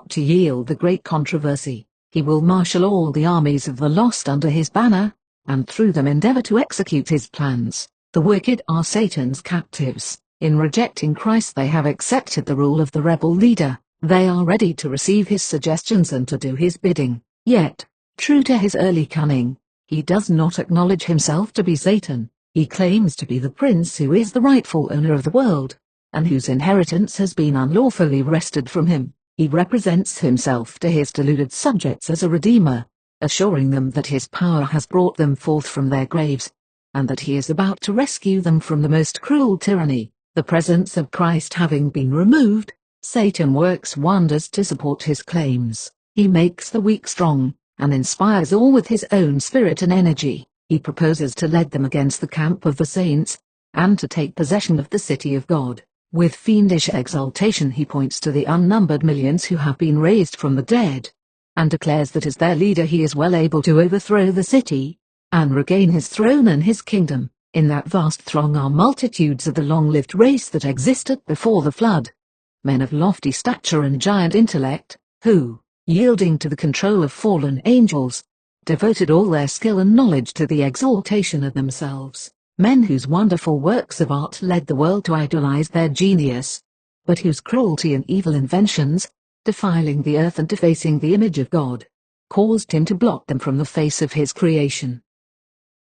to yield the great controversy. He will marshal all the armies of the lost under his banner, and through them endeavor to execute his plans. The wicked are Satan's captives. In rejecting Christ they have accepted the rule of the rebel leader. They are ready to receive his suggestions and to do his bidding. Yet, true to his early cunning, he does not acknowledge himself to be Satan. He claims to be the prince who is the rightful owner of the world, and whose inheritance has been unlawfully wrested from him. He represents himself to his deluded subjects as a redeemer, assuring them that his power has brought them forth from their graves, and that he is about to rescue them from the most cruel tyranny. The presence of Christ having been removed, Satan works wonders to support his claims. He makes the weak strong, and inspires all with his own spirit and energy. He proposes to lead them against the camp of the saints, and to take possession of the city of God. With fiendish exultation he points to the unnumbered millions who have been raised from the dead, and declares that as their leader he is well able to overthrow the city, and regain his throne and his kingdom. In that vast throng are multitudes of the long-lived race that existed before the flood, men of lofty stature and giant intellect, who, yielding to the control of fallen angels, devoted all their skill and knowledge to the exaltation of themselves. Men whose wonderful works of art led the world to idolize their genius, but whose cruelty and evil inventions, defiling the earth and defacing the image of God, caused him to blot them from the face of his creation.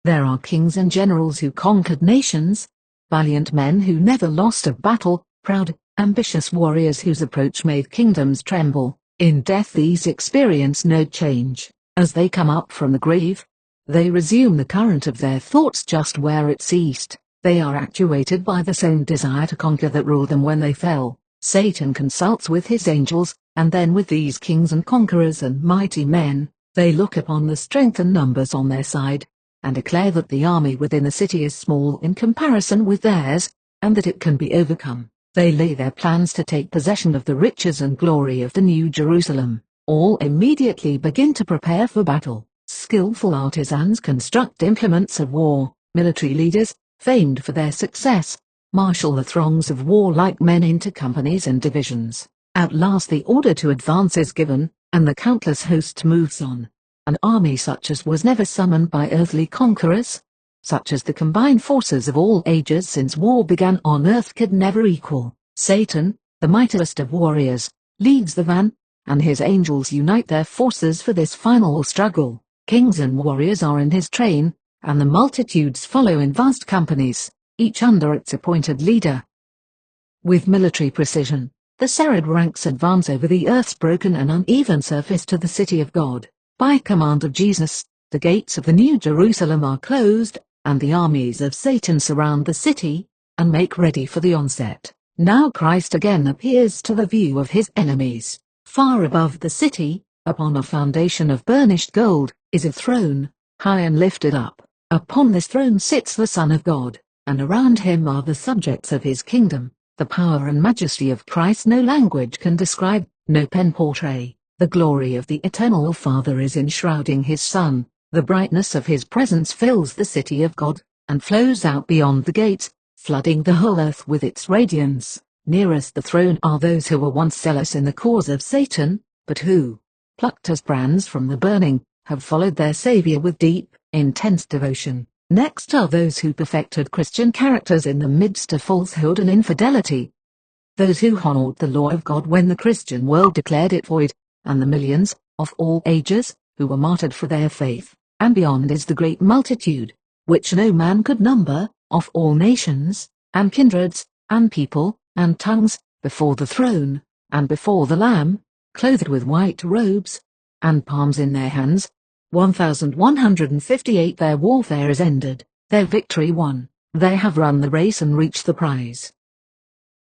There are kings and generals who conquered nations, valiant men who never lost a battle, proud, ambitious warriors whose approach made kingdoms tremble. In death these experience no change. As they come up from the grave, they resume the current of their thoughts just where it ceased. They are actuated by the same desire to conquer that ruled them when they fell. Satan consults with his angels, and then with these kings and conquerors and mighty men. They look upon the strength and numbers on their side, and declare that the army within the city is small in comparison with theirs, and that it can be overcome. They lay their plans to take possession of the riches and glory of the New Jerusalem. All immediately begin to prepare for battle. Skillful artisans construct implements of war. Military leaders, famed for their success, marshal the throngs of warlike men into companies and divisions. At last the order to advance is given, and the countless host moves on. An army such as was never summoned by earthly conquerors, such as the combined forces of all ages since war began on earth could never equal. Satan, the mightiest of warriors, leads the van, and his angels unite their forces for this final struggle. Kings and warriors are in his train, and the multitudes follow in vast companies, each under its appointed leader. With military precision, the serried ranks advance over the earth's broken and uneven surface to the city of God. By command of Jesus, the gates of the New Jerusalem are closed, and the armies of Satan surround the city, and make ready for the onset. Now Christ again appears to the view of his enemies. Far above the city, upon a foundation of burnished gold, is a throne, high and lifted up. Upon this throne sits the Son of God, and around him are the subjects of his kingdom. The power and majesty of Christ no language can describe, no pen portray. The glory of the eternal Father is enshrouding his Son. The brightness of his presence fills the city of God, and flows out beyond the gates, flooding the whole earth with its radiance. Nearest the throne are those who were once zealous in the cause of Satan, but who, plucked as brands from the burning, have followed their Savior with deep, intense devotion. Next are those who perfected Christian characters in the midst of falsehood and infidelity. Those who honored the law of God when the Christian world declared it void, and the millions, of all ages, who were martyred for their faith. And beyond is the great multitude, which no man could number, of all nations, and kindreds, and people, and tongues, before the throne, and before the Lamb, clothed with white robes, and palms in their hands. 1,158 Their warfare is ended, their victory won. They have run the race and reached the prize.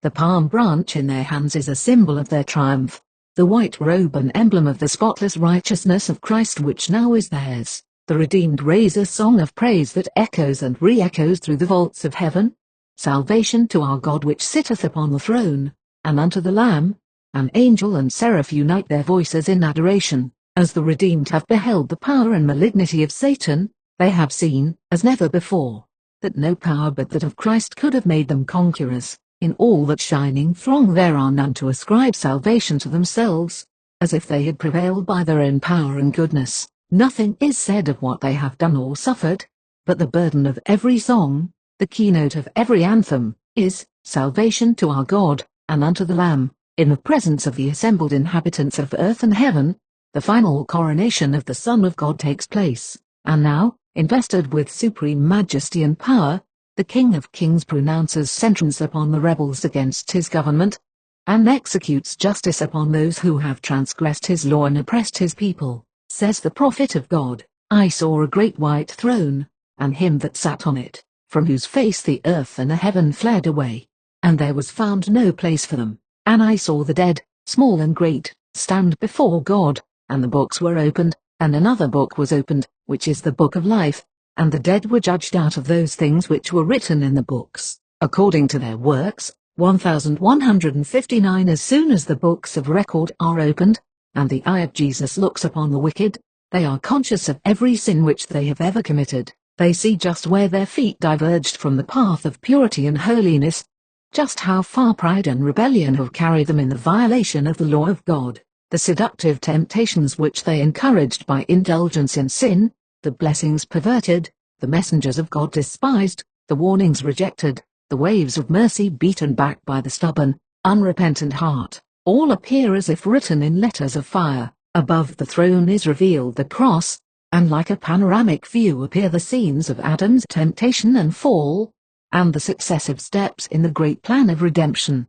The palm branch in their hands is a symbol of their triumph, the white robe an emblem of the spotless righteousness of Christ which now is theirs. The redeemed raise a song of praise that echoes and re-echoes through the vaults of heaven. Salvation to our God which sitteth upon the throne, and unto the Lamb. An angel and seraph unite their voices in adoration. As the redeemed have beheld the power and malignity of Satan, they have seen, as never before, that no power but that of Christ could have made them conquerors. In all that shining throng there are none to ascribe salvation to themselves, as if they had prevailed by their own power and goodness. Nothing is said of what they have done or suffered, but the burden of every song, the keynote of every anthem, is salvation to our God, and unto the Lamb. In the presence of the assembled inhabitants of earth and heaven, the final coronation of the Son of God takes place, and now, invested with supreme majesty and power, the King of Kings pronounces sentence upon the rebels against his government, and executes justice upon those who have transgressed his law and oppressed his people. Says the prophet of God, I saw a great white throne, and him that sat on it, from whose face the earth and the heaven fled away, and there was found no place for them. And I saw the dead, small and great, stand before God, and the books were opened, and another book was opened, which is the book of life, and the dead were judged out of those things which were written in the books, according to their works, 1159. As soon as the books of record are opened, and the eye of Jesus looks upon the wicked, they are conscious of every sin which they have ever committed. They see just where their feet diverged from the path of purity and holiness, just how far pride and rebellion have carried them in the violation of the law of God. The seductive temptations which they encouraged by indulgence in sin, the blessings perverted, the messengers of God despised, the warnings rejected, the waves of mercy beaten back by the stubborn, unrepentant heart, all appear as if written in letters of fire. Above the throne is revealed the cross, and like a panoramic view appear the scenes of Adam's temptation and fall, and the successive steps in the great plan of redemption.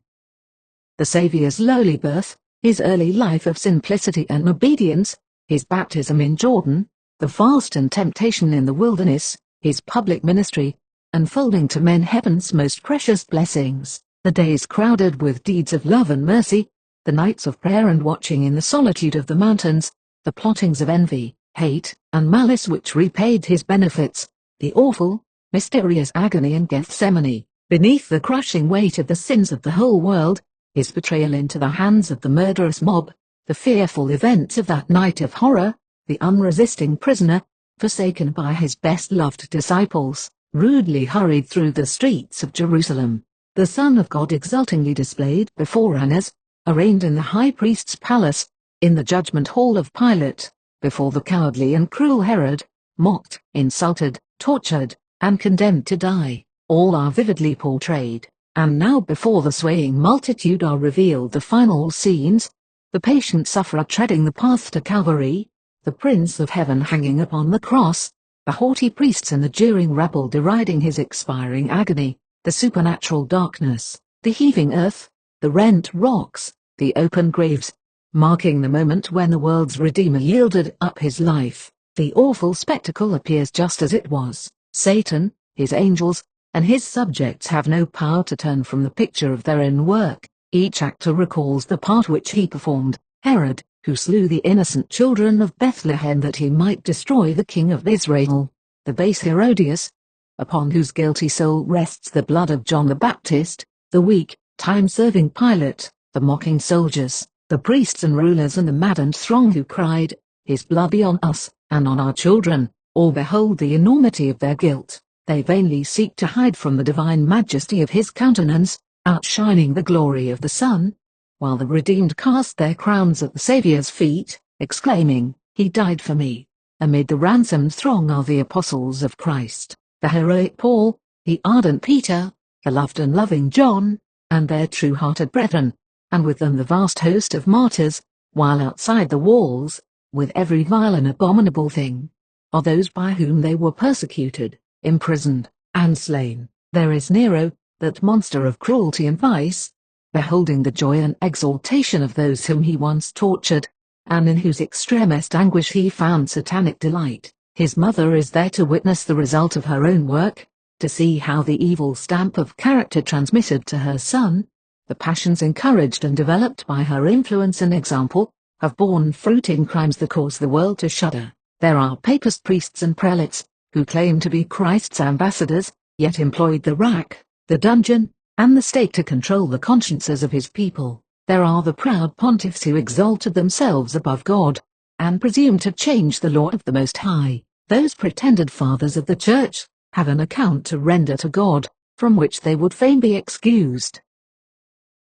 The Saviour's lowly birth, his early life of simplicity and obedience, his baptism in Jordan, the fast and temptation in the wilderness, his public ministry, unfolding to men heaven's most precious blessings, the days crowded with deeds of love and mercy, the nights of prayer and watching in the solitude of the mountains, the plottings of envy, hate, and malice which repaid his benefits, the awful, mysterious agony in Gethsemane, beneath the crushing weight of the sins of the whole world, his betrayal into the hands of the murderous mob, the fearful events of that night of horror, the unresisting prisoner, forsaken by his best-loved disciples, rudely hurried through the streets of Jerusalem, the Son of God exultingly displayed before Annas, arraigned in the high priest's palace, in the judgment hall of Pilate, before the cowardly and cruel Herod, mocked, insulted, tortured, and condemned to die, all are vividly portrayed. And now before the swaying multitude are revealed the final scenes, the patient sufferer treading the path to Calvary, the Prince of Heaven hanging upon the cross, the haughty priests and the jeering rabble deriding his expiring agony, the supernatural darkness, the heaving earth, the rent rocks, the open graves, marking the moment when the world's Redeemer yielded up his life. The awful spectacle appears just as it was. Satan, his angels, and his subjects have no power to turn from the picture of their own work. Each actor recalls the part which he performed. Herod, who slew the innocent children of Bethlehem that he might destroy the King of Israel. The base Herodias, upon whose guilty soul rests the blood of John the Baptist. The weak, time-serving Pilate, the mocking soldiers, the priests and rulers and the maddened throng who cried, His blood be on us, and on our children. All behold the enormity of their guilt. They vainly seek to hide from the divine majesty of his countenance, outshining the glory of the sun, while the redeemed cast their crowns at the Saviour's feet, exclaiming, He died for me. Amid the ransomed throng are the apostles of Christ, the heroic Paul, the ardent Peter, the loved and loving John, and their true-hearted brethren, and with them the vast host of martyrs, while outside the walls, with every vile and abominable thing, are those by whom they were persecuted, imprisoned, and slain. There is Nero, that monster of cruelty and vice, beholding the joy and exaltation of those whom he once tortured, and in whose extremest anguish he found satanic delight. His mother is there to witness the result of her own work, to see how the evil stamp of character transmitted to her son, the passions encouraged and developed by her influence and example, have borne fruit in crimes that cause the world to shudder. There are papist priests and prelates, who claim to be Christ's ambassadors, yet employed the rack, the dungeon, and the stake to control the consciences of his people. There are the proud pontiffs who exalted themselves above God, and presumed to change the law of the Most High. Those pretended fathers of the Church have an account to render to God, from which they would fain be excused.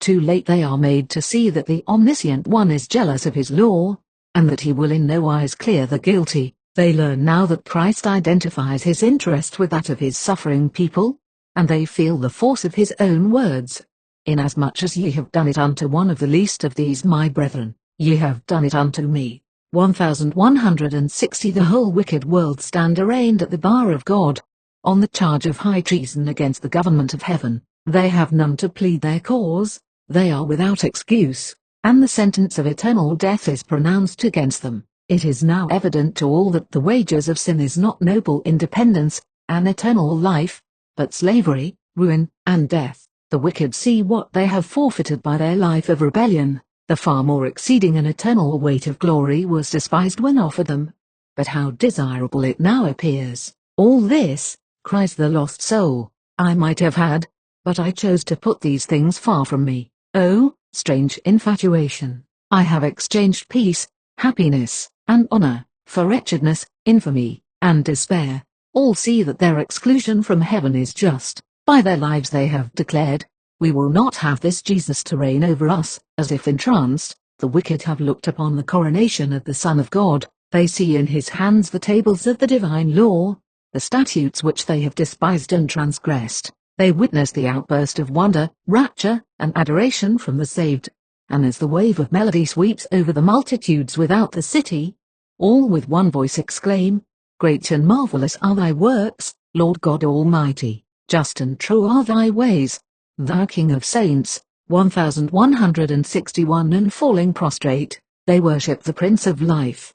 Too late they are made to see that the Omniscient One is jealous of his law, and that he will in no wise clear the guilty. They learn now that Christ identifies his interest with that of his suffering people, and they feel the force of his own words. Inasmuch as ye have done it unto one of the least of these my brethren, ye have done it unto me. 1160. The whole wicked world stand arraigned at the bar of God, on the charge of high treason against the government of heaven. They have none to plead their cause, they are without excuse, and the sentence of eternal death is pronounced against them. It is now evident to all that the wages of sin is not noble independence, and eternal life, but slavery, ruin, and death. The wicked see what they have forfeited by their life of rebellion. The far more exceeding and eternal weight of glory was despised when offered them. But how desirable it now appears. All this, cries the lost soul, I might have had, but I chose to put these things far from me. Oh, strange infatuation! I have exchanged peace, happiness, and honor, for wretchedness, infamy, and despair. All see that their exclusion from heaven is just. By their lives they have declared, we will not have this Jesus to reign over us. As if entranced, the wicked have looked upon the coronation of the Son of God. They see in his hands the tables of the divine law, the statutes which they have despised and transgressed. They witness the outburst of wonder, rapture, and adoration from the saved, and as the wave of melody sweeps over the multitudes without the city, all with one voice exclaim, Great and marvelous are thy works, Lord God Almighty, just and true are thy ways, thou King of saints. 1161. And falling prostrate, they worship the Prince of Life.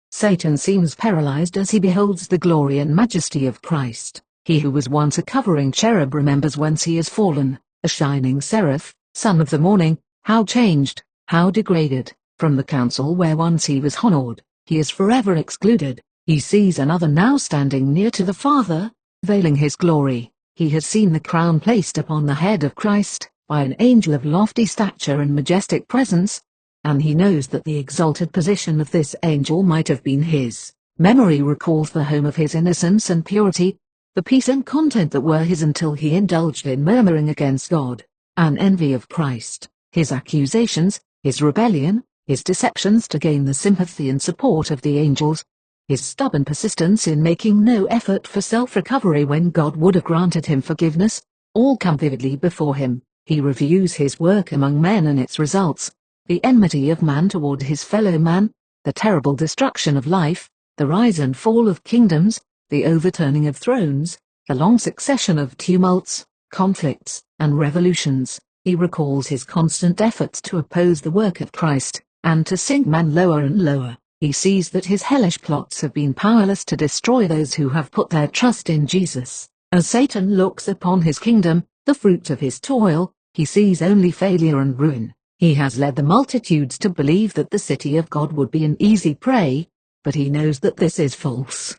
Satan seems paralyzed as he beholds the glory and majesty of Christ. He who was once a covering cherub remembers whence he is fallen, a shining seraph, son of the morning. How changed, how degraded, from the council where once he was honored, he is forever excluded. He sees another now standing near to the Father, veiling his glory. He has seen the crown placed upon the head of Christ, by an angel of lofty stature and majestic presence, and he knows that the exalted position of this angel might have been his. Memory recalls the home of his innocence and purity, the peace and content that were his until he indulged in murmuring against God, an envy of Christ, his accusations, his rebellion, his deceptions to gain the sympathy and support of the angels, his stubborn persistence in making no effort for self-recovery when God would have granted him forgiveness, all come vividly before him. He reviews his work among men and its results, the enmity of man toward his fellow man, the terrible destruction of life, the rise and fall of kingdoms, the overturning of thrones, the long succession of tumults, conflicts, and revolutions. He recalls his constant efforts to oppose the work of Christ, and to sink man lower and lower. He sees that his hellish plots have been powerless to destroy those who have put their trust in Jesus. As Satan looks upon his kingdom, the fruit of his toil, he sees only failure and ruin. He has led the multitudes to believe that the city of God would be an easy prey, but he knows that this is false.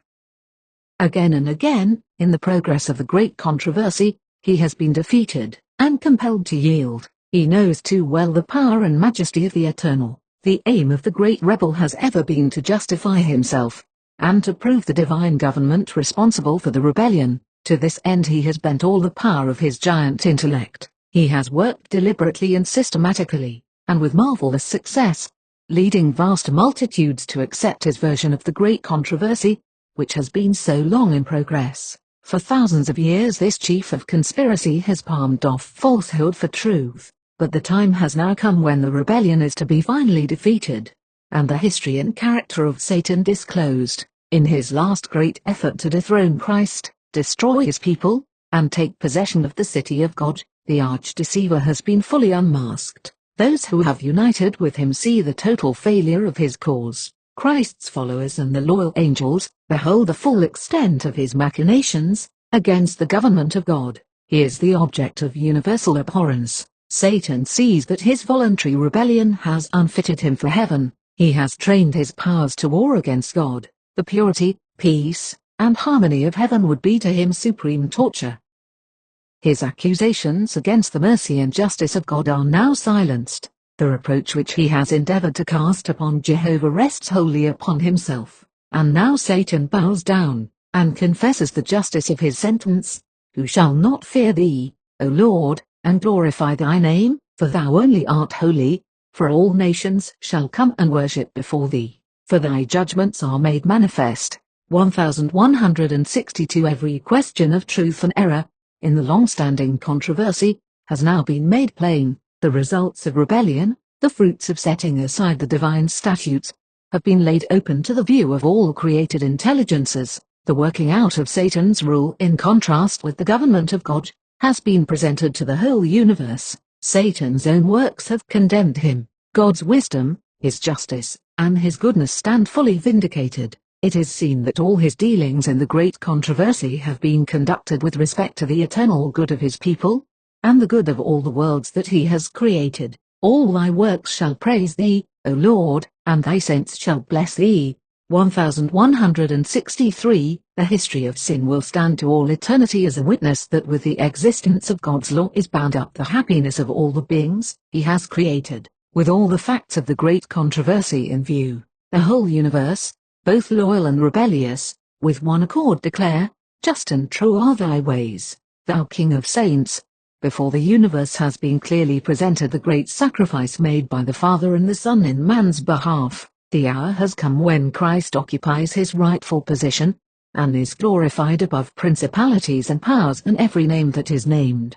Again and again, in the progress of the great controversy, he has been defeated, and compelled to yield. He knows too well the power and majesty of the Eternal. The aim of the great rebel has ever been to justify himself, and to prove the divine government responsible for the rebellion. To this end he has bent all the power of his giant intellect. He has worked deliberately and systematically, and with marvelous success, leading vast multitudes to accept his version of the great controversy, which has been so long in progress. For thousands of years this chief of conspiracy has palmed off falsehood for truth, but the time has now come when the rebellion is to be finally defeated, and the history and character of Satan disclosed. In his last great effort to dethrone Christ, destroy his people, and take possession of the city of God, the arch-deceiver has been fully unmasked. Those who have united with him see the total failure of his cause. Christ's followers and the loyal angels behold the full extent of his machinations against the government of God. He is the object of universal abhorrence. Satan sees that his voluntary rebellion has unfitted him for heaven. He has trained his powers to war against God. The purity, peace, and harmony of heaven would be to him supreme torture. His accusations against the mercy and justice of God are now silenced. The reproach which he has endeavored to cast upon Jehovah rests wholly upon himself. And now Satan bows down, and confesses the justice of his sentence. Who shall not fear thee, O Lord, and glorify thy name? For thou only art holy, for all nations shall come and worship before thee, for thy judgments are made manifest. 1162 Every question of truth and error, in the long-standing controversy, has now been made plain. The results of rebellion, the fruits of setting aside the divine statutes, have been laid open to the view of all created intelligences. The working out of Satan's rule in contrast with the government of God has been presented to the whole universe. Satan's own works have condemned him. God's wisdom, his justice, and his goodness stand fully vindicated. It is seen that all his dealings in the great controversy have been conducted with respect to the eternal good of his people, and the good of all the worlds that he has created. All thy works shall praise thee, O Lord, and thy saints shall bless thee. 1163 The history of sin will stand to all eternity as a witness that with the existence of God's law is bound up the happiness of all the beings he has created. With all the facts of the great controversy in view, the whole universe, both loyal and rebellious, with one accord declare, just and true are thy ways, thou King of saints. Before the universe has been clearly presented the great sacrifice made by the Father and the Son in man's behalf, the hour has come when Christ occupies his rightful position, and is glorified above principalities and powers and every name that is named.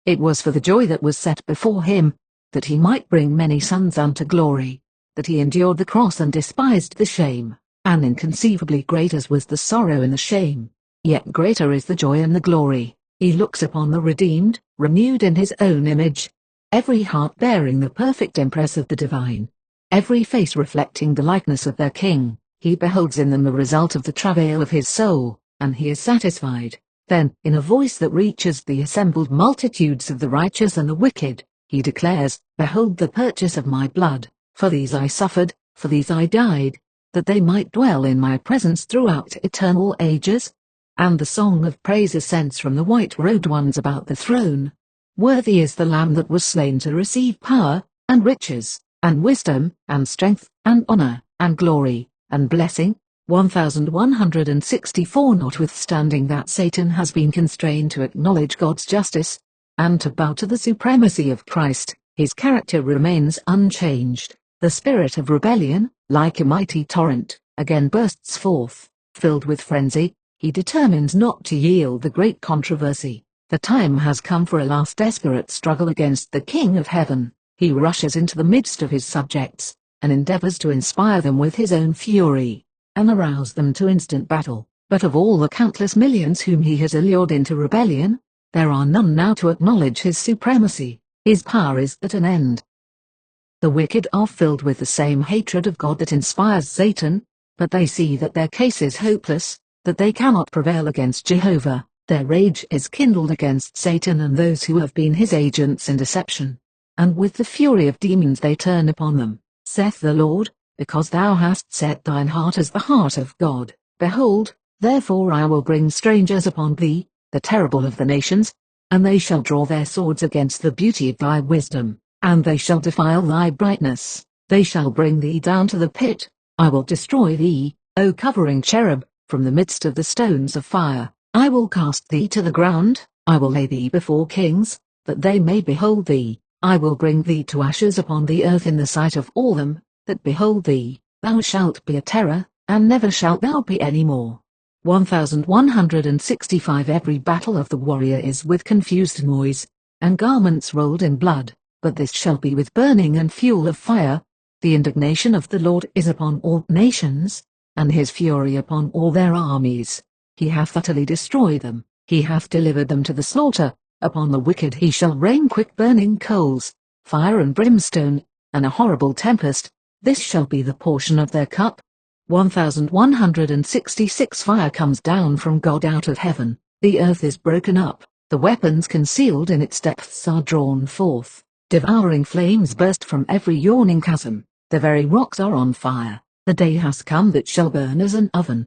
It was for the joy that was set before him, that he might bring many sons unto glory, that he endured the cross and despised the shame, and inconceivably great as was the sorrow and the shame, yet greater is the joy and the glory. He looks upon the redeemed, renewed in his own image, every heart bearing the perfect impress of the divine, every face reflecting the likeness of their King. He beholds in them the result of the travail of his soul, and he is satisfied. Then, in a voice that reaches the assembled multitudes of the righteous and the wicked, he declares, Behold the purchase of my blood, for these I suffered, for these I died, that they might dwell in my presence throughout eternal ages. And the song of praise ascends from the white-robed ones about the throne. Worthy is the Lamb that was slain to receive power, and riches, and wisdom, and strength, and honor, and glory, and blessing. 1164 Notwithstanding that Satan has been constrained to acknowledge God's justice, and to bow to the supremacy of Christ, his character remains unchanged. The spirit of rebellion, like a mighty torrent, again bursts forth. Filled with frenzy, he determines not to yield the great controversy. The time has come for a last desperate struggle against the King of Heaven. He rushes into the midst of his subjects, and endeavors to inspire them with his own fury, and arouse them to instant battle. But of all the countless millions whom he has allured into rebellion, there are none now to acknowledge his supremacy. His power is at an end. The wicked are filled with the same hatred of God that inspires Satan, but they see that their case is hopeless, that they cannot prevail against Jehovah. Their rage is kindled against Satan and those who have been his agents in deception, and with the fury of demons they turn upon them. Saith the Lord, because thou hast set thine heart as the heart of God, behold, therefore I will bring strangers upon thee, the terrible of the nations, and they shall draw their swords against the beauty of thy wisdom, and they shall defile thy brightness. They shall bring thee down to the pit. I will destroy thee, O covering cherub, from the midst of the stones of fire. I will cast thee to the ground. I will lay thee before kings, that they may behold thee. I will bring thee to ashes upon the earth in the sight of all them that behold thee. Thou shalt be a terror, and never shalt thou be any more. 1165 Every battle of the warrior is with confused noise, and garments rolled in blood, but this shall be with burning and fuel of fire. The indignation of the Lord is upon all nations, and his fury upon all their armies. He hath utterly destroyed them, he hath delivered them to the slaughter. Upon the wicked he shall rain quick burning coals, fire and brimstone, and a horrible tempest. This shall be the portion of their cup. 1166 Fire comes down from God out of heaven, the earth is broken up, the weapons concealed in its depths are drawn forth, devouring flames burst from every yawning chasm, the very rocks are on fire. The day has come that shall burn as an oven.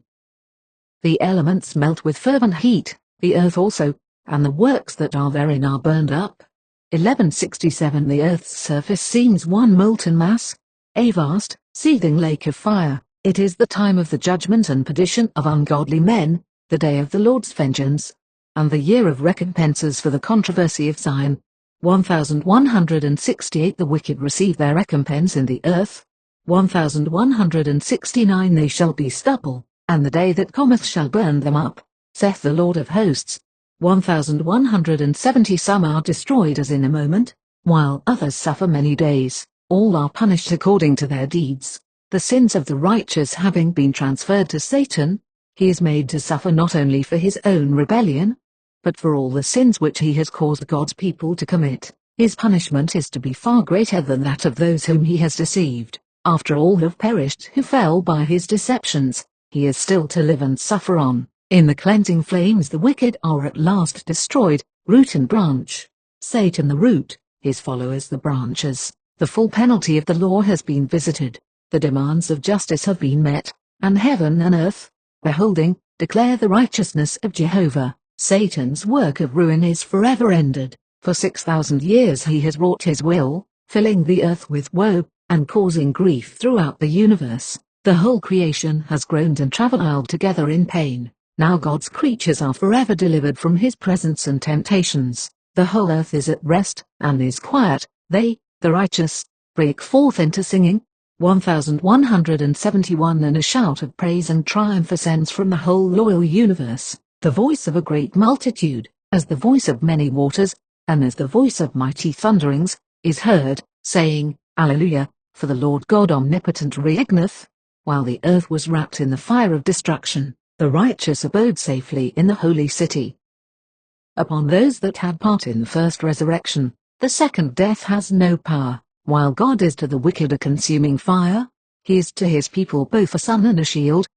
The elements melt with fervent heat, the earth also, and the works that are therein are burned up. 1167 The earth's surface seems one molten mass, a vast, seething lake of fire. It is the time of the judgment and perdition of ungodly men, the day of the Lord's vengeance, and the year of recompenses for the controversy of Zion. 1168 The wicked receive their recompense in the earth. 1169 They shall be stubble, and the day that cometh shall burn them up, saith the Lord of hosts. 1170 Some are destroyed as in a moment, while others suffer many days. All are punished according to their deeds. The sins of the righteous having been transferred to Satan, he is made to suffer not only for his own rebellion, but for all the sins which he has caused God's people to commit. His punishment is to be far greater than that of those whom he has deceived. After all have perished who fell by his deceptions, he is still to live and suffer on. In the cleansing flames the wicked are at last destroyed, root and branch. Satan the root, his followers the branches. The full penalty of the law has been visited. The demands of justice have been met, and heaven and earth, beholding, declare the righteousness of Jehovah. Satan's work of ruin is forever ended. For 6,000 years he has wrought his will, filling the earth with woe, and causing grief throughout the universe. The whole creation has groaned and travailed together in pain. Now God's creatures are forever delivered from his presence and temptations. The whole earth is at rest, and is quiet. They, the righteous, break forth into singing. 1171 And a shout of praise and triumph ascends from the whole loyal universe. The voice of a great multitude, as the voice of many waters, and as the voice of mighty thunderings, is heard, saying, Alleluia, for the Lord God omnipotent reigneth. While the earth was wrapped in the fire of destruction, the righteous abode safely in the holy city. Upon those that had part in the first resurrection, the second death has no power. While God is to the wicked a consuming fire, he is to his people both a sun and a shield.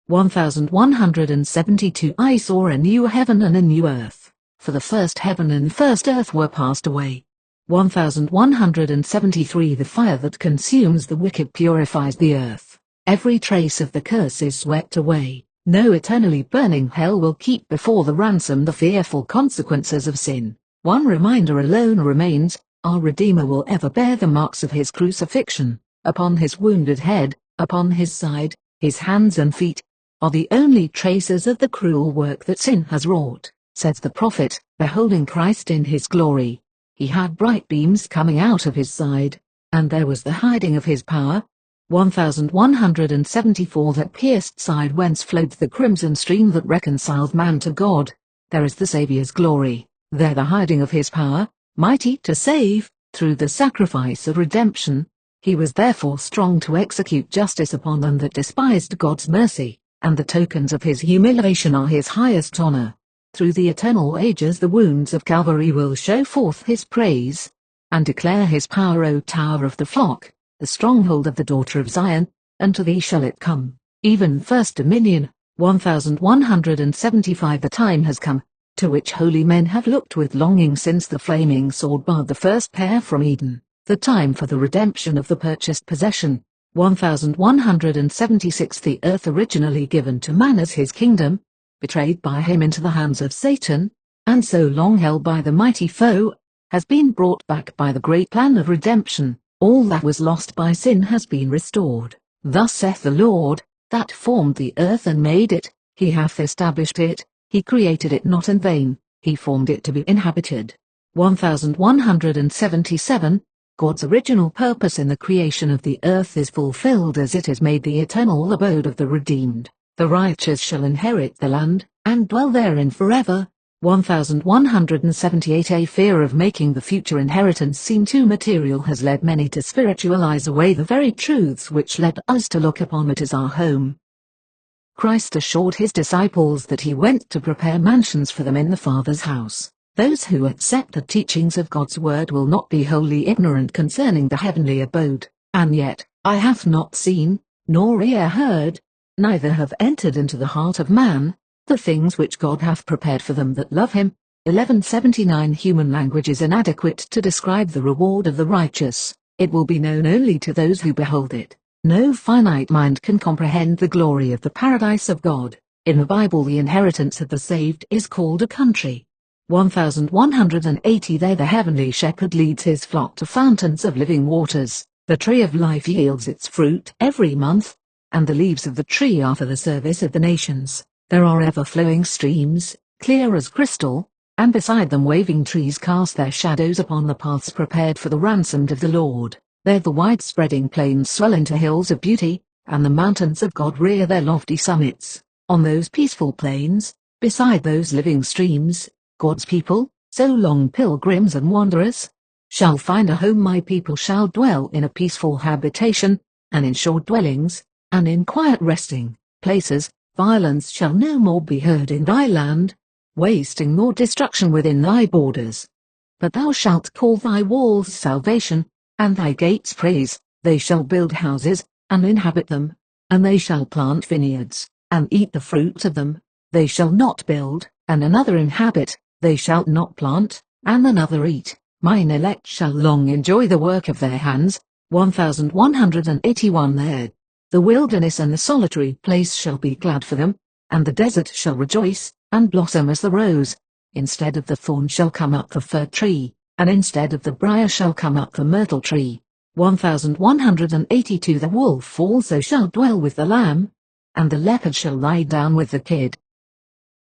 1172 I saw a new heaven and a new earth, for the first heaven and first earth were passed away. 1173 The fire that consumes the wicked purifies the earth. Every trace of the curse is swept away. No eternally burning hell will keep before the ransom the fearful consequences of sin. One reminder alone remains: our Redeemer will ever bear the marks of his crucifixion. Upon his wounded head, upon his side, his hands and feet, are the only traces of the cruel work that sin has wrought. Says the prophet, beholding Christ in his glory, he had bright beams coming out of his side, and there was the hiding of his power. 1174 That pierced side whence flowed the crimson stream that reconciled man to God. There is the Saviour's glory, there the hiding of his power, mighty to save, through the sacrifice of redemption. He was therefore strong to execute justice upon them that despised God's mercy, and the tokens of his humiliation are his highest honor. Through the eternal ages the wounds of Calvary will show forth his praise, and declare his power, O tower of the flock, the stronghold of the daughter of Zion. Unto thee shall it come, even first dominion. 1175 The time has come, to which holy men have looked with longing since the flaming sword barred the first pair from Eden, the time for the redemption of the purchased possession. 1176 The earth originally given to man as his kingdom, betrayed by him into the hands of Satan, and so long held by the mighty foe, has been brought back by the great plan of redemption. All that was lost by sin has been restored. Thus saith the Lord, that formed the earth and made it, he hath established it, he created it not in vain, he formed it to be inhabited. 1177 God's original purpose in the creation of the earth is fulfilled as it is made the eternal abode of the redeemed. The righteous shall inherit the land, and dwell therein forever. 1178 A fear of making the future inheritance seem too material has led many to spiritualize away the very truths which led us to look upon it as our home. Christ assured his disciples that he went to prepare mansions for them in the Father's house. Those who accept the teachings of God's word will not be wholly ignorant concerning the heavenly abode. And yet, eye hath not seen, nor ear heard, neither have entered into the heart of man, the things which God hath prepared for them that love him. 1179 Human language is inadequate to describe the reward of the righteous. It will be known only to those who behold it. No finite mind can comprehend the glory of the paradise of God. In the Bible the inheritance of the saved is called a country. 1180 There the heavenly shepherd leads his flock to fountains of living waters. The tree of life yields its fruit every month, and the leaves of the tree are for the service of the nations. There are ever-flowing streams, clear as crystal, and beside them waving trees cast their shadows upon the paths prepared for the ransomed of the Lord. There the wide-spreading plains swell into hills of beauty, and the mountains of God rear their lofty summits. On those peaceful plains, beside those living streams, God's people, so long pilgrims and wanderers, shall find a home. My people shall dwell in a peaceful habitation, and in short dwellings, and in quiet resting places. Violence shall no more be heard in thy land, wasting nor destruction within thy borders. But thou shalt call thy walls salvation, and thy gates praise. They shall build houses, and inhabit them, and they shall plant vineyards, and eat the fruits of them. They shall not build, and another inhabit. They shall not plant, and another eat. Mine elect shall long enjoy the work of their hands. 1181 There the wilderness and the solitary place shall be glad for them, and the desert shall rejoice, and blossom as the rose. Instead of the thorn shall come up the fir tree, and instead of the briar shall come up the myrtle tree. 1182 The wolf also shall dwell with the lamb, and the leopard shall lie down with the kid.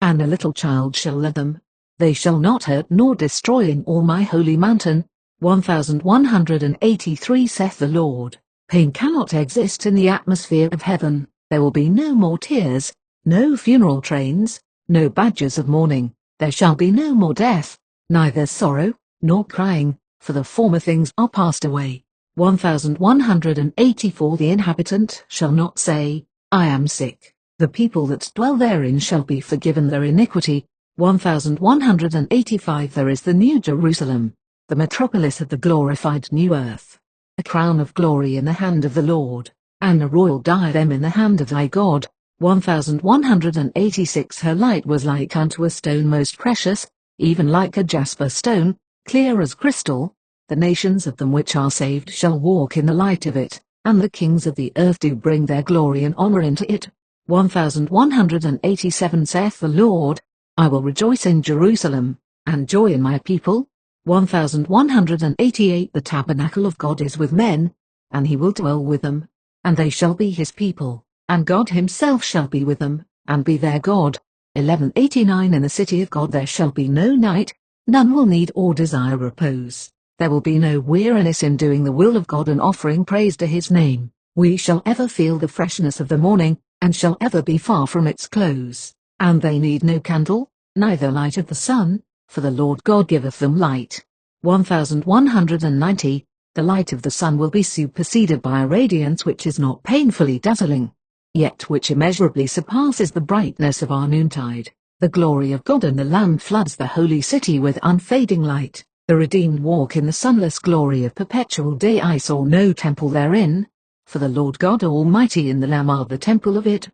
And a little child shall lead them. They shall not hurt nor destroy in all my holy mountain. 1183 Saith the Lord, pain cannot exist in the atmosphere of heaven. There will be no more tears, no funeral trains, no badges of mourning. There shall be no more death, neither sorrow, nor crying, for the former things are passed away. 1184 The inhabitant shall not say, I am sick. The people that dwell therein shall be forgiven their iniquity. 1185 There is the New Jerusalem, the metropolis of the glorified new earth, a crown of glory in the hand of the Lord, and a royal diadem in the hand of thy God. 1186 Her light was like unto a stone most precious, even like a jasper stone, clear as crystal. The nations of them which are saved shall walk in the light of it, and the kings of the earth do bring their glory and honor into it. 1187 Saith the Lord, I will rejoice in Jerusalem, and joy in my people. 1188 The tabernacle of God is with men, and he will dwell with them, and they shall be his people, and God himself shall be with them, and be their God. 1189 In the city of God there shall be no night, none will need or desire repose. There will be no weariness in doing the will of God and offering praise to his name. We shall ever feel the freshness of the morning, and shall ever be far from its close. And they need no candle, neither light of the sun, for the Lord God giveth them light. 1190 The light of the sun will be superseded by a radiance which is not painfully dazzling, yet which immeasurably surpasses the brightness of our noontide. The glory of God and the Lamb floods the holy city with unfading light. The redeemed walk in the sunless glory of perpetual day. I saw no temple therein, for the Lord God Almighty and the Lamb are the temple of it.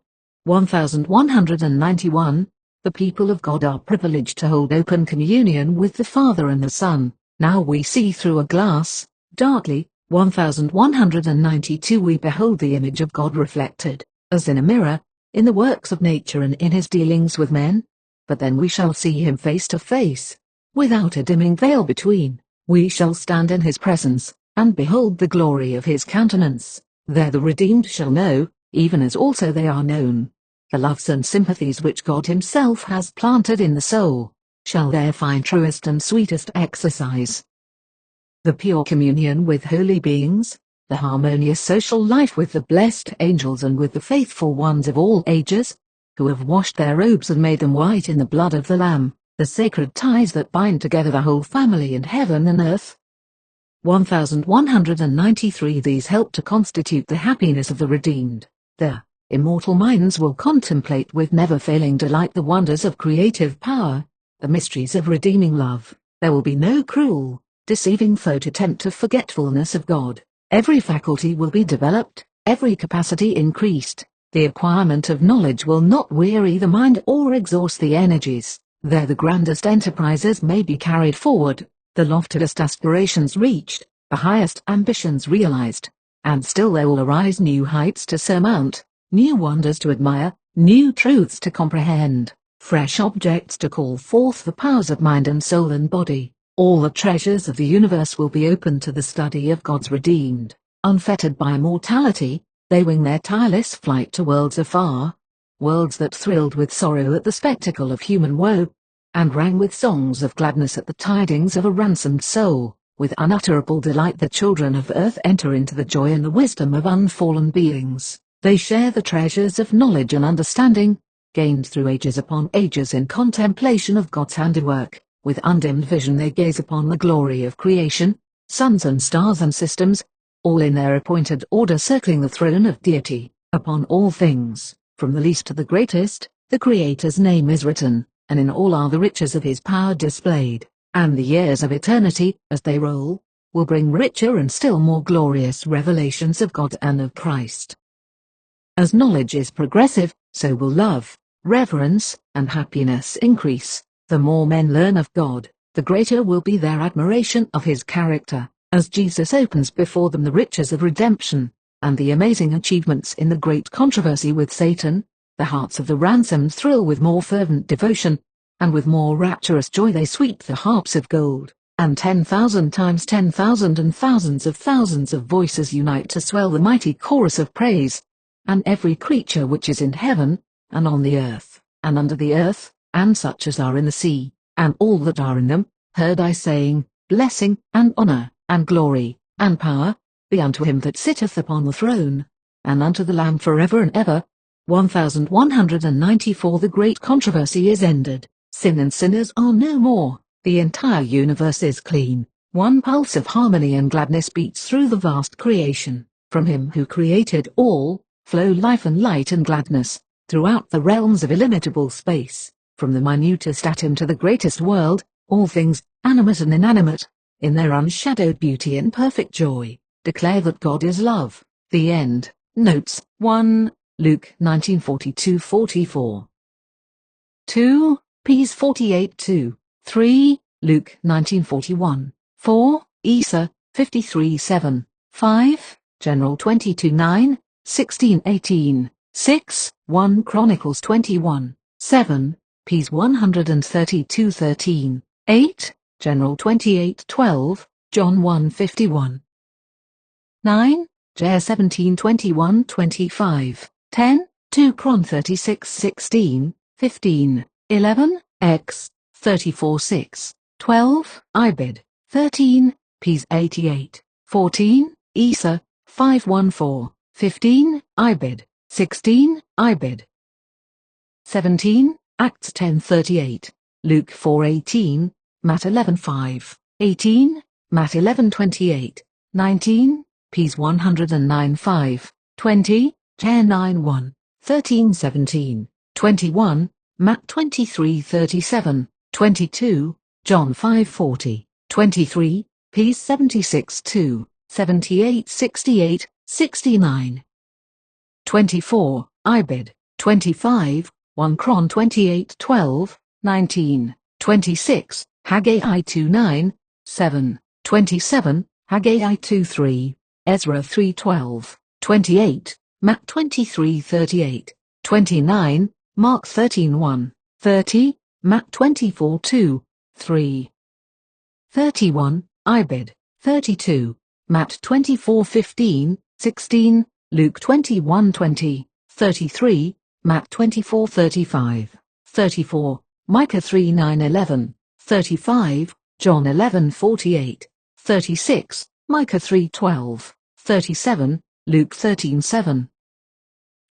1191 The people of God are privileged to hold open communion with the Father and the Son. Now we see through a glass, darkly. 1192 We behold the image of God reflected, as in a mirror, in the works of nature and in his dealings with men. But then we shall see him face to face, without a dimming veil between. We shall stand in his presence, and behold the glory of his countenance. There the redeemed shall know, even as also they are known, the loves and sympathies which God himself has planted in the soul, shall there find truest and sweetest exercise. The pure communion with holy beings, the harmonious social life with the blessed angels and with the faithful ones of all ages, who have washed their robes and made them white in the blood of the Lamb, the sacred ties that bind together the whole family in heaven and earth. 1193 These help to constitute the happiness of the redeemed. Their immortal minds will contemplate with never-failing delight the wonders of creative power, the mysteries of redeeming love. There will be no cruel, deceiving foe to tempt to forgetfulness of God. Every faculty will be developed, every capacity increased. The acquirement of knowledge will not weary the mind or exhaust the energies. There the grandest enterprises may be carried forward, the loftiest aspirations reached, the highest ambitions realized, and still there will arise new heights to surmount, new wonders to admire, new truths to comprehend, fresh objects to call forth the powers of mind and soul and body. All the treasures of the universe will be open to the study of God's redeemed. Unfettered by mortality, they wing their tireless flight to worlds afar, worlds that thrilled with sorrow at the spectacle of human woe, and rang with songs of gladness at the tidings of a ransomed soul. With unutterable delight the children of earth enter into the joy and the wisdom of unfallen beings. They share the treasures of knowledge and understanding, gained through ages upon ages in contemplation of God's handiwork. With undimmed vision they gaze upon the glory of creation, suns and stars and systems, all in their appointed order circling the throne of deity. Upon all things, from the least to the greatest, the Creator's name is written, and in all are the riches of his power displayed. And the years of eternity, as they roll, will bring richer and still more glorious revelations of God and of Christ. As knowledge is progressive, so will love, reverence, and happiness increase. The more men learn of God, the greater will be their admiration of his character, as Jesus opens before them the riches of redemption, and the amazing achievements in the great controversy with Satan. The hearts of the ransomed thrill with more fervent devotion, and with more rapturous joy they sweep the harps of gold, and 10,000 times 10,000 and thousands of voices unite to swell the mighty chorus of praise. And every creature which is in heaven, and on the earth, and under the earth, and such as are in the sea, and all that are in them, heard I saying, Blessing, and honour, and glory, and power, be unto him that sitteth upon the throne, and unto the Lamb forever and ever. 1194. The great controversy is ended. Sin and sinners are no more. The entire universe is clean. One pulse of harmony and gladness beats through the vast creation. From him who created all, flow life and light and gladness, throughout the realms of illimitable space. From the minutest atom to the greatest world, all things, animate and inanimate, in their unshadowed beauty and perfect joy, declare that God is love. The end. Notes. 1. Luke 19:42-44. 2. Ps 48:2. 3. Luke 19:41. 4. Isa 53:7. 5. General 22:9, 16:18. 6. 1 Chronicles 21:7. Ps 132:13. 8. General 28:12, John 1:51. 9. Jer 17:21-25. 10. 2 Chron 36:16, 15. 11. X 34:6. 12. Ibid. 13. Ps 88. 14. Isa 5:14. 15. Ibid. 16. Ibid. 17. Acts 10:38. Luke 4:18. Matt 11:5. 18. Matt 11:28. 19. Ps 109:5. 20. Jer 9:1. 13:17. 21. Matt 23:37. 22. John 5:40. 23. Ps 76:2. 78:68, 69. 24. Ibid. 25. 1 Chron 28:12, 19. 26. Haggai 2:9, 7. 27. Haggai 2:3. Ezra 3:12. 28. Matt 23:38. 29. Mark 13:1. 30. Matt 24:2, 3. 31. Ibid. 32. Matt 24:15, 16. Luke 21:20. 33. Matt 24:35. 34. Micah 3:9-11. 35. John 11:48. 36. Micah 3:12. 37. Luke 13:7.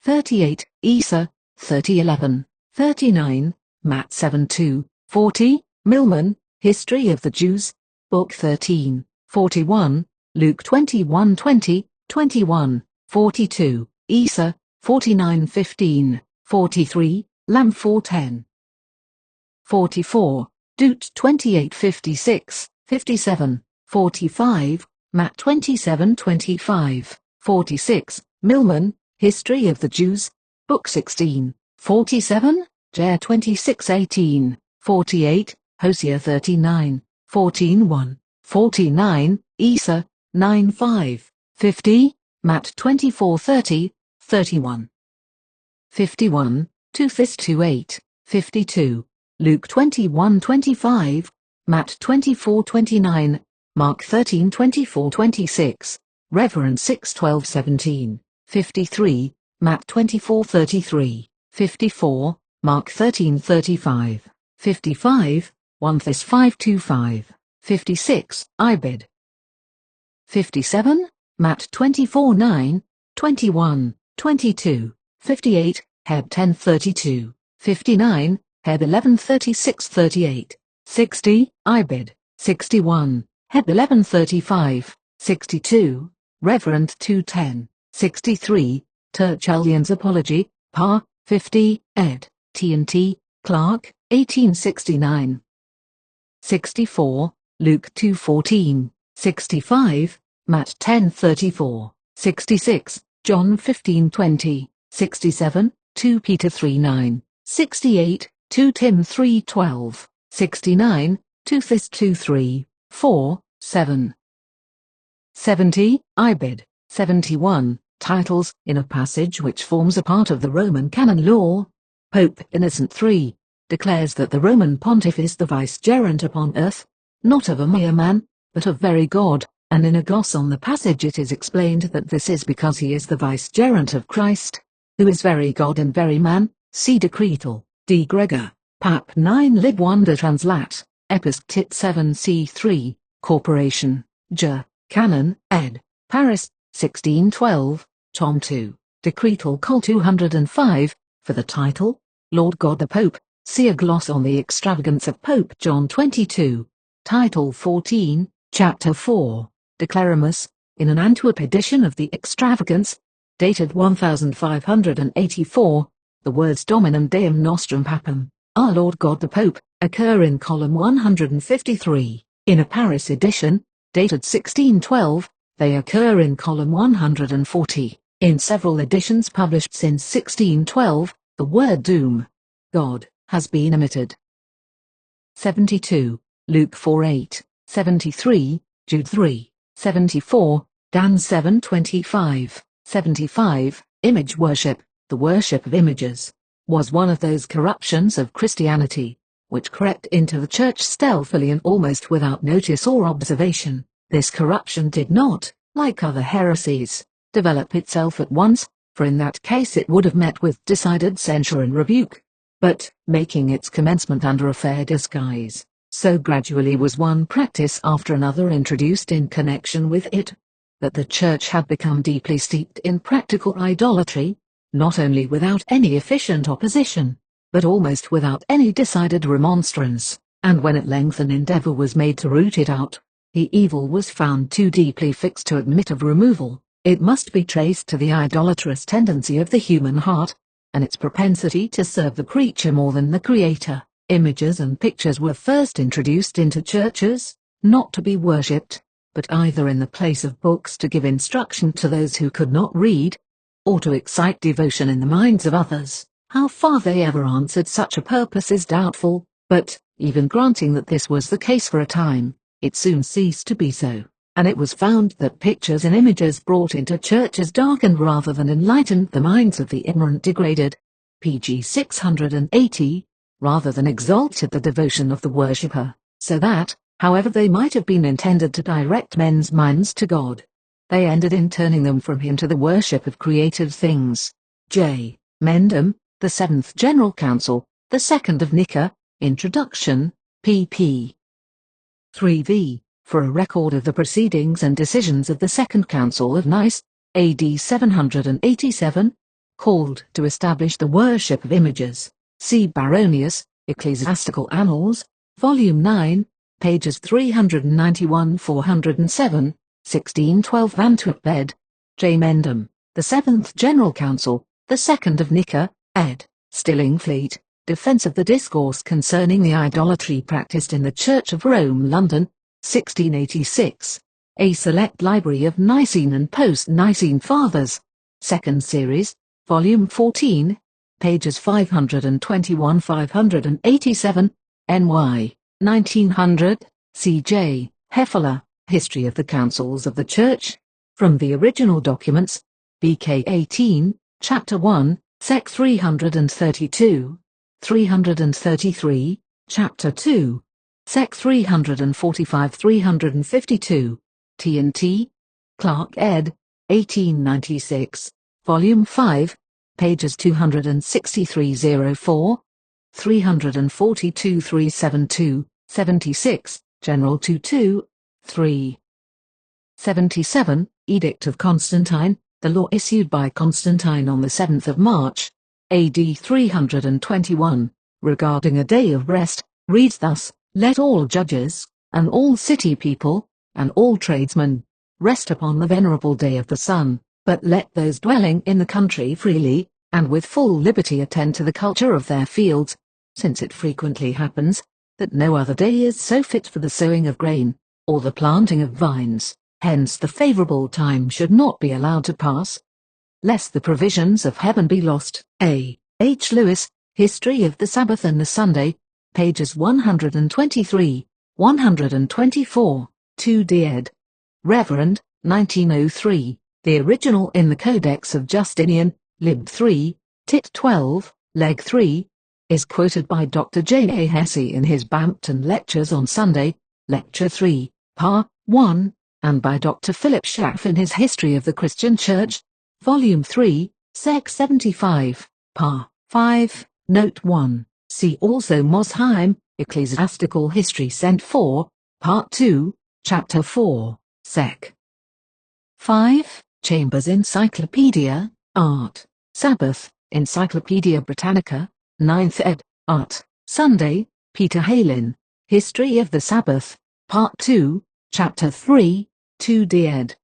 38. Isa 30:11. 39. Matt 7:2. 40. Milman, History of the Jews, Book 13. 41. Luke 21:20, 21. 42. Isa 49:15. 43. Lamb 4:10. 44. Dut 28:56, 57. 45. Matt 27:25. 46. Milman, History of the Jews, Book 16. 47. Jer 26:18. 48. Hosea 39, 14:1. 49. Isa 9:5. 50. Matt 24:30, 31. 51. 2 Thess 2:8. 52. Luke 21:25. Matt 24:29. Mark 13:24-26. Reverend 6:12-17. 53. Matt 24:33. 54. Mark 13:35. 55, 1 Thess 525, 56, Ibid. 57, Matt 24 9, 21, 22, 58, Heb 10:32, 59, Heb 11:36-38, 60, Ibid, 61, Heb 11:35, 62, Reverend 210, 63, Tertullian's Apology, Pa. 50, ed. T&T, Clark, 1869. 64, Luke 2:14, 65, Matt 10:34, 66, John 15:20, 67, 2 Peter 3:9, 68, 2 Tim 3:12, 69, 2 Thess 2:3, 4, 7. 70, Ibid, 71, titles in a passage which forms a part of the Roman canon law. Pope Innocent III declares that the Roman pontiff is the vicegerent upon earth, not of a mere man, but of very God, and in a gloss on the passage it is explained that this is because he is the vicegerent of Christ, who is very God and very man. See Decretal, D. Gregor, Pap 9 Lib 1 de Translat, Episc Tit 7c3, Corporation, J. Canon, ed. Paris, 1612, Tom 2, Decretal Col 205, for the title, Lord God the Pope. See a gloss on the extravagance of Pope John 22, Title 14, Chapter 4, Declaramus, in an Antwerp edition of the Extravagance, dated 1584, the words Dominum Deum Nostrum Papam, Our Lord God the Pope, occur in column 153. In a Paris edition, dated 1612, they occur in column 140. In several editions published since 1612, the word doom, God, has been omitted. 72, Luke 4:8, 73, Jude 3, 74, Dan 7:25, 75, image worship, the worship of images, was one of those corruptions of Christianity, which crept into the church stealthily and almost without notice or observation. This corruption did not, like other heresies, develop itself at once, for in that case it would have met with decided censure and rebuke. But, making its commencement under a fair disguise, so gradually was one practice after another introduced in connection with it, that the church had become deeply steeped in practical idolatry, not only without any efficient opposition, but almost without any decided remonstrance, and when at length an endeavor was made to root it out, the evil was found too deeply fixed to admit of removal. It must be traced to the idolatrous tendency of the human heart, and its propensity to serve the creature more than the Creator. Images and pictures were first introduced into churches, not to be worshipped, but either in the place of books to give instruction to those who could not read, or to excite devotion in the minds of others. How far they ever answered such a purpose is doubtful, but, even granting that this was the case for a time, it soon ceased to be so, and it was found that pictures and images brought into churches darkened rather than enlightened the minds of the ignorant degraded, pg 680, rather than exalted the devotion of the worshipper, so that, however they might have been intended to direct men's minds to God, they ended in turning them from him to the worship of created things. J. Mendham, The Seventh General Council, the Second of Nicaea, Introduction, pp. 3v, for a record of the proceedings and decisions of the Second Council of Nice, AD 787, called to establish the worship of images. See Baronius, Ecclesiastical Annals, Volume 9, pages 391-407, 1612 Antwerp ed. J. Mendham, The Seventh General Council, the Second of Nicaea, ed. Stillingfleet, Defense of the Discourse Concerning the Idolatry Practiced in the Church of Rome, London, 1686. A Select Library of Nicene and Post-Nicene Fathers, Second Series, Volume 14, pages 521-587, NY, 1900, C.J. Heffeler, History of the Councils of the Church, from the original documents, BK 18, Chapter 1, Sec 332, 333, Chapter 2, Sec 345-352, T&T, Clark ed., 1896, Volume 5, pages 263-04, 342 372, 76, General 22, 3. 77, Edict of Constantine, the law issued by Constantine on the 7th of March, AD 321, regarding a day of rest, reads thus: "Let all judges, and all city people, and all tradesmen, rest upon the venerable day of the sun, but let those dwelling in the country freely, and with full liberty attend to the culture of their fields, since it frequently happens, that no other day is so fit for the sowing of grain, or the planting of vines. Hence the favourable time should not be allowed to pass, lest the provisions of heaven be lost." A. H. Lewis, History of the Sabbath and the Sunday, pages 123, 124, 2d ed. Reverend, 1903, the original in the Codex of Justinian, Lib 3, Tit 12, Leg 3, is quoted by Dr. J. A. Hesse in his Bampton Lectures on Sunday, Lecture 3, Pa. 1, and by Dr. Philip Schaff in his History of the Christian Church, Volume 3, Sec. 75, Pa. 5, Note 1. See also Mosheim, Ecclesiastical History Cent 4, Part 2, Chapter 4, Sec. 5, Chambers Encyclopedia, Art, Sabbath, Encyclopedia Britannica, 9th ed., Art, Sunday, Peter Halin, History of the Sabbath, Part 2, Chapter 3, 2d ed.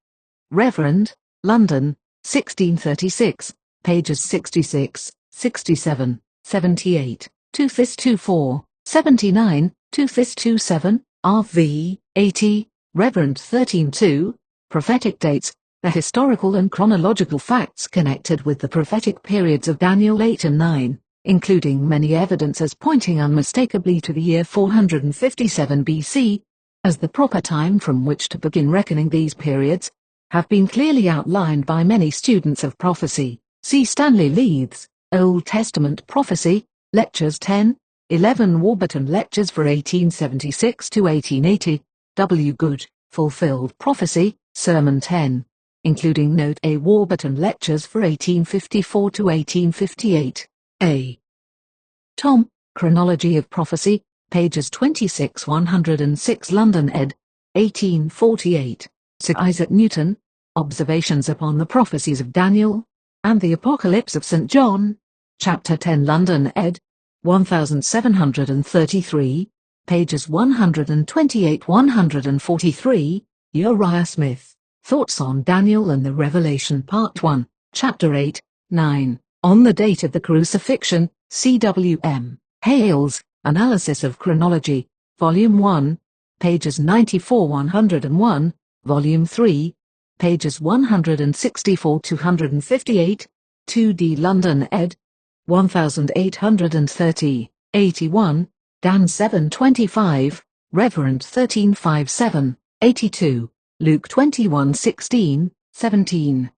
Reverend, London, 1636, pages 66, 67, 78, 2 Thys 24, 79, 2 Thys 27, RV, 80, Reverend 13.2, Prophetic Dates, the historical and chronological facts connected with the prophetic periods of Daniel 8 and 9, including many evidences pointing unmistakably to the year 457 BC, as the proper time from which to begin reckoning these periods, have been clearly outlined by many students of prophecy. See Stanley Leith's Old Testament Prophecy, Lectures 10, 11, Warburton Lectures for 1876 to 1880, W. Good, Fulfilled Prophecy, Sermon 10, including Note A. Warburton Lectures for 1854 to 1858, A. Tom, Chronology of Prophecy, pages 26 106, London ed., 1848, Sir Isaac Newton, Observations upon the Prophecies of Daniel, and the Apocalypse of St. John, Chapter 10, London ed., 1733, pages 128-143, Uriah Smith, Thoughts on Daniel and the Revelation Part 1, Chapter 8, 9, On the Date of the Crucifixion, C.W.M. Hales, Analysis of Chronology, Volume 1, pages 94-101, Volume 3, pages 164-158, 2d London ed., 1830, 81, Dan 725, Reverend 1357, 82, Luke 21:16, 17.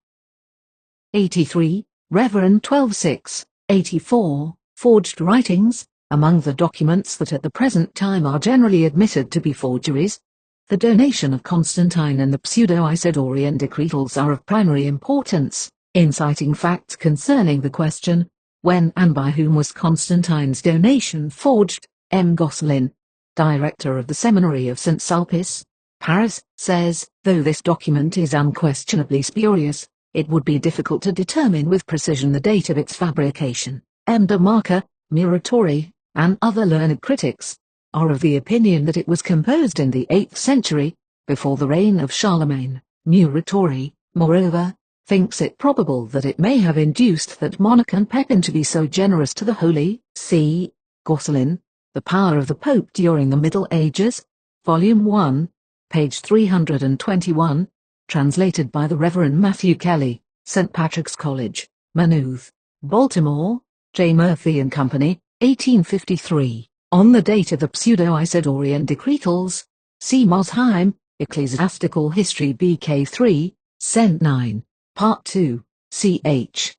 83, Reverend 12:6, 84, Forged Writings, among the documents that at the present time are generally admitted to be forgeries. The donation of Constantine and the Pseudo-Isidorian decretals are of primary importance, in citing facts concerning the question, when and by whom was Constantine's donation forged. M. Gosselin, director of the Seminary of St. Sulpice, Paris, says, though this document is unquestionably spurious, it would be difficult to determine with precision the date of its fabrication. M. de Marca, Muratori, and other learned critics, are of the opinion that it was composed in the 8th century, before the reign of Charlemagne. Muratori, moreover, thinks it probable that it may have induced that monarch and Pepin to be so generous to the Holy See. Gosselin, The Power of the Pope During the Middle Ages, Volume 1, page 321, translated by the Reverend Matthew Kelly, St. Patrick's College, Maynooth, Baltimore, J. Murphy and Company, 1853. On the date of the Pseudo-Isidorian decretals, see Mosheim, Ecclesiastical History BK 3, Cent 9, Part 2, ch.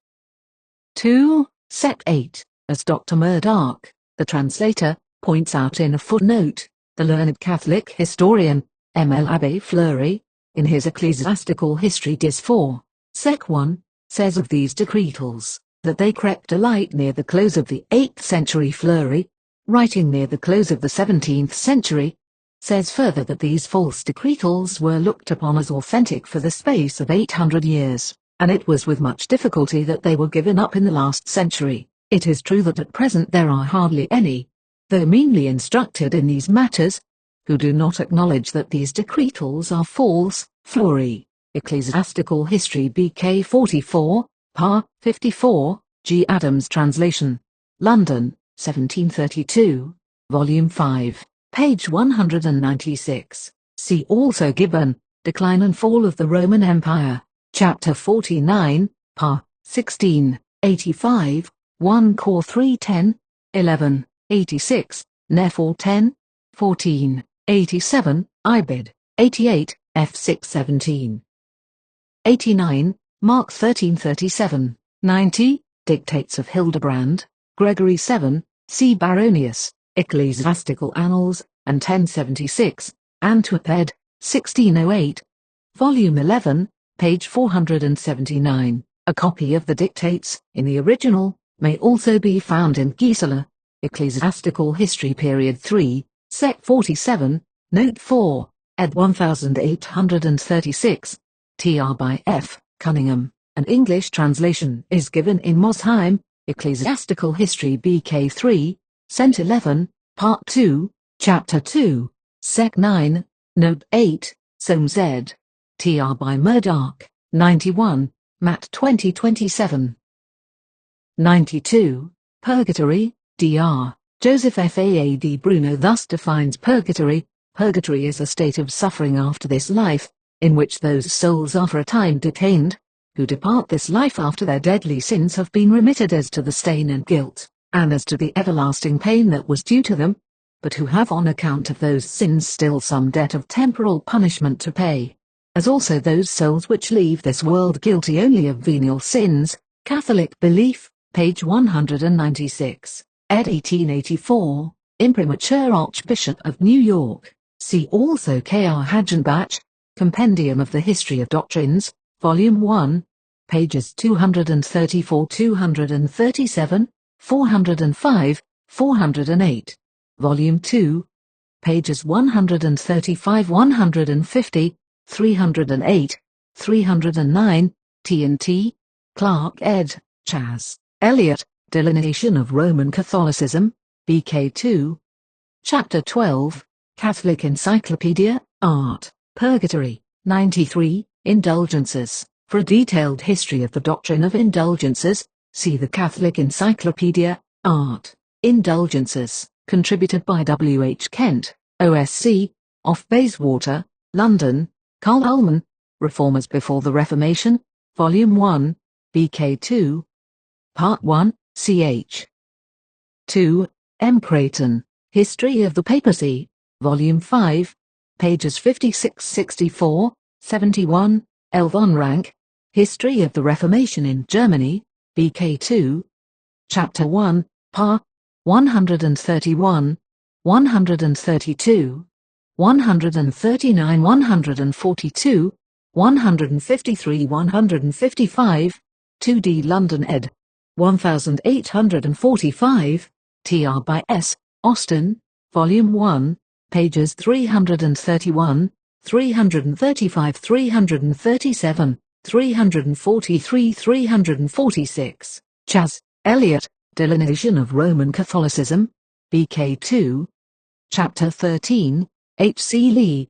2, Sec 8, as Dr. Murdoch, the translator, points out in a footnote, the learned Catholic historian, M.L. Abbé Fleury, in his Ecclesiastical History Dis 4, Sec 1, says of these decretals, that they crept to light near the close of the 8th century. Fleury, writing near the close of the 17th century, says further that these false decretals were looked upon as authentic for the space of 800 years, and it was with much difficulty that they were given up in the last century. It is true that at present there are hardly any, though meanly instructed in these matters, who do not acknowledge that these decretals are false. Fleury, Ecclesiastical History BK 44, par. 54, G. Adams Translation. London, 1732, Volume 5, page 196. See also Gibbon, Decline and Fall of the Roman Empire, Chapter 49, par. 16, 85, 1 Cor 310, 11, 86, Nephil 10, 14, 87, Ibid, 88, F 617. 89, Mark 1337, 90, Dictates of Hildebrand, Gregory 7, C. Baronius, Ecclesiastical Annals, and 1076, Antwerp ed. 1608, Volume 11, page 479. A copy of the dictates, in the original, may also be found in Gisela, Ecclesiastical History Period 3, Sec 47, Note 4, ed. 1836, tr. by F. Cunningham. An English translation is given in Mosheim, Ecclesiastical History BK 3, Cent 11, Part 2, Chapter 2, Sec 9, Note 8, Soames ed. Tr. by Murdoch, 91, Matt 2027. 92. Purgatory, Dr. Joseph Faad Bruno thus defines purgatory. Purgatory is a state of suffering after this life, in which those souls are for a time detained, who depart this life after their deadly sins have been remitted as to the stain and guilt, and as to the everlasting pain that was due to them, but who have on account of those sins still some debt of temporal punishment to pay, as also those souls which leave this world guilty only of venial sins. Catholic Belief, page 196, ed. 1884, Imprimatur Archbishop of New York. See also K.R. Hagenbach, Compendium of the History of Doctrines, Volume 1, pages 234-237, 405, 408, Volume 2, pages 135-150, 308, 309, T&T, Clark ed., Chas. Eliot, Delineation of Roman Catholicism, BK 2, Chapter 12, Catholic Encyclopedia, Art, Purgatory, 93, Indulgences. For a detailed history of the doctrine of indulgences, see the Catholic Encyclopedia, Art, Indulgences, contributed by W. H. Kent, OSC, of Bayswater, London, Carl Ullman, Reformers Before the Reformation, Volume 1, BK 2, Part 1, ch. 2, M. Creighton, History of the Papacy, Volume 5, pages 56-64, 71, L. von Rank, History of the Reformation in Germany, BK 2, Chapter 1, par. 131, 132, 139, 142, 153, 155, 2d London ed. 1845, tr. by S. Austin, Volume 1, pages 331, 335, 337, 343, 346. Chas. Eliot, Delineation of Roman Catholicism, BK 2, Chapter 13, H. C. Lee,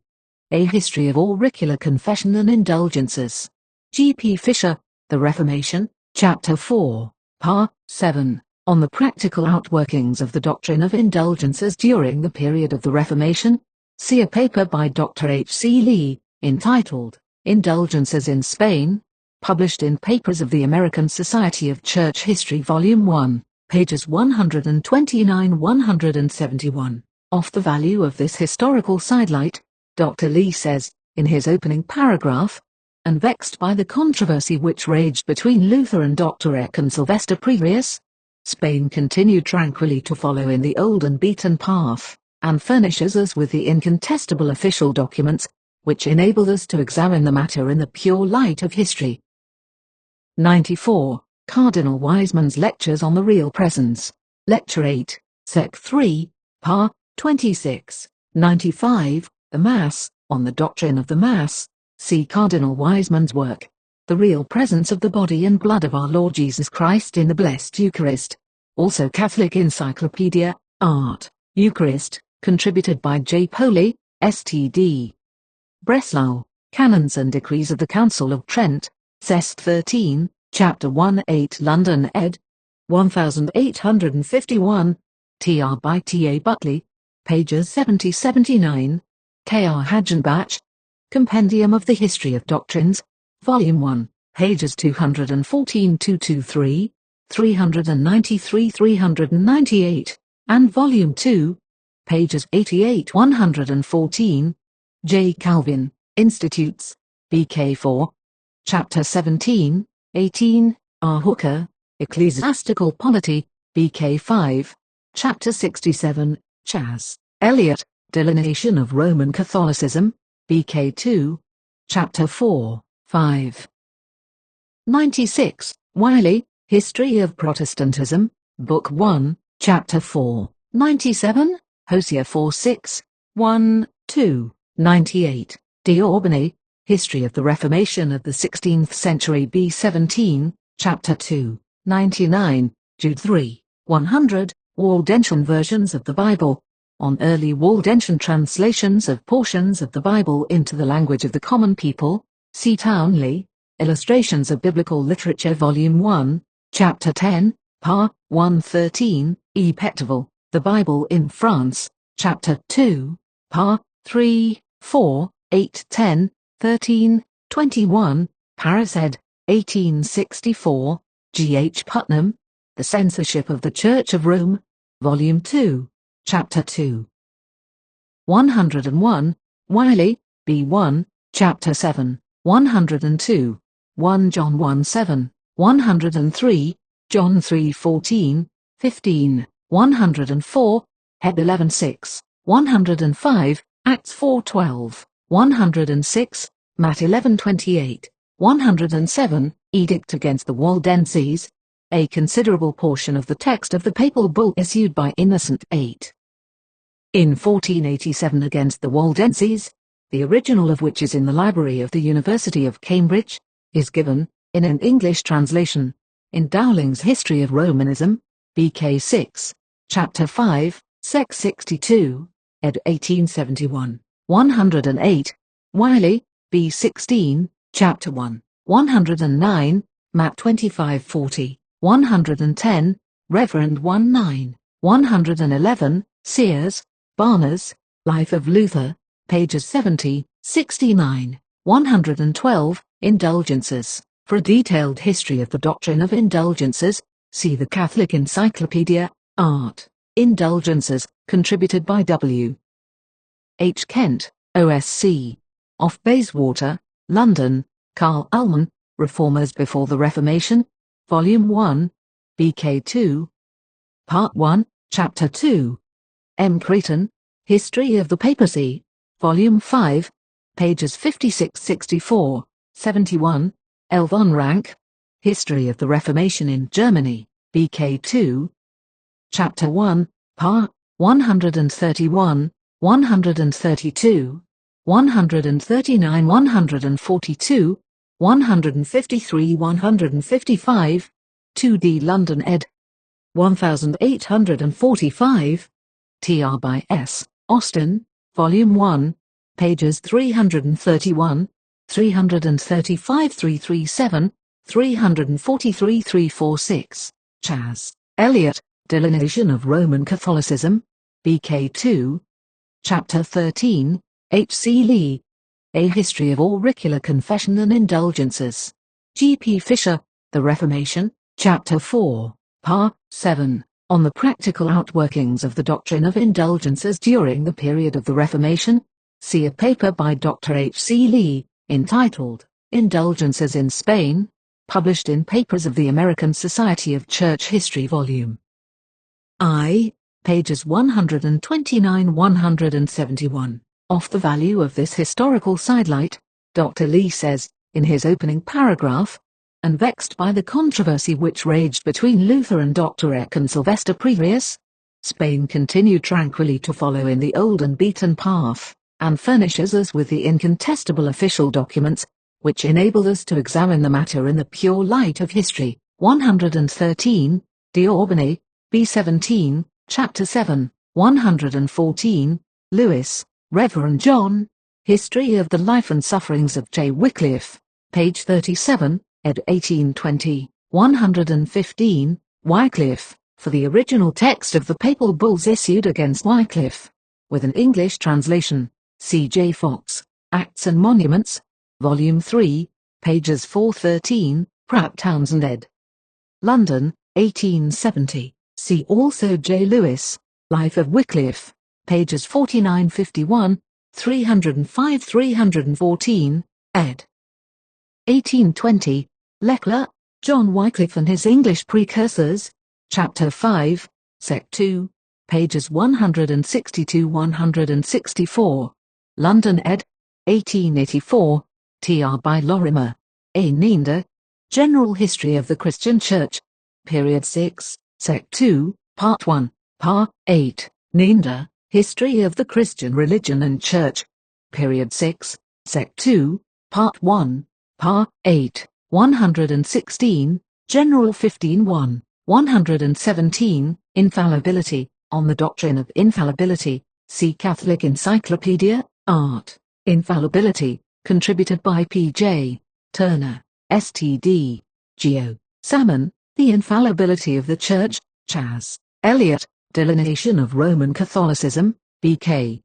A History of Auricular Confession and Indulgences. G. P. Fisher, The Reformation, Chapter 4, Par. 7, on the practical outworkings of the doctrine of indulgences during the period of the Reformation. See a paper by Dr. H. C. Lee, entitled, Indulgences in Spain, published in Papers of the American Society of Church History Volume 1, pages 129-171. Of the value of this historical sidelight, Dr. Lee says, in his opening paragraph, and vexed by the controversy which raged between Luther and Dr. Eck and Sylvester Prevails, Spain continued tranquilly to follow in the old and beaten path, and furnishes us with the incontestable official documents, which enable us to examine the matter in the pure light of history. 94. Cardinal Wiseman's Lectures on the Real Presence. Lecture 8, Sec 3, Pa. 26, 95, The Mass, on the Doctrine of the Mass. See Cardinal Wiseman's work, The Real Presence of the Body and Blood of our Lord Jesus Christ in the Blessed Eucharist. Also Catholic Encyclopedia, Art, Eucharist, contributed by J. Poley, S.T.D. Breslau, Canons and Decrees of the Council of Trent, Sest 13, Chapter 1-8 London ed. 1851, Tr. by T. A. Buckley, pages 70-79, K. R. Hagenbach, Compendium of the History of Doctrines, Volume 1, pages 214-223, 393-398, and Volume 2, pages 88-114, J. Calvin, Institutes, BK 4, Chapter 17, 18, R. Hooker, Ecclesiastical Polity, BK 5, Chapter 67, Chas. Eliot, Delineation of Roman Catholicism, BK 2, Chapter 4, 5. 96, Wiley, History of Protestantism, Book 1, Chapter 4, 97, Hosea 4-6, 1, 2, 98, D'Orbigny, History of the Reformation of the 16th Century B. 17, Chapter 2, 99, Jude 3, 100, Waldensian versions of the Bible, on early Waldensian translations of portions of the Bible into the language of the common people, see Townley, Illustrations of Biblical Literature Volume 1, Chapter 10, Pa. 113, E. Pectoval, The Bible in France, Chapter 2, Pa. 3, 4, 8, 10, 13, 21, Paris ed. 1864, G. H. Putnam, The Censorship of the Church of Rome, Volume 2, Chapter 2. 101, Wiley, B. 1, Chapter 7, 102, 1 John 1-7, 103, John 3:14, 15, 104, Heb 11:6, 105, Acts 4:12, 106, Matt 11:28, 107, Edict against the Waldenses, a considerable portion of the text of the papal bull issued by Innocent VIII. In 1487 against the Waldenses, the original of which is in the library of the University of Cambridge, is given, in an English translation, in Dowling's History of Romanism, BK 6, Chapter 5, Sec 62, ed. 1871, 108, Wiley, B. 16, Chapter 1, 109, Matt 25:40, 110, Reverend 19, 111, Sears, Barnes, Life of Luther, pages 70, 69, 112, Indulgences. For a detailed history of the doctrine of indulgences, see the Catholic Encyclopedia, Art, Indulgences, contributed by W. H. Kent, OSC. Off Bayswater, London, Carl Ullman, Reformers Before the Reformation, Volume 1, BK 2, Part 1, Chapter 2. M. Creighton, History of the Papacy, Volume 5, pages 56-64, 71, L. von Rank, History of the Reformation in Germany, BK 2, Chapter 1, Part 131, 132, 139, 142, 153, 155, 2D London ed. 1845, Tr. by S. Austin, Volume 1, pages 331, 335, 337, 343, 346, Chas. Eliot, Delineation of Roman Catholicism, BK 2, Chapter 13, H. C. Lee, A History of Auricular Confession and Indulgences, G. P. Fisher, The Reformation, Chapter 4, Part 7, on the practical outworkings of the doctrine of indulgences during the period of the Reformation, see a paper by Dr. H. C. Lee, entitled, Indulgences in Spain, published in Papers of the American Society of Church History Volume I, pages 129-171. Of the value of this historical sidelight, Dr. Lee says, in his opening paragraph, and vexed by the controversy which raged between Luther and Dr. Eck and Sylvester Prevails, Spain continued tranquilly to follow in the old and beaten path, and furnishes us with the incontestable official documents, which enable us to examine the matter in the pure light of history. 113, D'Orbigny, B17, Chapter 7, 114, Lewis, Reverend John, History of the Life and Sufferings of J. Wycliffe, page 37, ed. 1820, 115, Wycliffe, for the original text of the papal bulls issued against Wycliffe, with an English translation, C. J. Fox, Acts and Monuments, Volume 3, pages 413, Pratt Townsend ed. London, 1870. See also J. Lewis, Life of Wycliffe, pages 49-51, 305-314, ed. 1820, Leclerc, John Wycliffe and his English Precursors, Chapter 5, Sect 2, pages 162-164, London ed. 1884, Tr. by Lorimer, A. Neander, General History of the Christian Church, Period 6, Sect 2, Part 1, Part 8, Neander, History of the Christian Religion and Church, Period 6, Sect 2, Part 1, Part 8, 116, General 15-1, 117, Infallibility, On the Doctrine of Infallibility, see Catholic Encyclopedia, Art, Infallibility, contributed by P.J. Turner, S.T.D. Geo. Salmon, The Infallibility of the Church, Chas. Eliot, Delineation of Roman Catholicism, B.K.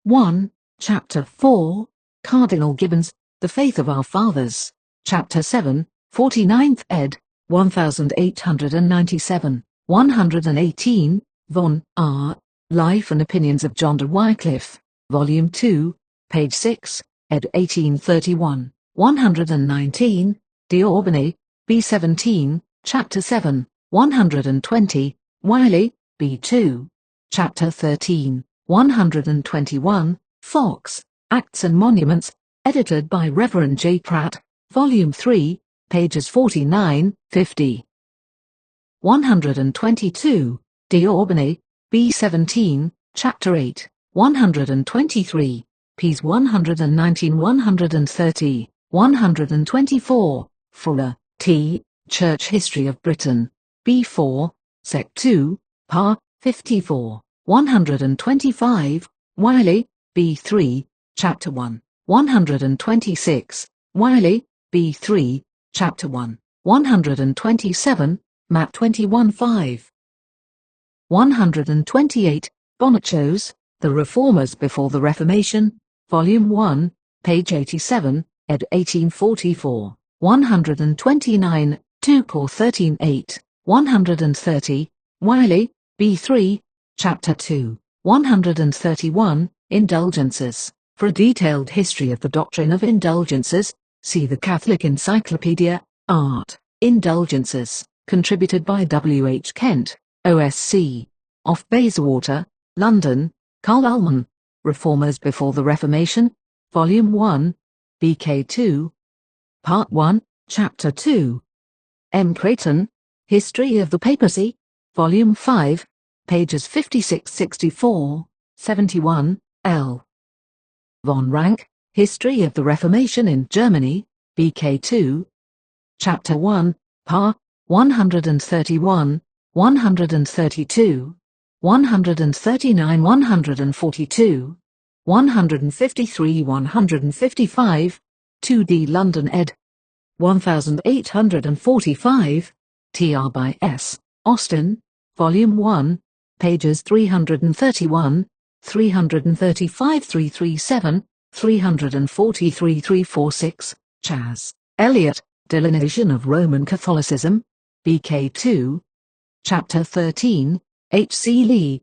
1, Chapter 4, Cardinal Gibbons, The Faith of Our Fathers, Chapter 7, 49th ed., 1897, 118, Von R., Life and Opinions of John de Wycliffe, Volume 2, page 6, ed. 1831, 119, D'Orbigny, B17, Chapter 7, 120, Wiley, B2, Chapter 13, 121, Fox, Acts and Monuments, edited by Reverend J. Pratt, Volume 3, pages 49, 50. 122, D'Orbigny, B17, Chapter 8, 123, ps. 119-130, 124, Fuller, T., Church History of Britain, B4, Sect 2, Par. 54, 125, Wiley, B3, Chapter 1, 126, Wiley, B3, Chapter 1, 127, Map 21-5. 128, Bonachos, The Reformers Before the Reformation, Volume 1, page 87, ed. 1844, 129, Tuchel 13-8, 130, Wiley, B3, Chapter 2, 131, Indulgences. For a detailed history of the doctrine of indulgences, see the Catholic Encyclopedia, Art, Indulgences, contributed by W. H. Kent, OSC. Off Bayswater, London, Carl Ullman, Reformers Before the Reformation, Volume 1, BK 2, Part 1, Chapter 2. M. Creighton, History of the Papacy, Volume 5, pages 56-64, 71, L. Von Rank, History of the Reformation in Germany, BK 2, Chapter 1, Par. 131, 132, 139, 142, 153, 155, 2d London ed. 1845, Tr. by S. Austin, Volume 1, pages 331, 335, 337, 343, 346, Chas. Eliot, Delineation of Roman Catholicism, BK 2, Chapter 13, H. C. Lee,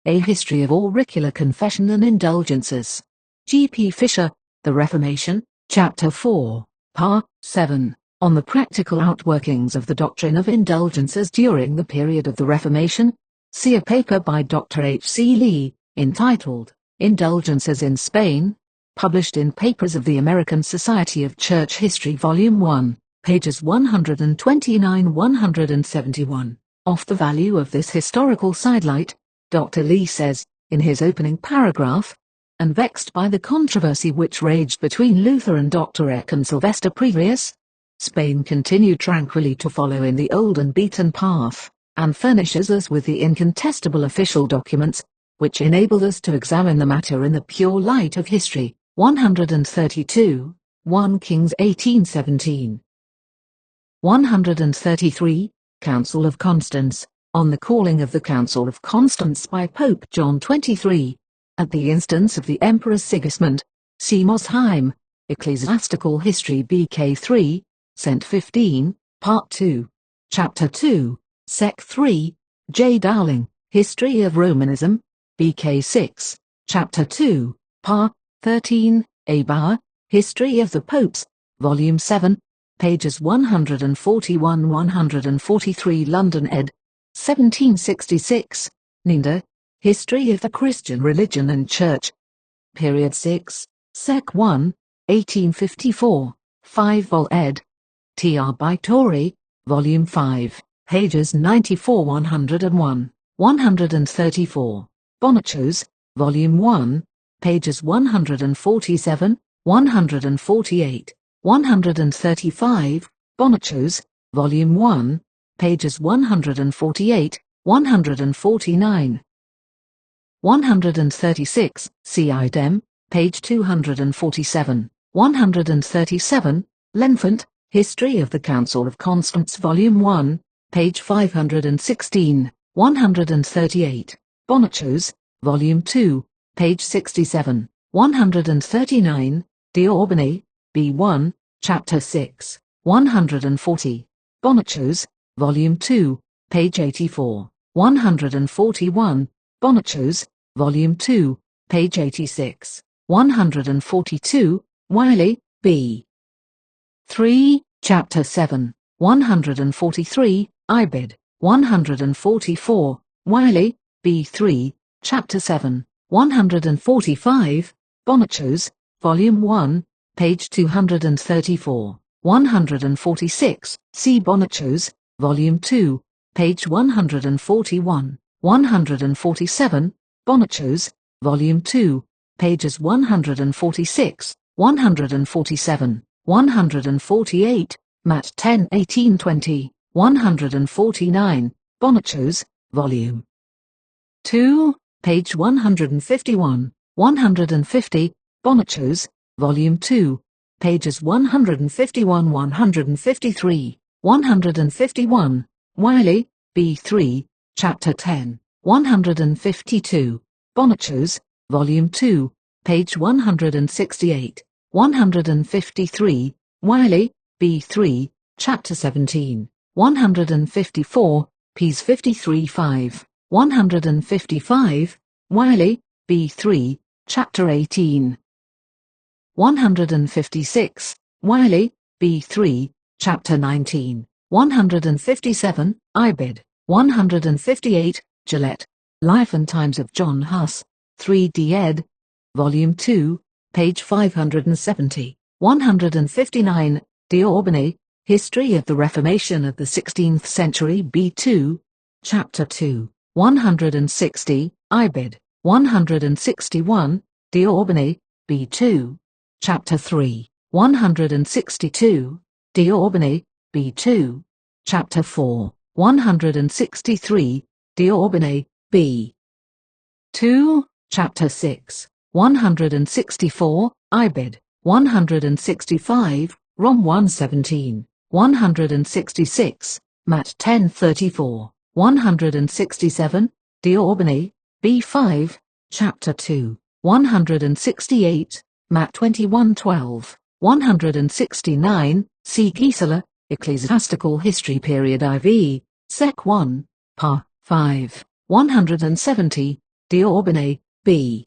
A History of Auricular Confession and Indulgences, G. P. Fisher, The Reformation, Chapter 4, Part 7, On the Practical Outworkings of the Doctrine of Indulgences During the Period of the Reformation, see a paper by Dr. H. C. Lee, entitled, Indulgences in Spain, published in Papers of the American Society of Church History Volume 1. pages 129–171. Off the value of this historical sidelight, Dr. Lee says, in his opening paragraph, and vexed by the controversy which raged between Luther and Dr. Eck and Sylvester Prevails, Spain continued tranquilly to follow in the old and beaten path, and furnishes us with the incontestable official documents, which enable us to examine the matter in the pure light of history. 132, 1 Kings 18:17. 133, Council of Constance, on the calling of the Council of Constance by Pope John XXIII, at the instance of the Emperor Sigismund, see Mosheim, Ecclesiastical History BK 3, Cent 15, Part 2, Chapter 2, Sec 3, J. Dowling, History of Romanism, BK 6, Chapter 2, Part 13, A. Bauer, History of the Popes, Volume 7, pages 141–143, London ed. 1766, Ninder, History of the Christian Religion and Church, Period 6, Sec 1, 1854, 5 vol ed. Tr. by Torrey, Volume 5, pages 94–101, 134, Bonachos, Volume 1, pages 147, 148, 135, Bonachos, Volume 1, pages 148, 149. 136, C. Idem, page 247, 137, Lenfant, History of the Council of Constance Volume 1, page 516, 138, Bonachos, Volume 2, page 67, 139, D'Orbigny, B1, Chapter 6, 140, Bonachos, Volume 2, page 84, 141, Bonachos, Volume 2, page 86, 142, Wiley, B. 3, Chapter 7, 143, Ibid, 144, Wiley, B3, Chapter 7, 145, Bonachos, Volume 1, page 234, 146, C. Bonachos, Volume 2, page 141, 147, Bonachos, Volume 2, pages 146, 147, 148, Matt 10 1820, 149, Bonachos, Volume 2, page 151, 150, Bonachos, Volume 2, pages 151–153, 151, Wiley, B3, Chapter 10, 152, Bonachos, Volume 2, page 168, 153, Wiley, B3, Chapter 17, 154, Ps 53-5, 155, Wiley, B3, Chapter 18, 156, Wiley, B3, Chapter 19, 157, Ibid, 158, Gillette, Life and Times of John Huss, 3d ed., Volume 2, page 570, 159, D'Orbigny, History of the Reformation of the 16th Century B2, Chapter 2, 160, Ibid, 161, D'Orbigny, B2, Chapter 3, 162, D'Orbigny, B2, Chapter 4, 163, D'Orbigny, B. 2, Chapter 6, 164, Ibid, 165, Rom 117, 166, Matt 1034, 167, D'Orbigny, B5, Chapter 2, 168, Matt 2112, 169, C. Gieseler, Ecclesiastical History Period IV, Sec 1, Pa. 5, 170, D'Orbigny, B.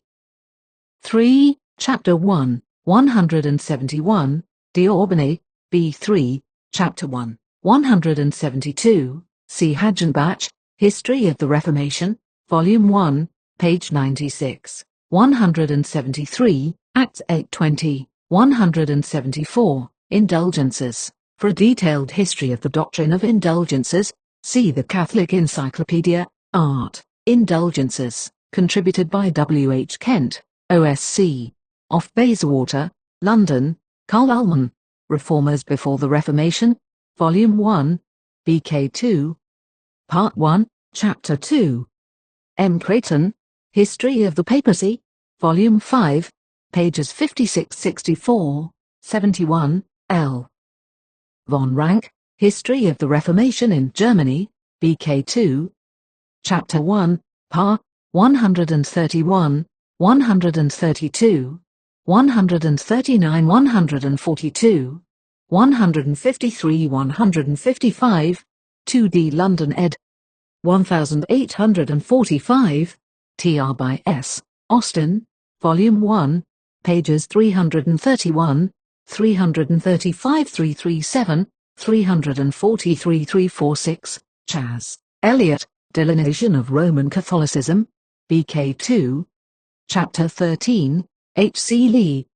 3, Chapter 1, 171, D'Orbigny, B3, Chapter 1, 172, C. Hagenbach, History of the Reformation, Volume 1, page 96, 173, Acts 8:20, 174, Indulgences, For a detailed history of the doctrine of indulgences, see the Catholic Encyclopedia, Art, Indulgences, contributed by W. H. Kent, OSC. Off Bayswater, London, Carl Ullman. Reformers Before the Reformation, Volume 1, BK 2. Part 1, Chapter 2. M. Creighton, History of the Papacy, Volume 5, pages 56-64, 71, L. Von Rank, History of the Reformation in Germany, BK 2. Chapter 1, Pa. 131, 132, 139, 142, 153, 155, 2d London ed. 1845, tr by S. Austin, Volume 1, pages 331, 335, 337, 343, 346, Chas. Eliot, Delineation of Roman Catholicism, BK 2. Chapter 13, H. C. Lee,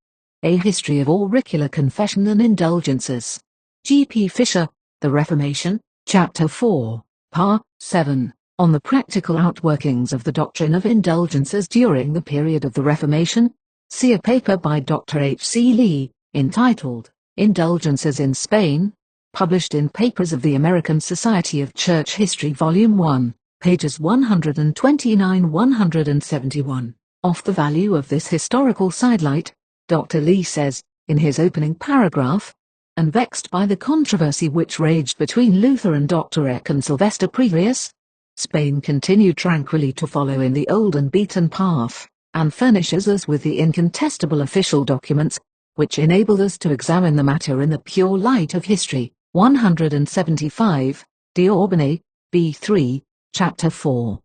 A History of Auricular Confession and Indulgences. G. P. Fisher, The Reformation, Chapter 4, Pa. 7, On the Practical Outworkings of the Doctrine of Indulgences During the Period of the Reformation. See a paper by Dr. H. C. Lee, entitled, Indulgences in Spain, published in Papers of the American Society of Church History Volume 1, pages 129-171. Of the value of this historical sidelight, Dr. Lee says, in his opening paragraph, and vexed by the controversy which raged between Luther and Dr. Eck and Sylvester Prevails, Spain continued tranquilly to follow in the old and beaten path, and furnishes us with the incontestable official documents, which enable us to examine the matter in the pure light of history. 175, D'Orbigny, B3, Chapter 4.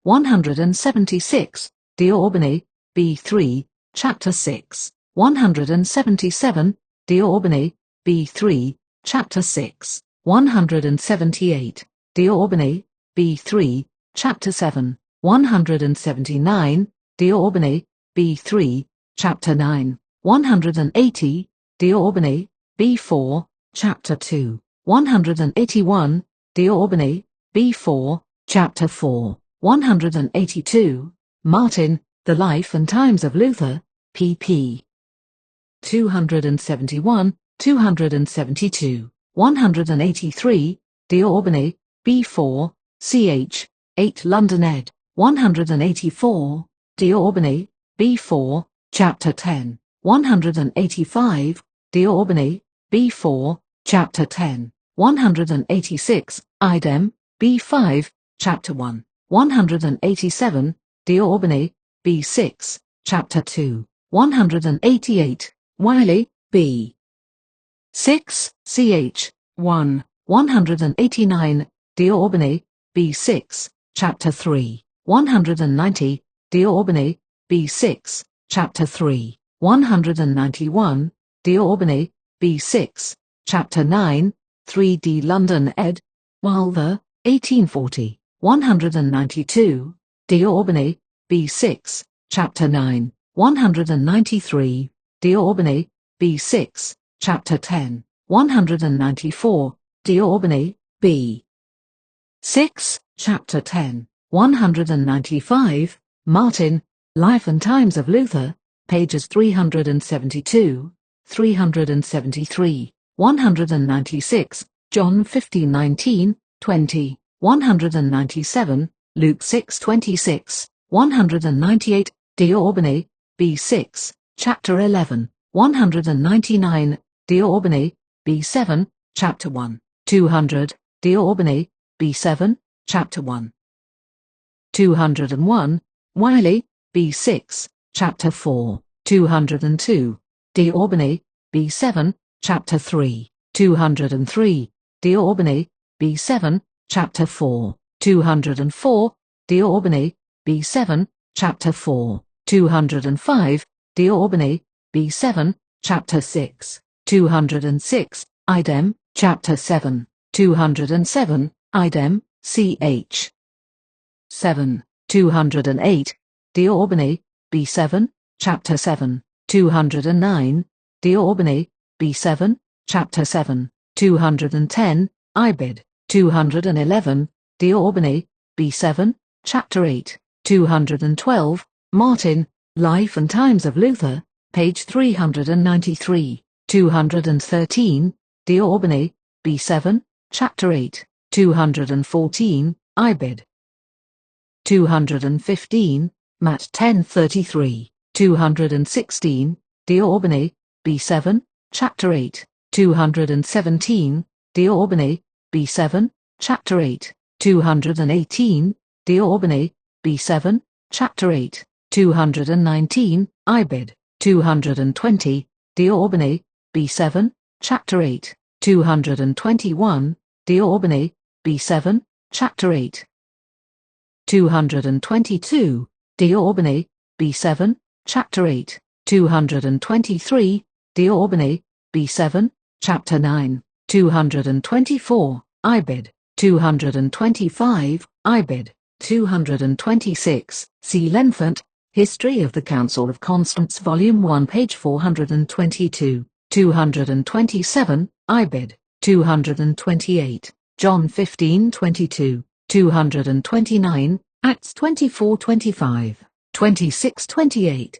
176, D'Orbigny, B3, Chapter 6. 177, D'Orbigny, B3, Chapter 6. 178, D'Orbigny, B3, Chapter 7. 179, D'Orbigny, B3, Chapter 9. 180, D'Orbigny, B4, Chapter 2. 181, D'Orbigny, B4, Chapter 4. 182, Martin, The Life and Times of Luther, pp. 271, 272. 183, D'Orbigny, B4, ch. 8 London ed. 184, D'Orbigny, B4, Chapter 10. 185, D'Orbigny, B4, Chapter 10. 186, Idem, B5, Chapter 1. 187, D'Orbigny, B6, Chapter 2. 188, Wiley, B. 6, ch. 1. 189, D'Orbigny, B6, Chapter 3. 190, D'Orbigny, B6, Chapter 3. 191, D'Orbigny, B6, Chapter 9, 3d London ed. Wilder, 1840. 192, D'Orbigny, B6, Chapter 9. 193, D'Orbigny, B6, Chapter 10. 194, D'Orbigny, B6, Chapter 10. 195, Martin, Life and Times of Luther, pages 372, 373. 196, John 15:19, 20. 197, Luke 6:26. 198, D'Orbigny, B6, Chapter 11. 199, D'Orbigny, B7, Chapter 1. 200, D'Orbigny, B7, Chapter 1. 201, Wiley, B6, Chapter 4. 202, D'Orbigny, B7, Chapter 3. 203, D'Orbigny, B7, Chapter 4. 204, D'Orbigny, B7, Chapter 4. 205, D'Orbigny, B7, Chapter 6. 206, Idem, Chapter 7. 207, Idem, ch. 7. 208, D'Orbigny, B7, Chapter 7. 209, D'Orbigny, B7, Chapter 7, 210, Ibid, 211, D'Orbigny, B7, Chapter 8, 212, Martin, Life and Times of Luther, page 393, 213, D'Orbigny, B7, Chapter 8, 214, Ibid. 215, Matt 1033, 216, D'Orbigny, B7, Chapter 8, 217, D'Orbigny, B7, Chapter 8, 218, D'Orbigny, B7, Chapter 8, 219, Ibid, 220, D'Orbigny, B7, Chapter 8, 221, D'Orbigny, B7, Chapter 8, 222, D'Orbigny, B7, Chapter 8, 223, D'Orbigny, B7, Chapter 9, 224, Ibid, 225, Ibid, 226, C. Lenfant, History of the Council of Constance Volume 1 page 422, 227, Ibid, 228, John 15:22, 229, Acts 24:25, 26:28,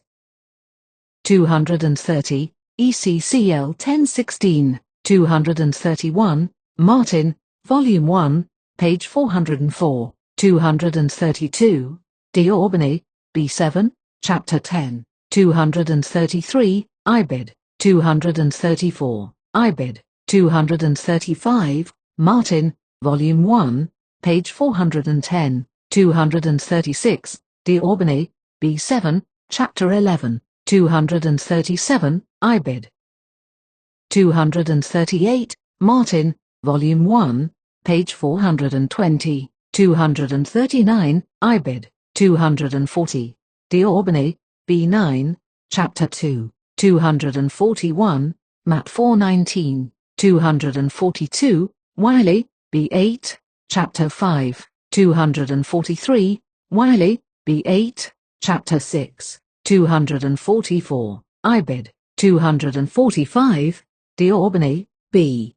230, ECCL 10:16, 231, Martin, Volume 1, page 404, 232, D'Orbigny, B7, Chapter 10, 233, Ibid, 234, Ibid, 235, Martin, Volume 1, page 410, 236, D'Orbigny, B7, Chapter 11, 237, Ibid. 238, Martin, Volume 1, page 420, 239, Ibid, 240, D'Orbigny, B9, Chapter 2, 241, Matt 419, 242, Wiley, B8, Chapter 5, 243, Wiley, B8, Chapter 6, 244, Ibid, 245, D'Orbigny, B8,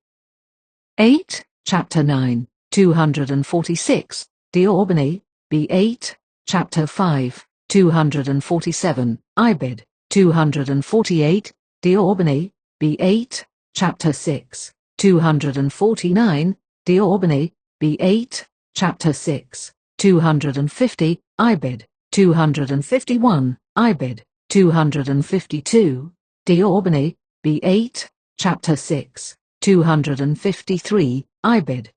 Chapter 9, 246, D'Orbigny, B8, Chapter 5, 247, Ibid, 248, D'Orbigny, B8, Chapter 6, 249, D'Orbigny, B8, Chapter 6, 250, Ibid, 251, Ibid, 252, D'Orbigny, B8, Chapter 6, 253, Ibid,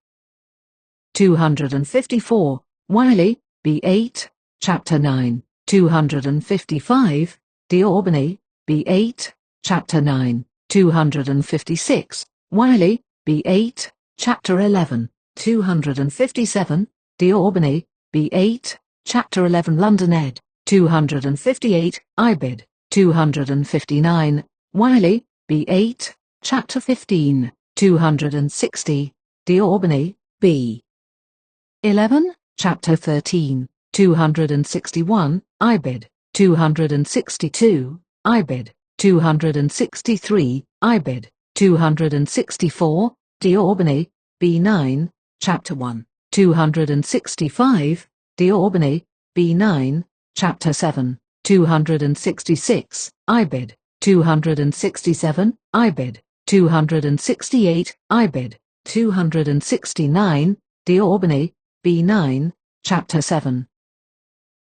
254, Wiley, B8, Chapter 9, 255, D'Orbigny, B8, Chapter 9, 256, Wiley, B8, Chapter 11, 257, D'Orbigny, B8, Chapter 11 London ed., 258, Ibid, 259, Wiley, B8, Chapter 15, 260, D'Orbigny, B11, Chapter 13, 261, Ibid, 262, Ibid, 263, Ibid, 264, D'Orbigny, B9, Chapter 1, 265, D'Orbigny, B9, Chapter 7, 266, Ibid, 267, Ibid, 268, Ibid, 269, D'Orbigny, B9, Chapter 7,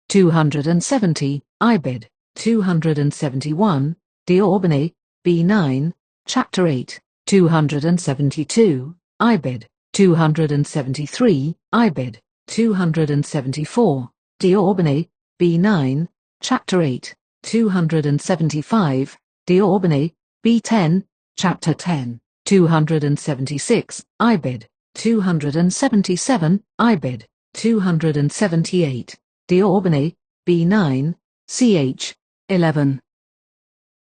270, Ibid, 271, D'Orbigny, B9, Chapter 8, 272, Ibid, 273, Ibid, 274, D'Orbigny, B9, Chapter 8, 275, D'Orbigny, B10, Chapter 10, 276, Ibid, 277, Ibid, 278, D'Orbigny, B9, ch. 11,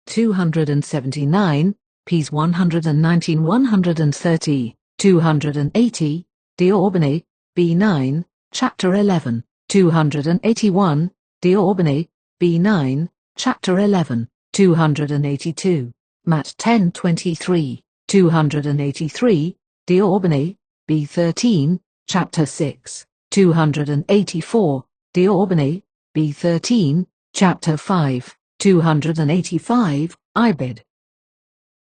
279, ps 119 130, 280, D'Orbigny, B9, Chapter 11, 281, D'Orbigny, B9, Chapter 11, 282, Matt 10:23, 283, D'Orbigny, B13, Chapter 6, 284, D'Orbigny, B13, Chapter 5, 285, Ibid.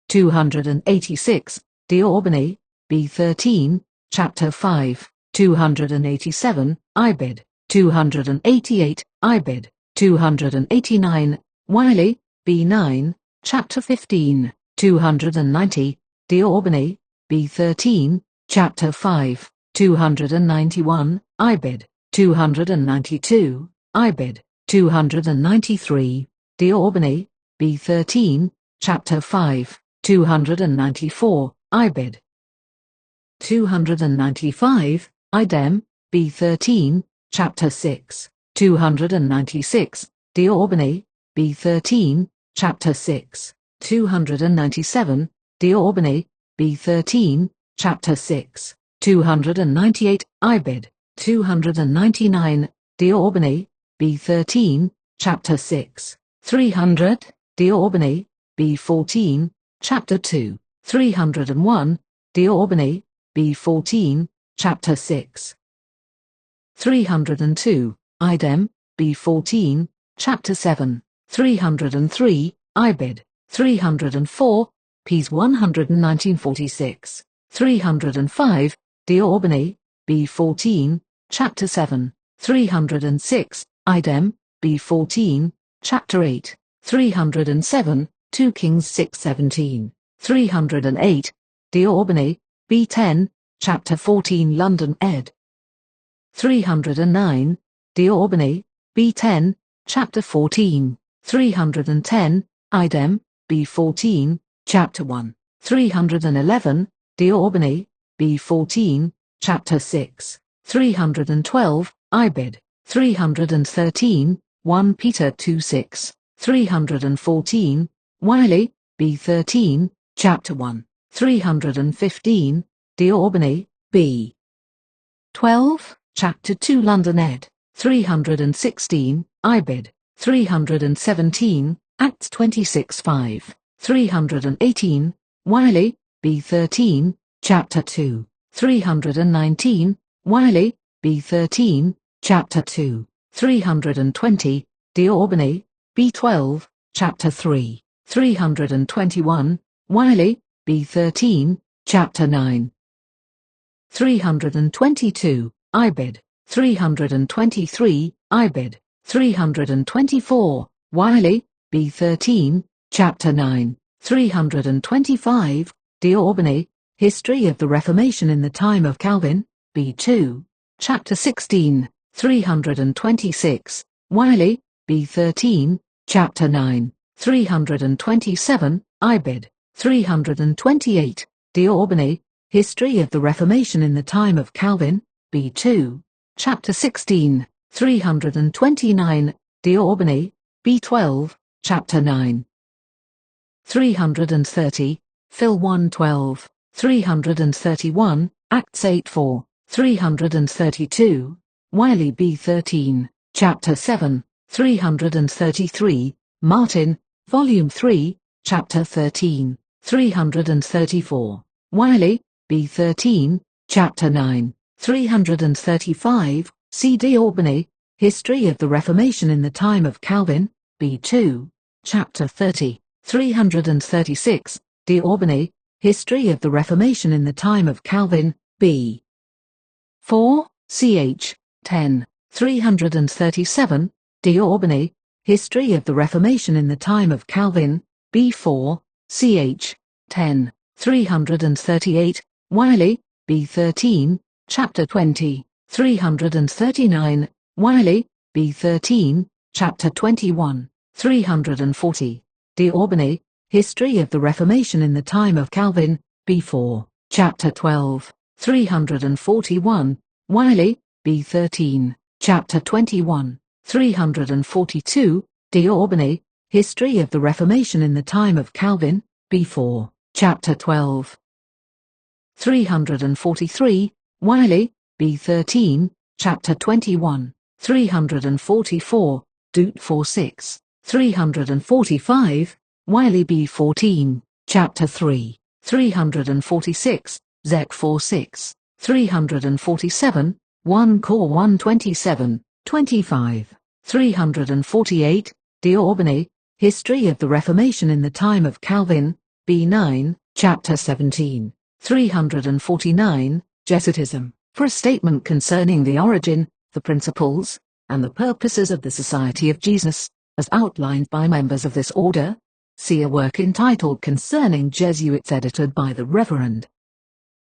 286, D'Orbigny, B13, Chapter 5, 287, Ibid. 288, Ibid. 289, Wiley, B9, Chapter 15, 290, D'Orbigny, B13, Chapter 5, 291, Ibid. 292, Ibid. 293, D'Orbigny, B13, Chapter 5, 294, Ibid. 295, Idem, B13, Chapter 6, 296, D'Orbigny, B13, Chapter 6, 297, D'Orbigny, B13, Chapter 6, 298, Ibid. 299, D'Orbigny, B13, Chapter 6, 300, D'Orbigny, B14, Chapter 2, 301, D'Orbigny, B14, Chapter 6. 302, Idem, B14, Chapter 7, 303, Ibid. 304, Ps 11946, 305, D'Orbigny, B14, Chapter 7, 306, Idem, B14, Chapter 8, 307, 2 Kings 6:17, 308, D'Orbigny, B10, Chapter 14 London ed. 309, D'Orbigny, B10, Chapter 14, 310, Idem, B14, Chapter 1, 311, D'Orbigny, B14, Chapter 6, 312, Ibid. 313, 1 Peter 2:6, 314, Wiley, B13, Chapter 1, 315, D'Orbigny, B12, Chapter 2 London ed. 316, Ibid. 317, Acts 26:5, 318, Wiley, B13, Chapter 2, 319, Wiley, B13, Chapter 2, 320, D'Orbigny, B12, Chapter 3, 321, Wiley, B13, Chapter 9. 322, Ibid. 323, Ibid. 324, Wiley, B13, Chapter 9. 325, D'Orbigny, History of the Reformation in the Time of Calvin, B2, Chapter 16. 326, Wiley, B13, Chapter 9. 327, Ibid. 328, D'Orbigny, History of the Reformation in the Time of Calvin, B2, Chapter 16. 329, D'Orbigny, B12, Chapter 9. 330, Phil 1:12, 331, Acts 8:4, 332, Wiley B13, Chapter 7, 333, Martin, Volume 3, Chapter 13, 334, Wiley, B13, Chapter 9, 335, C. D'Orbigny, History of the Reformation in the Time of Calvin, B2, Chapter 30, 336, D'Orbigny, History of the Reformation in the Time of Calvin, B4, ch. 10, 337, D'Orbigny, History of the Reformation in the Time of Calvin, B4, ch. 10, 338, Wiley, B13, Chapter 20, 339, Wiley, B13, Chapter 21, 340, D'Orbigny, History of the Reformation in the Time of Calvin, B4, Chapter 12, 341, Wiley, B13, Chapter 21, 342, D'Orbigny, History of the Reformation in the Time of Calvin, B4, Chapter 12, 343, Wiley, B13, Chapter 21, 344, Dut 4:6, 345, Wiley B14, Chapter 3, 346, Zech 46, 347, 1 Cor 127, 25, 348, D'Orbigny, History of the Reformation in the Time of Calvin, B9, Chapter 17, 349, Jesuitism, for a statement concerning the origin, the principles, and the purposes of the Society of Jesus, as outlined by members of this order. See a work entitled Concerning Jesuits, edited by the Reverend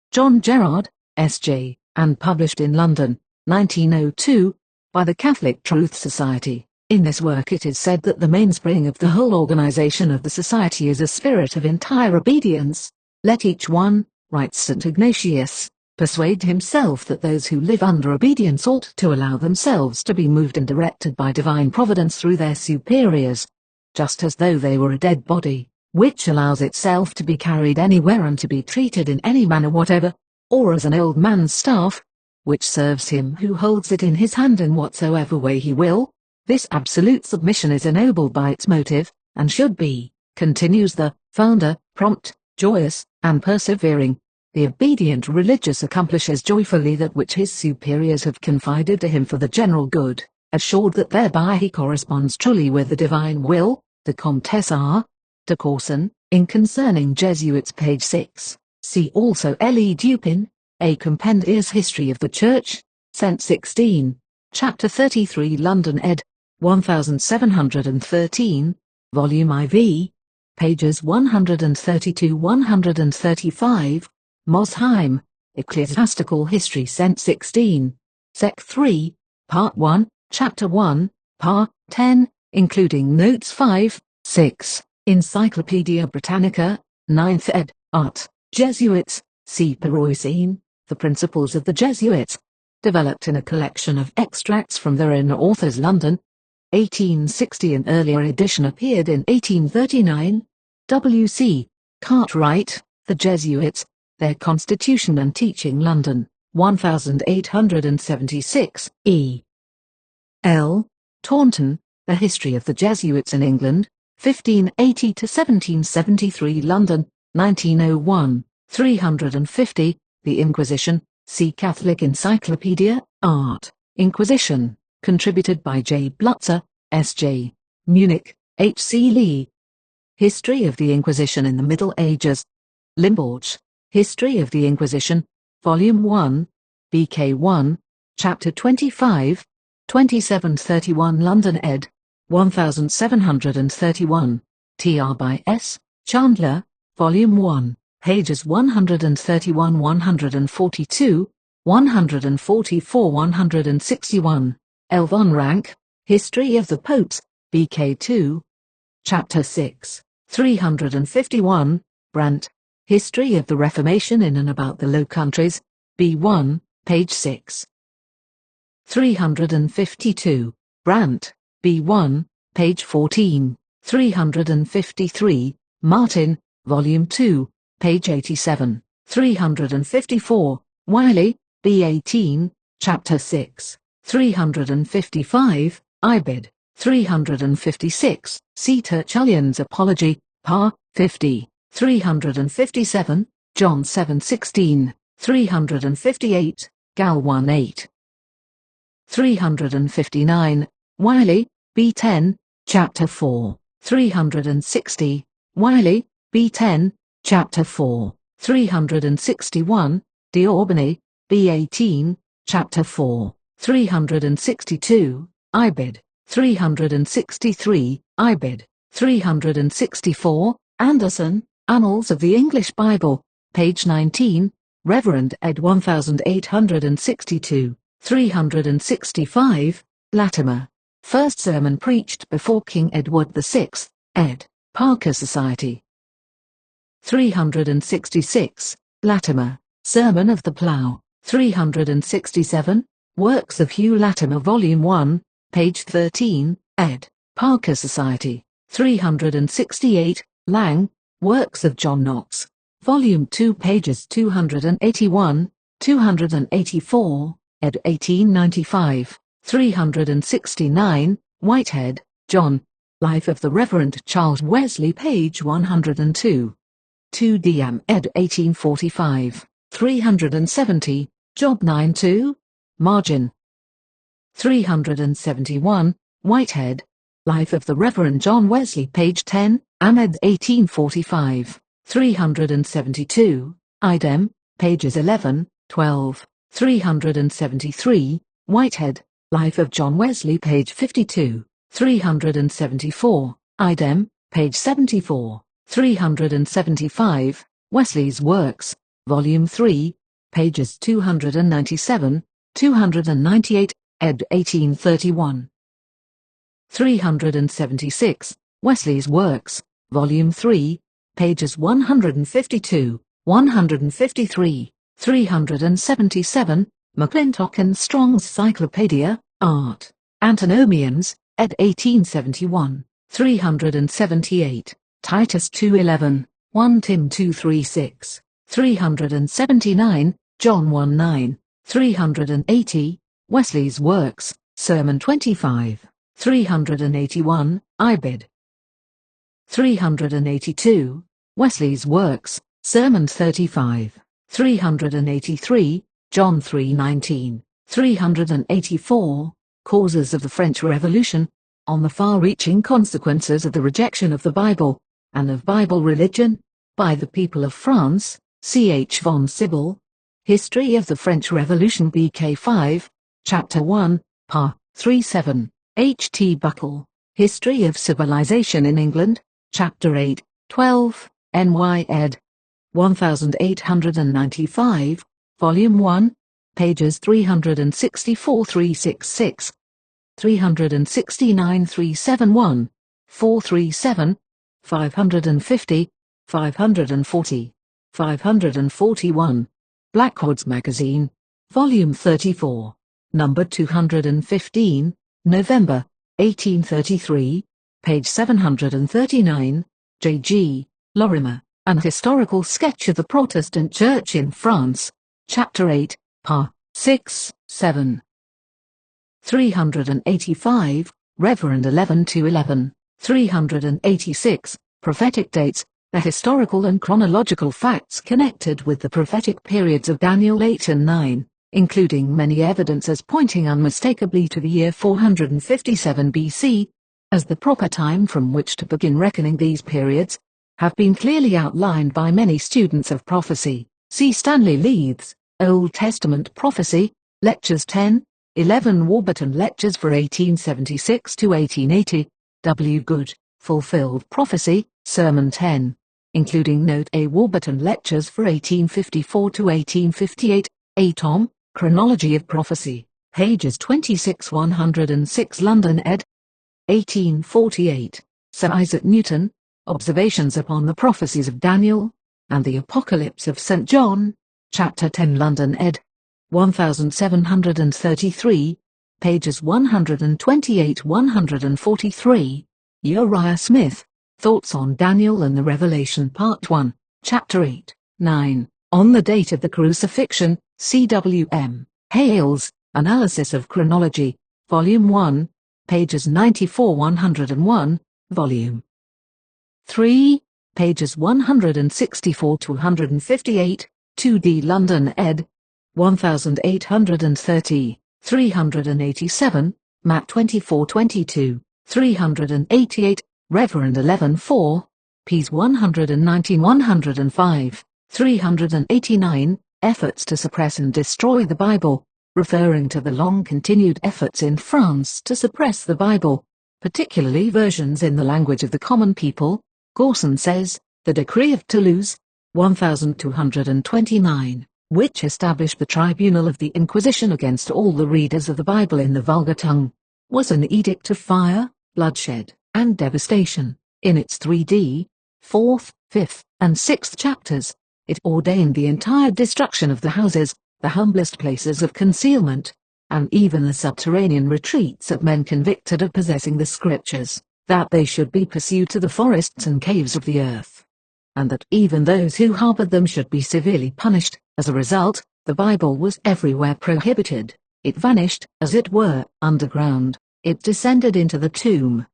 John Gerard, S.J., and published in London, 1902, by the Catholic Truth Society. In this work it is said that the mainspring of the whole organization of the Society is a spirit of entire obedience. Let each one, writes St. Ignatius, persuade himself that those who live under obedience ought to allow themselves to be moved and directed by divine providence through their superiors, just as though they were a dead body, which allows itself to be carried anywhere and to be treated in any manner whatever, or as an old man's staff, which serves him who holds it in his hand in whatsoever way he will. This absolute submission is ennobled by its motive, and should be, continues the founder, prompt, joyous, and persevering. The obedient religious accomplishes joyfully that which his superiors have confided to him for the general good, assured that thereby he corresponds truly with the divine will. The Comtesse R. de Courson, in Concerning Jesuits, page 6. See also L. E. Dupin, A Compendious History of the Church, Cent. 16, Chapter 33, London ed. 1713, Volume IV, pages 132-135, Mosheim, Ecclesiastical History, Cent. 16, Sec. 3, Part 1, Chapter 1, Part 10, including Notes 5, 6, Encyclopaedia Britannica, 9th ed., Art, Jesuits, C. Peroisine, The Principles of the Jesuits, developed in a collection of extracts from their own authors, London, 1860. An earlier edition appeared in 1839. W.C. Cartwright, The Jesuits, Their Constitution and Teaching, London, 1876. E. L. Taunton, The History of the Jesuits in England, 1580 to 1773, London, 1901. 350. The Inquisition, see Catholic Encyclopedia, Art, Inquisition, contributed by J. Blutzer, S.J., Munich, H.C. Lee. History of the Inquisition in the Middle Ages, Limborch, History of the Inquisition, Volume 1, BK 1, Chapter 25, 2731, London ed. 1731, Tr. by S. Chandler, Volume 1, pages 131-142, 144-161, L. von Rank, History of the Popes, BK 2, Chapter 6, 351, Brandt, History of the Reformation in and about the Low Countries, B1, page 6. 352, Brandt, B1, page 14. 353, Martin, Volume 2, page 87. 354, Wiley, B18, Chapter 6. 355, Ibid. 356, C. Tertullian's Apology, par. 50. 357, John 7:16. 358, Gal 1:8. 359, Wiley, B10, Chapter 4. 360, Wiley, B10, Chapter 4. 361, D'Orbigny, B18, Chapter 4. 362, Ibid. 363, Ibid. 364, Anderson, Annals of the English Bible, page 19, Reverend ed. 1862. 365, Latimer, First Sermon Preached Before King Edward VI, ed. Parker Society. 366, Latimer, Sermon of the Plough. 367, Works of Hugh Latimer, Volume 1, page 13, ed. Parker Society. 368, Lang, Works of John Knox, Volume 2, pages 281, 284, ed. 1895. 369, Whitehead, John, Life of the Reverend Charles Wesley, page 102. 2D ed. 1845, 370, Job 9-2, margin. 371, Whitehead, Life of the Reverend John Wesley, page 10, ed. 1845, 372, idem, pages 11, 12, 373, Whitehead, Life of John Wesley, page 52, 374, idem, page 74, 375, Wesley's Works, Volume 3, pages 297, 298, ed. 1831. 376, Wesley's Works, Volume 3, pages 152, 153, 377, McClintock and Strong's Cyclopedia, Art, Antinomians, ed. 1871, 378, Titus 2:11, 1 Tim 2:36, 379, John 1:9, 380, Wesley's Works, Sermon 25, 381, Ibid. 382, Wesley's Works, Sermon 35, 383, John 3:19, 384, Causes of the French Revolution, on the far-reaching consequences of the rejection of the Bible, and of Bible religion, by the people of France, C.H. von Sibbel, History of the French Revolution BK 5, Chapter 1, Pa. 37, H.T. Buckle, History of Civilization in England, Chapter 8, 12, N.Y. ed. 1895, Volume 1, pages 364-366, 369-371, 437, 550, 540, 541, Blackwood's Magazine, Volume 34, Number 215, November, 1833, page 739, J.G. Lorimer, An Historical Sketch of the Protestant Church in France, Chapter 8, Pa. 6, 7. 385, Reverend 11-11, 386, Prophetic Dates, the historical and chronological facts connected with the prophetic periods of Daniel 8 and 9, including many evidences pointing unmistakably to the year 457 BC, as the proper time from which to begin reckoning these periods, have been clearly outlined by many students of prophecy. See Stanley Leith's Old Testament Prophecy, Lectures 10, 11 Warburton Lectures for 1876 to 1880, W. Good, Fulfilled Prophecy, Sermon 10, including Note A. Warburton Lectures for 1854 to 1858, A. Tom, Chronology of Prophecy, pages 26-106 London ed. 1848, Sir Isaac Newton, Observations upon the Prophecies of Daniel, and the Apocalypse of St. John, Chapter 10 London ed. 1733, pages 128-143, Uriah Smith, Thoughts on Daniel and the Revelation Part 1, Chapter 8, 9, On the Date of the Crucifixion, C.W.M. Hales, Analysis of Chronology, Volume 1, pages 94-101, Volume 3, pages 164-158, 2D London ed. 1830, 387, Map 2422, 388, Reverend 11-4, Ps 119-105, 389, Efforts to suppress and destroy the Bible, referring to the long-continued efforts in France to suppress the Bible, particularly versions in the language of the common people. Gorson says, the Decree of Toulouse, 1229, which established the tribunal of the Inquisition against all the readers of the Bible in the vulgar tongue, was an edict of fire, bloodshed, and devastation. In its 3d, 4th, 5th, and 6th chapters, it ordained the entire destruction of the houses, the humblest places of concealment, and even the subterranean retreats of men convicted of possessing the Scriptures, that they should be pursued to the forests and caves of the earth, and that even those who harbored them should be severely punished. As a result, the Bible was everywhere prohibited. It vanished, as it were, underground. It descended into the tomb.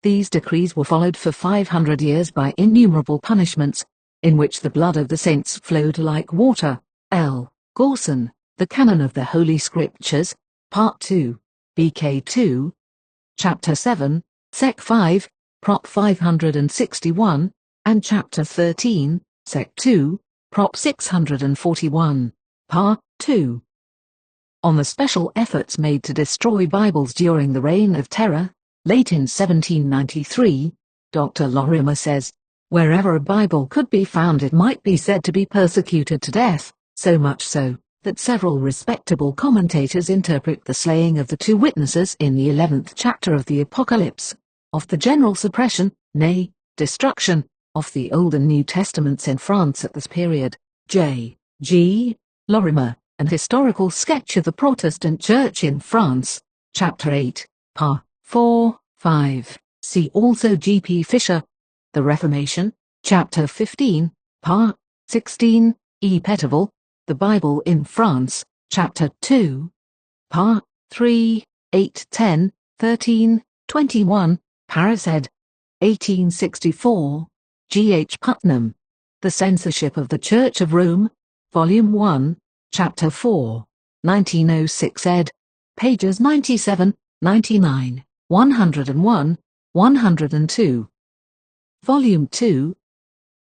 These decrees were followed for 500 years by innumerable punishments, in which the blood of the saints flowed like water. L. Gorson, The Canon of the Holy Scriptures, Part 2, BK 2, Chapter 7, Sec 5, Prop 561, and Chapter 13, Sec 2, Prop 641, Part 2. On the special efforts made to destroy Bibles during the Reign of Terror, late in 1793, Dr. Lorimer says, wherever a Bible could be found it might be said to be persecuted to death, so much so, that several respectable commentators interpret the slaying of the two witnesses in the 11th chapter of the Apocalypse, of the general suppression, nay, destruction, of the Old and New Testaments in France at this period. J. G. Lorimer, An Historical Sketch of the Protestant Church in France, Chapter 8, Par. 4, 5. See also G. P. Fisher, The Reformation, Chapter 15, Part 16, E. Petival, The Bible in France, Chapter 2, Part 3, 8, 10, 13, 21, Paris ed. 1864, G. H. Putnam, The Censorship of the Church of Rome, Volume 1, Chapter 4, 1906 ed., pages 97, 99, 101, 102. Volume 2,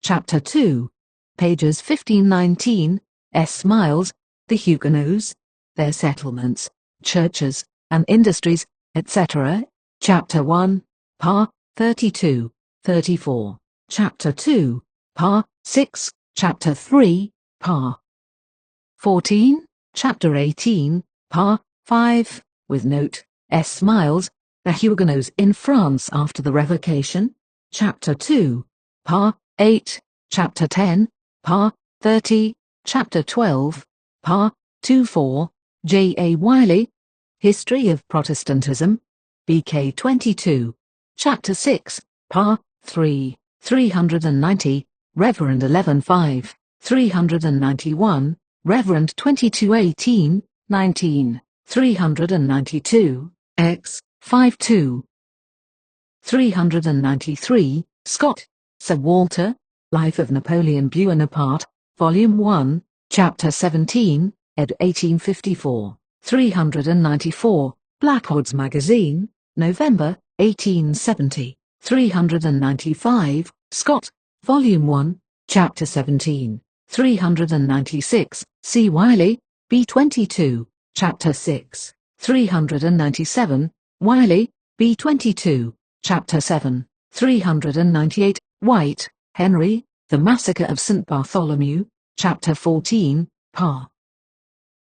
Chapter 2, pages 1519, S. Miles, The Huguenots, Their Settlements, Churches, and Industries, etc., Chapter 1, Par. 32, 34, Chapter 2, Par. 6, Chapter 3, Par. 14, Chapter 18, Par. 5, with note, S. Miles, The Huguenots in France after the Revocation, Chapter 2, Par. 8, Chapter 10, Par. 30, Chapter 12, Par. 24, J. A. Wiley, History of Protestantism, BK 22, Chapter 6, Par. 3, 390, Reverend 11.5, 391, Reverend 22.18, 19, 392, X. 52. 393, Scott, Sir Walter, Life of Napoleon Bonaparte, Volume 1, Chapter 17, ed. 1854, 394, Blackwood's Magazine, November, 1870, 395, Scott, Volume 1, Chapter 17, 396, C. Wiley, B. 22, Chapter 6, 397, Wiley, B. 22, Chapter 7, 398, White, Henry, The Massacre of St. Bartholomew, Chapter 14, Par.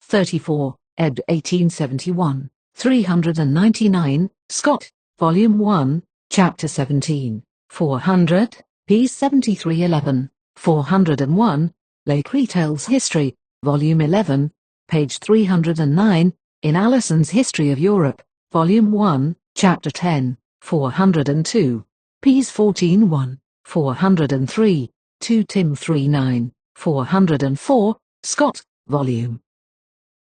34, ed. 1871, 399, Scott, Volume 1, Chapter 17, 400, p. 7311, 401, Lake Retail's History, Volume 11, page 309, in Allison's History of Europe, Volume 1, Chapter 10, 402, ps. 14-1, 403, 2 Tim 39, 404, Scott, Volume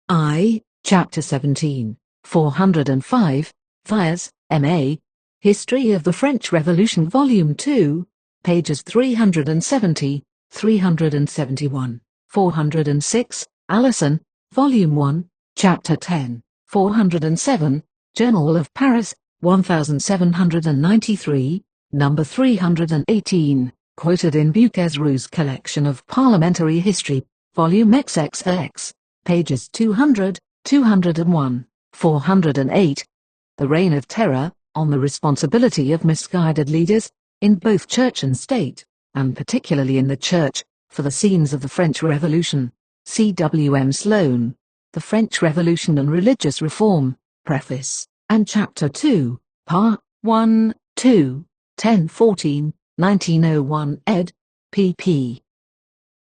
I, Chapter 17, 405, Thiers, M.A., History of the French Revolution Volume 2, pages 370, 371, 406, Allison, Volume 1, Chapter 10, 407, Journal of Paris, 1793, number 318, quoted in Buquet-Roux's Collection of Parliamentary History, Volume XXX, pages 200, 201, 408, The Reign of Terror, on the responsibility of misguided leaders, in both church and state, and particularly in the church, for the scenes of the French Revolution. C. W. M. Sloane, The French Revolution and Religious Reform, Preface, and Chapter 2, Part 1, 2, 1014, 1901 ed., pp.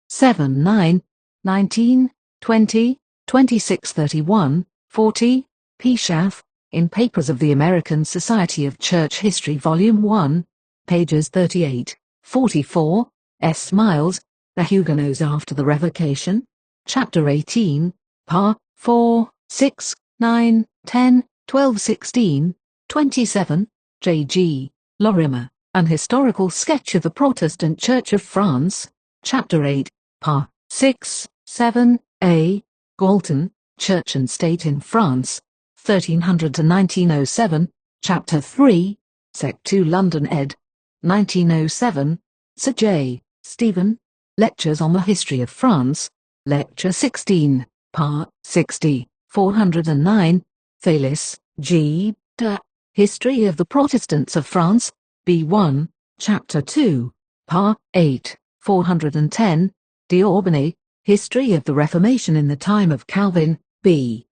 7, 9, 19, 20, 26, 31, 40, p. Schaff, in Papers of the American Society of Church History Volume 1, pages 38, 44, S. Miles, The Huguenots After the Revocation, Chapter 18, Par. 4, 6, 9, 10, 12, 16, 27, J. G. Lorimer, An Historical Sketch of the Protestant Church of France, Chapter 8, Part 6, 7a, Galton, Church and State in France, 1300 to 1907, Chapter 3, Sec 2 London ed. 1907, Sir J. Stephen, Lectures on the History of France, Lecture 16, Part 60, 409, Thalis, G. de, History of the Protestants of France, B1, Chapter 2, Part 8, 410, d'Orbigny, History of the Reformation in the Time of Calvin, B.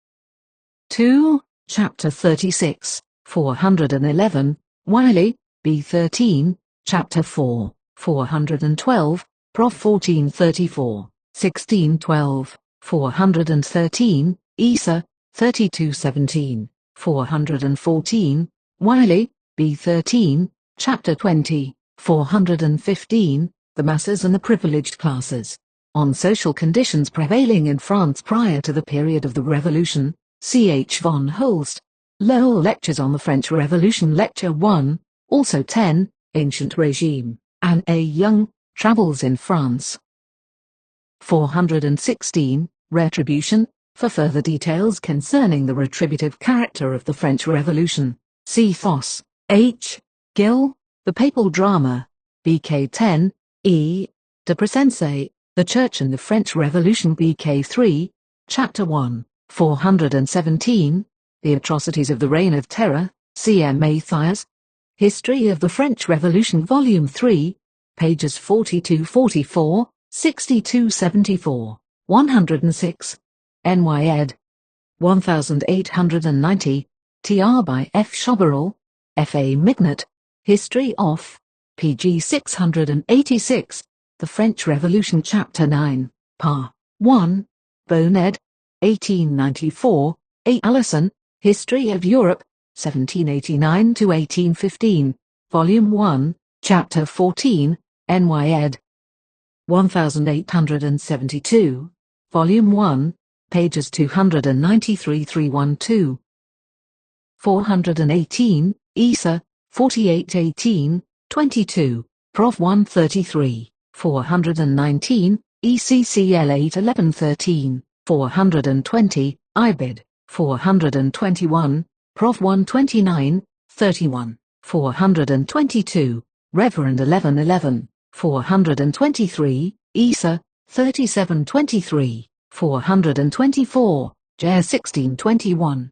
2, Chapter 36, 411, Wiley, B13, Chapter 4, 412, Prof 1434, 1612, 413, Isa, 3217, 414, Wiley, B13, Chapter 20, 415, The Masses and the Privileged Classes. On Social Conditions Prevailing in France Prior to the Period of the Revolution, C. H. von Holst. Lowell Lectures on the French Revolution Lecture 1, also 10, Ancient Regime, Anne A. Young, Travels in France. 416, Retribution. For further details concerning the retributive character of the French Revolution, see Foss, H. Gill, The Papal Drama, BK 10, E. de Presense, The Church and the French Revolution BK 3, Chapter 1, 417, The Atrocities of the Reign of Terror, C.M. Mathias, History of the French Revolution Volume 3, pages 42-44, 62-74, 106, NY ed. 1890, tr by F. Schoberl, F. A. Mignot, History of, pg 686, The French Revolution Chapter 9, Par. 1, Bone ed. 1894, A. Allison, History of Europe, 1789-1815, Volume 1, Chapter 14, NY ed. 1872, Volume 1, pages 293-312. 418, Isa, 4818, 22, Prof 133, 419, ECCL 81113, 420, IBID, 421, Prof 129, 31, 422, Reverend 1111, 423, Isa, 3723, 424, Jer 1621.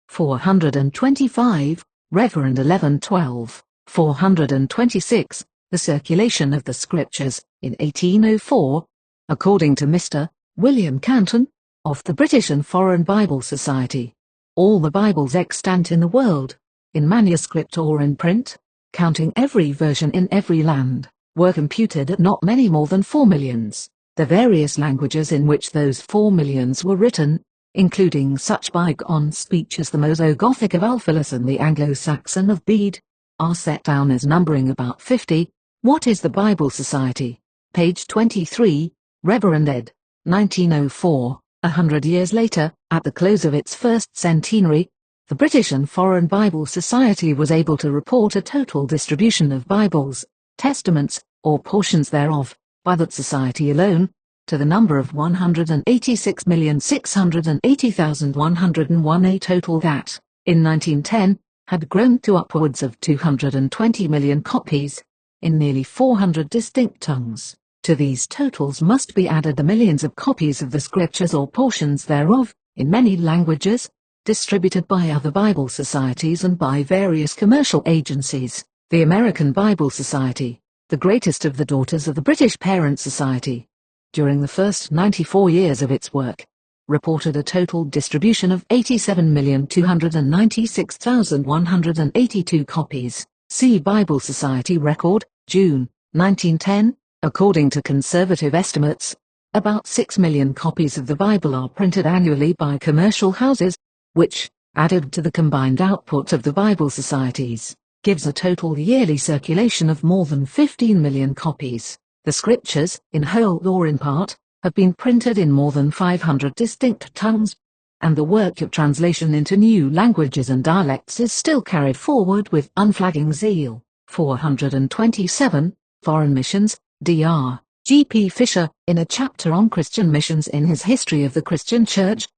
425, Reverend 1112, 426, The Circulation of the Scriptures, in 1804, according to Mr. William Canton, of the British and Foreign Bible Society. All the Bibles extant in the world, in manuscript or in print, counting every version in every land, were computed at not many more than 4 millions. The various languages in which those 4 millions were written, including such bygone speech as the Moso-Gothic of Ulfilas and the Anglo-Saxon of Bede, are set down as numbering about 50. What is the Bible Society? Page 23, Reverend ed. 1904. 100 years later, at the close of its first centenary, the British and Foreign Bible Society was able to report a total distribution of Bibles, Testaments, or portions thereof, by that society alone, to the number of 186,680,101, a total that, in 1910, had grown to upwards of 220 million copies, in nearly 400 distinct tongues. To these totals must be added the millions of copies of the Scriptures or portions thereof, in many languages, distributed by other Bible societies and by various commercial agencies. The American Bible Society, the greatest of the daughters of the British Parent Society, during the first 94 years of its work, reported a total distribution of 87,296,182 copies. See Bible Society Record, June, 1910. According to conservative estimates, about 6 million copies of the Bible are printed annually by commercial houses, which, added to the combined output of the Bible societies, gives a total yearly circulation of more than 15 million copies. The Scriptures, in whole or in part, have been printed in more than 500 distinct tongues, and the work of translation into new languages and dialects is still carried forward with unflagging zeal. 427, Foreign Missions, Dr. G.P. Fisher, in a chapter on Christian missions in his History of the Christian Church,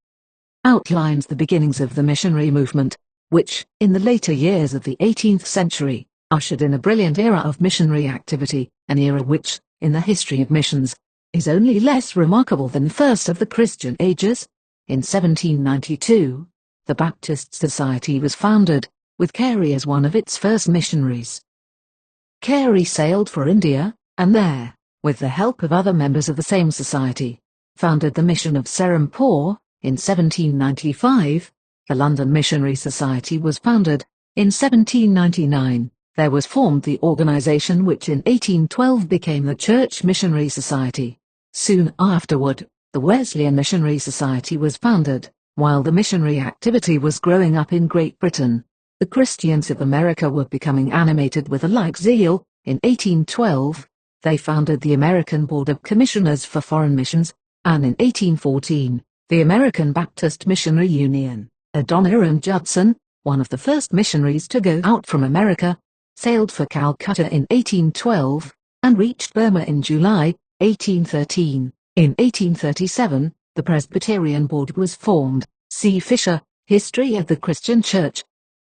outlines the beginnings of the missionary movement, which, in the later years of the 18th century, ushered in a brilliant era of missionary activity, an era which, in the history of missions, is only less remarkable than first of the Christian ages. In 1792, the Baptist Society was founded, with Carey as one of its first missionaries. Carey sailed for India, and there, with the help of other members of the same society, founded the mission of Serampore. In 1795, the London Missionary Society was founded. In 1799, there was formed the organization which in 1812 became the Church Missionary Society. Soon afterward, the Wesleyan Missionary Society was founded. While the missionary activity was growing up in Great Britain, the Christians of America were becoming animated with a like zeal. In 1812, they founded the American Board of Commissioners for Foreign Missions, and in 1814, the American Baptist Missionary Union. Adoniram Judson, one of the first missionaries to go out from America, sailed for Calcutta in 1812, and reached Burma in July, 1813. In 1837, the Presbyterian Board was formed. C. Fisher, History of the Christian Church.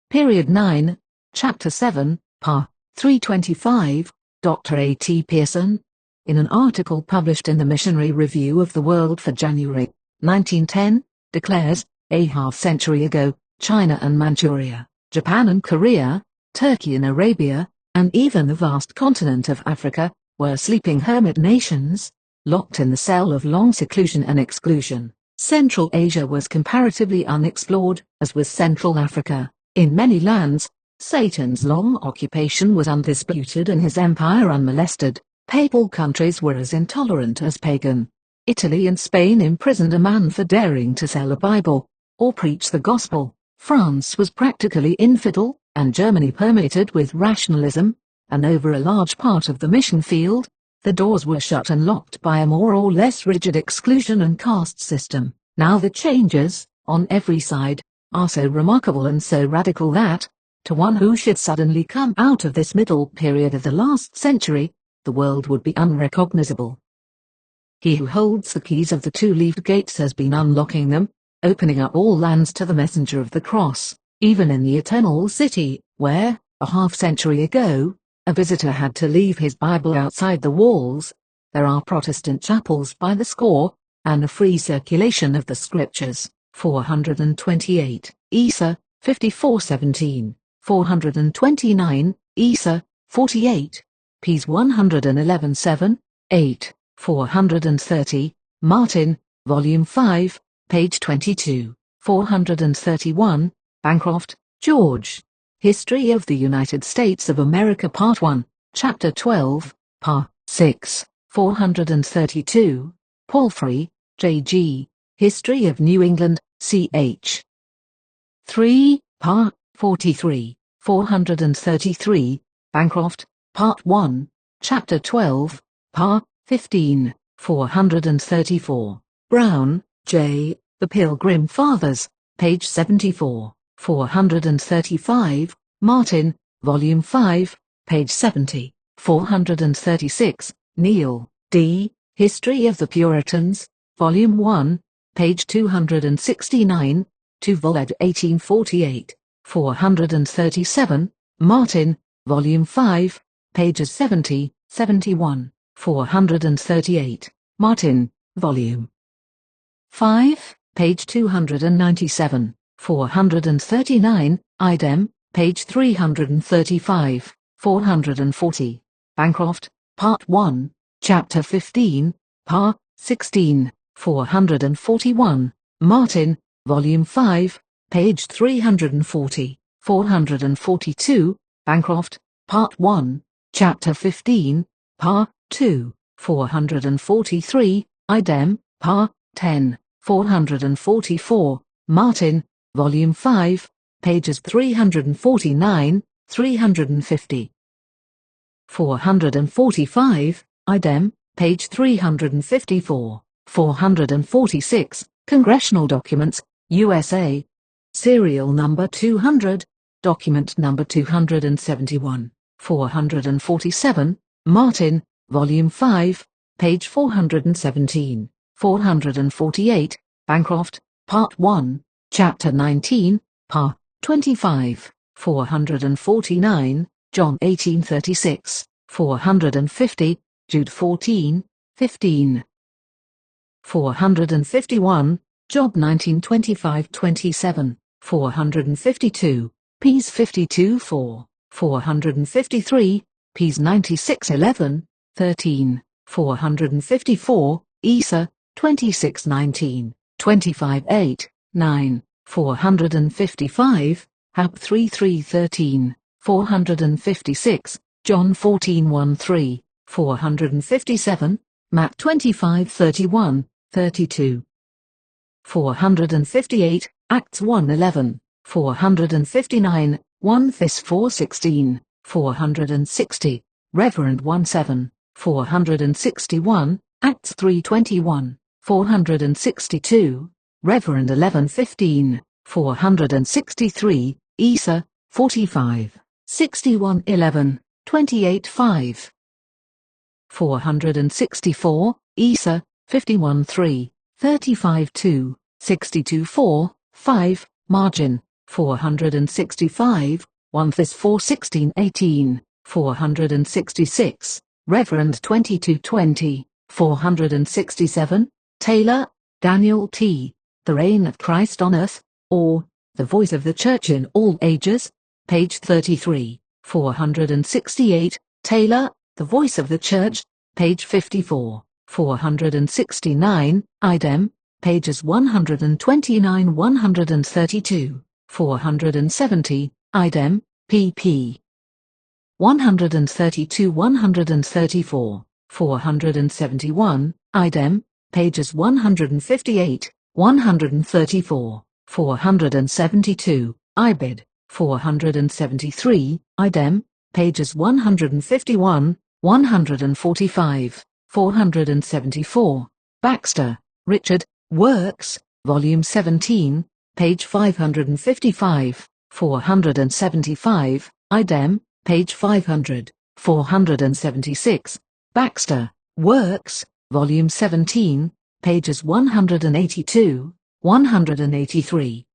Period 9, Chapter 7, Pa. 325, Dr. A. T. Pearson. In an article published in the Missionary Review of the World for January, 1910, declares, a half-century ago, China and Manchuria, Japan and Korea, Turkey and Arabia, and even the vast continent of Africa, were sleeping hermit nations, locked in the cell of long seclusion and exclusion. Central Asia was comparatively unexplored, as was Central Africa. In many lands, Satan's long occupation was undisputed and his empire unmolested. Papal countries were as intolerant as pagan. Italy and Spain imprisoned a man for daring to sell a Bible, or preach the gospel. France was practically infidel, and Germany permeated with rationalism, and over a large part of the mission field, the doors were shut and locked by a more or less rigid exclusion and caste system. Now the changes, on every side, are so remarkable and so radical that, to one who should suddenly come out of this middle period of the last century, the world would be unrecognizable. He who holds the keys of the two-leaved gates has been unlocking them, opening up all lands to the messenger of the cross, even in the eternal city, where, a half-century ago, a visitor had to leave his Bible outside the walls. There are Protestant chapels by the score, and a free circulation of the Scriptures. 428, Isa, 54:17, 429, Isa, 48, Ps 111:7, 8, 430, Martin, Volume 5, page 22, 431, Bancroft, George. History of the United States of America Part 1, Chapter 12, Pa. 6, 432, Palfrey, J.G., History of New England, ch. 3, Pa. 43, 433, Bancroft, Part 1, Chapter 12, Pa. 15, 434, Brown, J., The Pilgrim Fathers, page 74, 435, Martin, Volume 5, page 70, 436, Neal, D., History of the Puritans, Volume 1, page 269, to Voled 1848, 437, Martin, Volume 5, pages 70, 71, 438, Martin, Volume 5, page 297, 439, Idem, page 335, 440, Bancroft, Part 1, Chapter 15, Pa. 16, 441, Martin, Volume 5, page 340, 442, Bancroft, Part 1, Chapter 15, Pa. 2, 443, Idem, Pa. 10, 444, Martin, Volume 5, pages 349, 350. 445, Idem, page 354, 446, Congressional Documents, USA. Serial number 200, document number 271, 447, Martin, Volume 5, page 417, 448, Bancroft, Part 1, Chapter 19, Part 25, 449, John 18:36, 450, Jude 14:15. 451, Job 19:25-27, 452, Ps 52:4, 453, Ps 96:11, 13, 454, Isa 26:19, 25:8, 9, 455, Hab 3:13, 456, John 14:13, 457, Matt 25:31, 32. 458, Acts 1:11, 459, 1 Thess 4:16, 460, Reverend 1:7, 461, Acts 3:21, 462, Reverend 11:15, 463, Isa 45, 61:11, 28:5. 464, Isa 51:3, 35:2, 62:4, 5, margin, 465, 1 Thess 4:16-18, 466, Reverend 22:20, 467, Taylor, Daniel T., The Reign of Christ on Earth, or The Voice of the Church in All Ages, page 33, 468, Taylor, The Voice of the Church, page 54, 469, Idem, pages 129-132, 470, Idem, pp. 132-134, 471, Idem, pages 158, 134, 472, Ibid, 473, Idem, pages 151, 145, 474, Baxter, Richard, Works, Volume 17, page 555, 475, Idem, page 500, 476, Baxter, Works, Volume 17, pages 182, 183.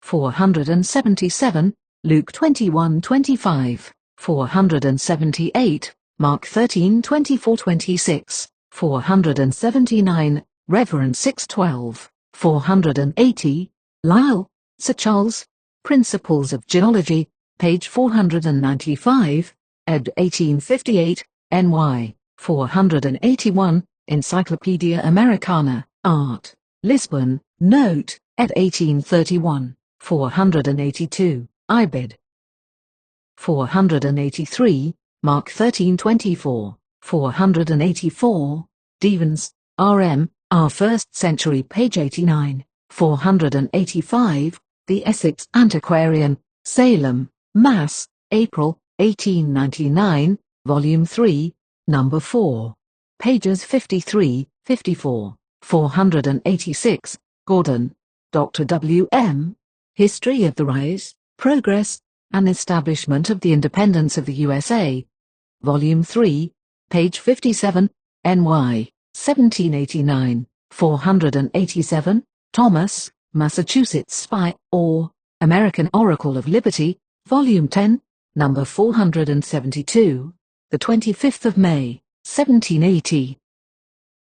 477, Luke 21:25, 478, Mark 13:24-26, 479, Reverend 6:12, 480, Lyell, Sir Charles, Principles of Geology, page 495, ed. 1858, NY, 481, Encyclopedia Americana, Art, Lisbon, note, ed. 1831, 482, Ibid. 483, Mark 13:24, 484, Devens, R.M., Our First Century, page 89, 485, The Essex Antiquarian, Salem, Mass., April, 1899, Volume 3, Number 4, pages 53, 54, 486, Gordon, Dr. W. M., History of the Rise, Progress, and Establishment of the Independence of the USA, Volume 3, page 57, NY, 1789, 487, Thomas, Massachusetts Spy, or American Oracle of Liberty, Volume 10, Number 472, the 25th of May, 1780.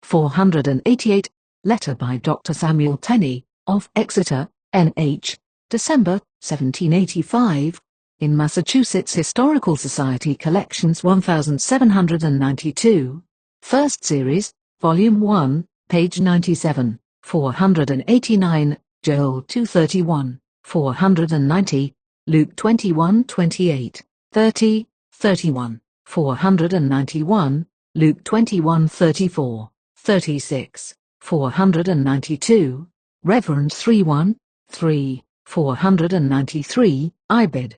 488, Letter by Dr. Samuel Tenney, of Exeter, N.H., December, 1785, in Massachusetts Historical Society Collections 1792, First Series, Volume 1, page 97, 489, Joel 2:31, 490, Luke 21:28, 30, 31, 491, Luke 21:34, 36, 492, Reverend 3:1, 3, 493, Ibid.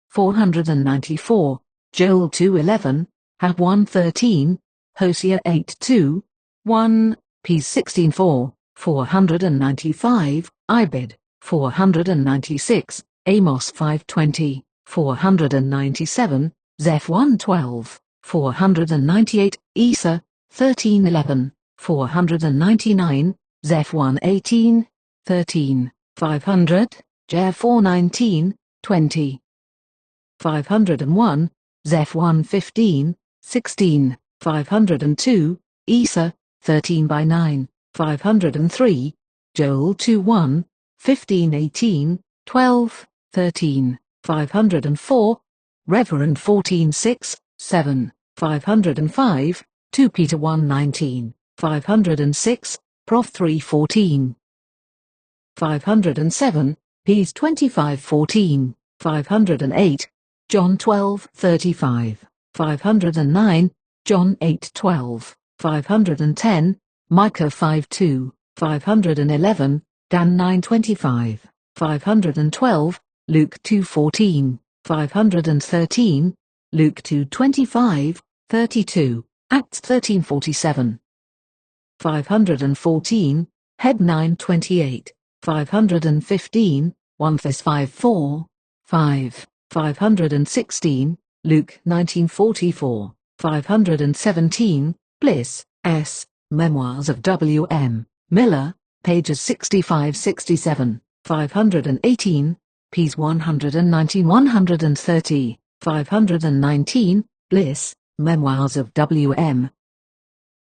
494, Joel 2:11, Hab 1:13, Hosea 8:2, 1, Ps 16:4, 495, Ibid. 496, Amos 5:20, 497, Zeph 1:12, 498, Isa, 13:11, 499, Zeph 1:18, 13, 500, Jer 4:19, 20. 501, Zeph 1:15, 16, 502, Isa, 13:9, 503, Joel 2:1, 15:18, 12, 13, 504, Reverend 14:6, 7, 505, 2 Peter 1:19, 506, Prof 3:14. 507, Ps 25:14, 508, John 12:35, 509, John 8:12, 510, Micah 5:2, 511, Dan 9:25, 512, Luke 2:14, 513, Luke 2:25, 32, Acts 13:47. 514, Heb 9:28, 515, 1 Thess 5:4, 5, 516, Luke 19:44, 517, Bliss, S., Memoirs of W. M. Miller, pages 65-67, 518, ps 119-130, 519, Bliss, Memoirs of W. M.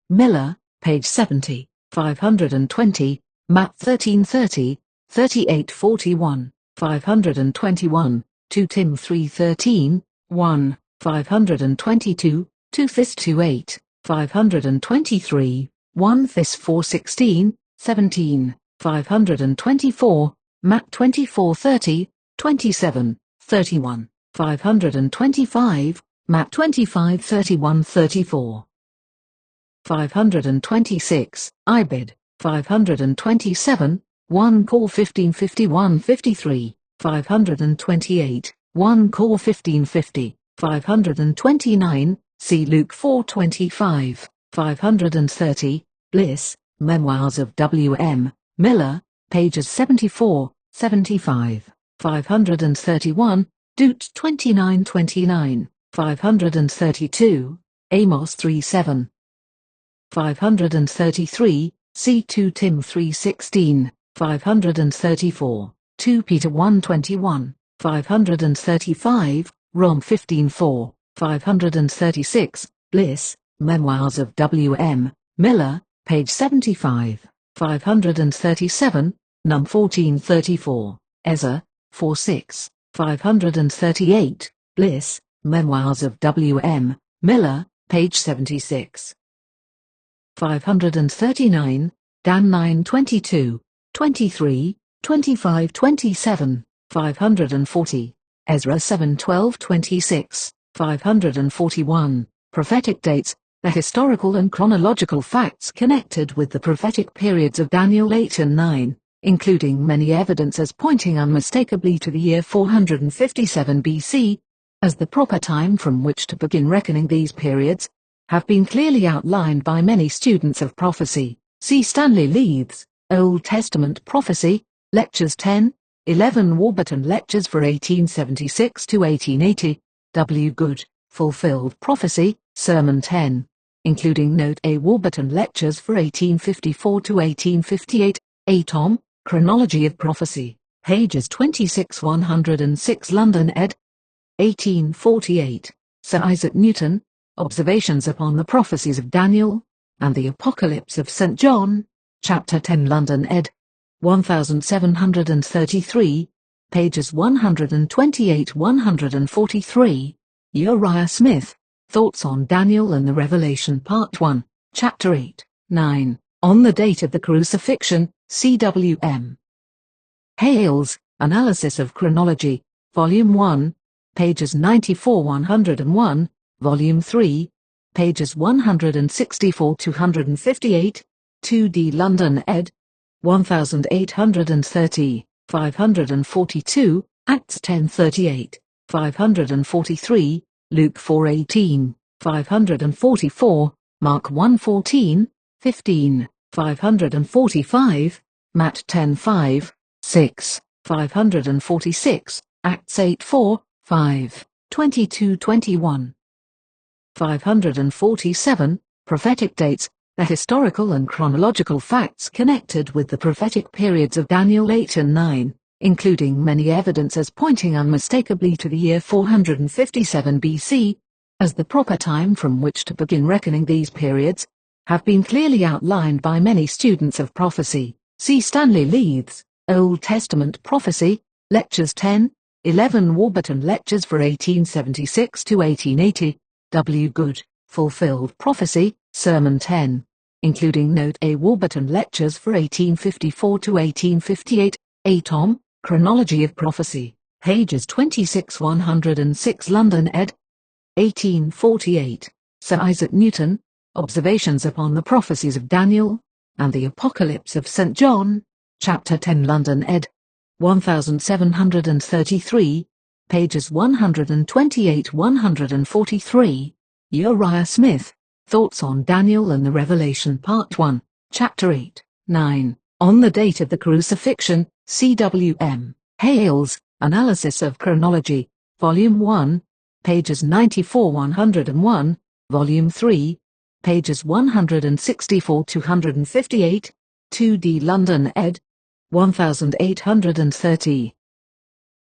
Miller, page 70, 520, Matt 13:30, 38:41, 521, 2 Tim 3:13, 1, 522, 2 Thess 2:8, 523, 1 Thess 4:16, 17, 524, Matt 24:30, 27, 31, 525, Matt 25:31, 34. 526, Ibid, 527, 1 Cor 15:51-53, 528, 1 Cor 15:50, 529, see Luke 4:25, 530, Bliss, Memoirs of W. M. Miller, pages 74, 75, 531, Dut 29:29, 532, Amos 3:7. 533, see 2 Tim 3:16, 534, 2 Peter 1:21, 535, Rom 15:4, 536, Bliss, Memoirs of W. M. Miller, page 75, 537, Num 14:34, Ezra 4:6, 538, Bliss, Memoirs of W. M. Miller, page 76. 539, Dan 9:22, 23, 25, 27, 540, Ezra 7:12, 26, 541, Prophetic dates, the historical and chronological facts connected with the prophetic periods of Daniel 8 and 9, including many evidences pointing unmistakably to the year 457 BC, as the proper time from which to begin reckoning these periods, have been clearly outlined by many students of prophecy. See Stanley Leith's Old Testament Prophecy, Lectures 10, 11 Warburton Lectures for 1876 to 1880, W. Good, Fulfilled Prophecy, Sermon 10, including Note A Warburton Lectures for 1854 to 1858, A. Tom, Chronology of Prophecy, pages 26-106 London ed. 1848, Sir Isaac Newton, Observations upon the Prophecies of Daniel, and the Apocalypse of St. John, Chapter 10 London ed. 1733, pages 128-143, Uriah Smith, Thoughts on Daniel and the Revelation Part 1, Chapter 8, 9, On the Date of the Crucifixion, C.W.M. Hales, Analysis of Chronology, Volume 1, pages 94-101, Volume 3, pages 164-158, 2d London ed. 1830, 542, Acts 10:38, 543, Luke 4:18, 544, Mark 1:14, 15, 545, Matt 10:5, 6, 546, Acts 8:4, 5, 22-21. 547. Prophetic dates, the historical and chronological facts connected with the prophetic periods of Daniel 8 and 9, including many evidences pointing unmistakably to the year 457 BC, as the proper time from which to begin reckoning these periods, have been clearly outlined by many students of prophecy. See Stanley Leith's Old Testament Prophecy, Lectures 10, 11 Warburton Lectures for 1876 to 1880, W. Good, Fulfilled Prophecy, Sermon 10, including Note A. Warburton Lectures for 1854 to 1858, A. Tom, Chronology of Prophecy, pages 26-106 London ed. 1848, Sir Isaac Newton, Observations upon the Prophecies of Daniel, and the Apocalypse of St. John, Chapter 10 London ed. 1733, pages 128-143, Uriah Smith, Thoughts on Daniel and the Revelation Part 1, Chapter 8, 9, On the Date of the Crucifixion, C.W.M. Hales, Analysis of Chronology, Volume 1, pages 94-101, Volume 3, pages 164-158, 2D London ed. 1830.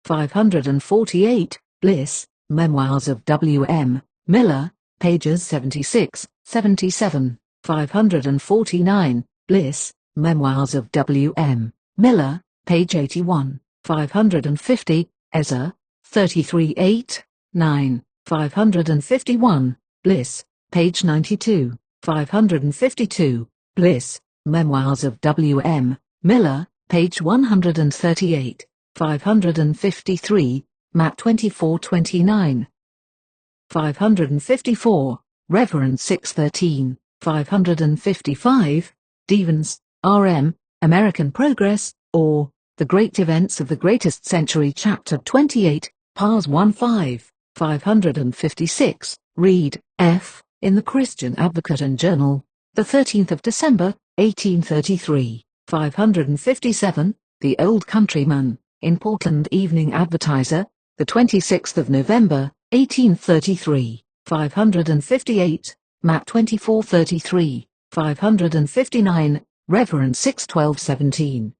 548, Bliss, Memoirs of W.M. Miller, pages 76, 77, 549, Bliss, Memoirs of W.M. Miller, page 81, 550, Ezra, 33 8, 9, 551, Bliss, page 92, 552, Bliss, Memoirs of W.M. Miller, page 138, 553, Matt 24-29. 554, Reverend 613, 555, Devens, R.M., American Progress, or The Great Events of the Greatest Century Chapter 28, Pars 1-5, 556, Reed, F., in the Christian Advocate and Journal, the 13th of December, 1833, 557, The Old Countryman, in Portland Evening Advertiser, the 26th of November, 1833, 558, Matt 2433, 559, Reverend 612-17.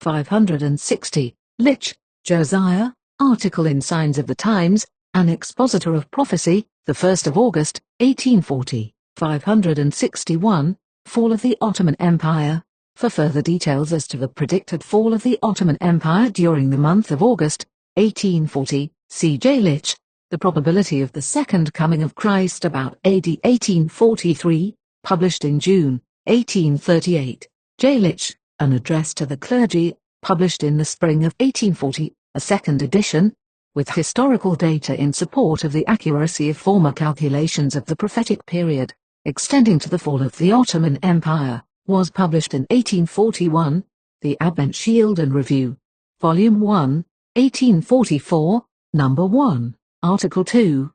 560, Litch, Josiah, Article in Signs of the Times, An Expositor of Prophecy, the 1st of August, 1840, 561, Fall of the Ottoman Empire. For further details as to the predicted fall of the Ottoman Empire during the month of August, 1840, C. J. Litch, The Probability of the Second Coming of Christ about AD 1843, published in June, 1838. J. Litch, An Address to the Clergy, published in the spring of 1840, a second edition, with historical data in support of the accuracy of former calculations of the prophetic period, extending to the fall of the Ottoman Empire, was published in 1841, The Advent Shield and Review, Volume 1, 1844, Number 1, Article 2,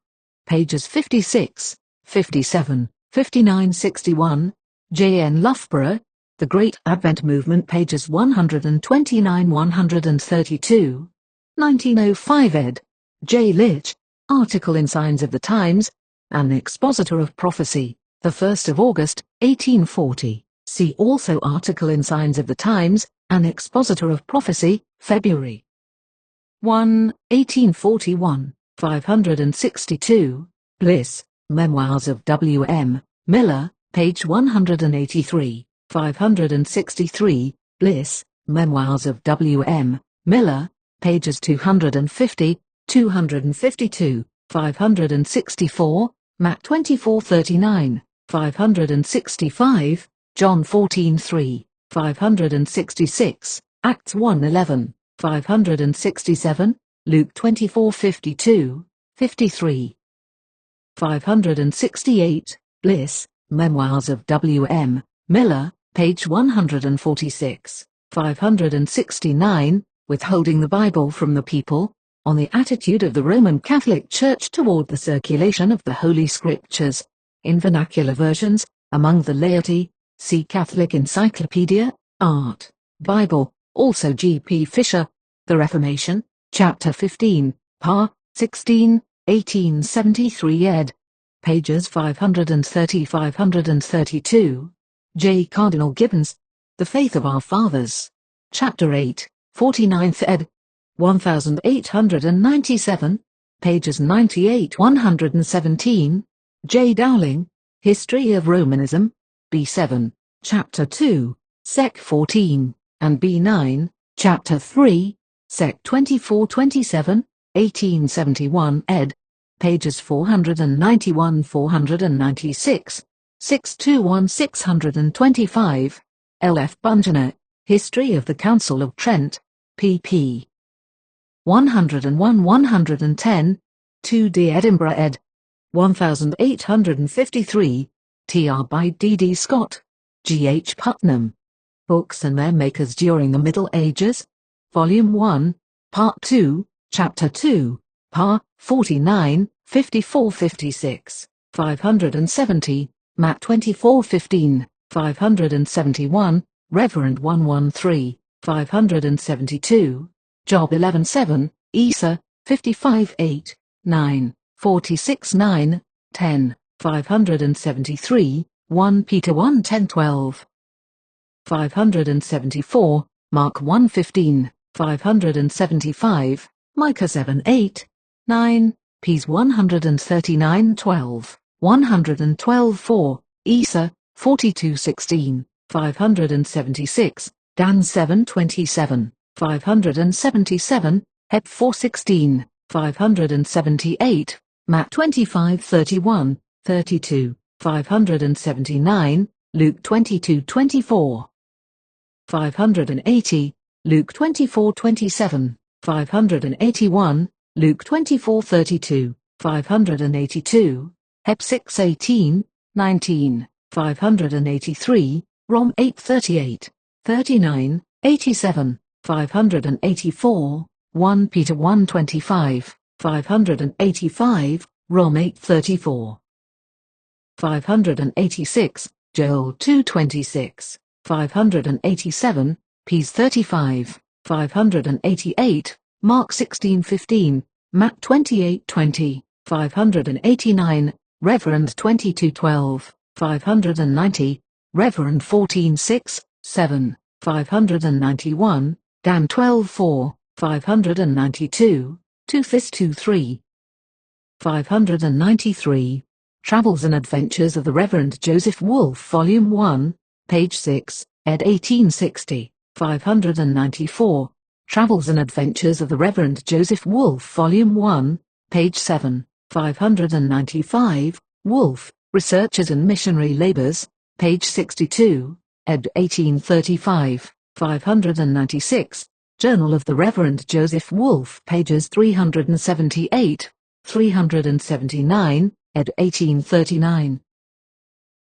pages 56, 57, 59, 61, J. N. Loughborough, The Great Advent Movement, pages 129-132, 1905 ed. J. Litch, Article in Signs of the Times, An Expositor of Prophecy, the 1st of August, 1840. See also Article in Signs of the Times, An Expositor of Prophecy, February 1, 1841, 562, Bliss, Memoirs of W.M. Miller, page 183, 563, Bliss, Memoirs of W.M. Miller, pages 250, 252, 564, Matt 2439, 565, John 14:3, 566, Acts 1:11, 567, Luke 24:52, 53. 568, Bliss, Memoirs of W.M. Miller, page 146, 569, Withholding the Bible from the People, on the attitude of the Roman Catholic Church toward the circulation of the Holy Scriptures, in vernacular versions, among the laity. See Catholic Encyclopedia, Art, Bible, also G. P. Fisher, The Reformation, Chapter 15, Par. 16, 1873 ed. pages 530–532. J. Cardinal Gibbons, The Faith of Our Fathers. Chapter 8, 49th ed. 1897, pages 98–117. J. Dowling, History of Romanism, B7, Chapter 2, Sec 14, and B9, Chapter 3, Sec 24–27, 1871 ed. Pages 491–496, 621–625. L. F. Bungener, History of the Council of Trent, pp. 101–110, 2d Edinburgh ed. 1853, tr by D. D. Scott, G. H. Putnam. Books and Their Makers During the Middle Ages, Volume 1, Part 2, Chapter 2, par. 49, 54–56, 570, Mat 2415, 571, Reverend 113, 572, Job 11:7, Isa, 55:8, 9, 46:9, 10, 573, 1 Peter 1:10–12, 574, Mark 1:15, 575, Micah 7:8, 9, Ps 139:12, 112:4, Isa, 42:16, 576, Dan 7:27, 577, Heb 4:16, 578, Matt 25:31, 32, 579, Luke 22:24, 580, Luke 24:27, 581, Luke 24:32, 582, Heb 6:18, 19, 583, Rom 8:38, 39, 87, 584, 1 Peter 1:25, 585, Rom 8:34, 586, Joel 2:26, 587, Ps 35, 588, Mark 16:15, Matt 28:20, 589, Reverend 22:12, 590, Reverend 14:6, 7, 591, Dan 12:4, 592, Toothis 2:3, 593, Travels and Adventures of the Reverend Joseph Wolfe, Volume 1, page 6, ed. 1860, 594, Travels and Adventures of the Reverend Joseph Wolfe, Volume 1, page 7, 595, Wolfe, Researches and Missionary Labors, page 62, ed. 1835, 596, Journal of the Reverend Joseph Wolfe, pages 378, 379, ed. 1839.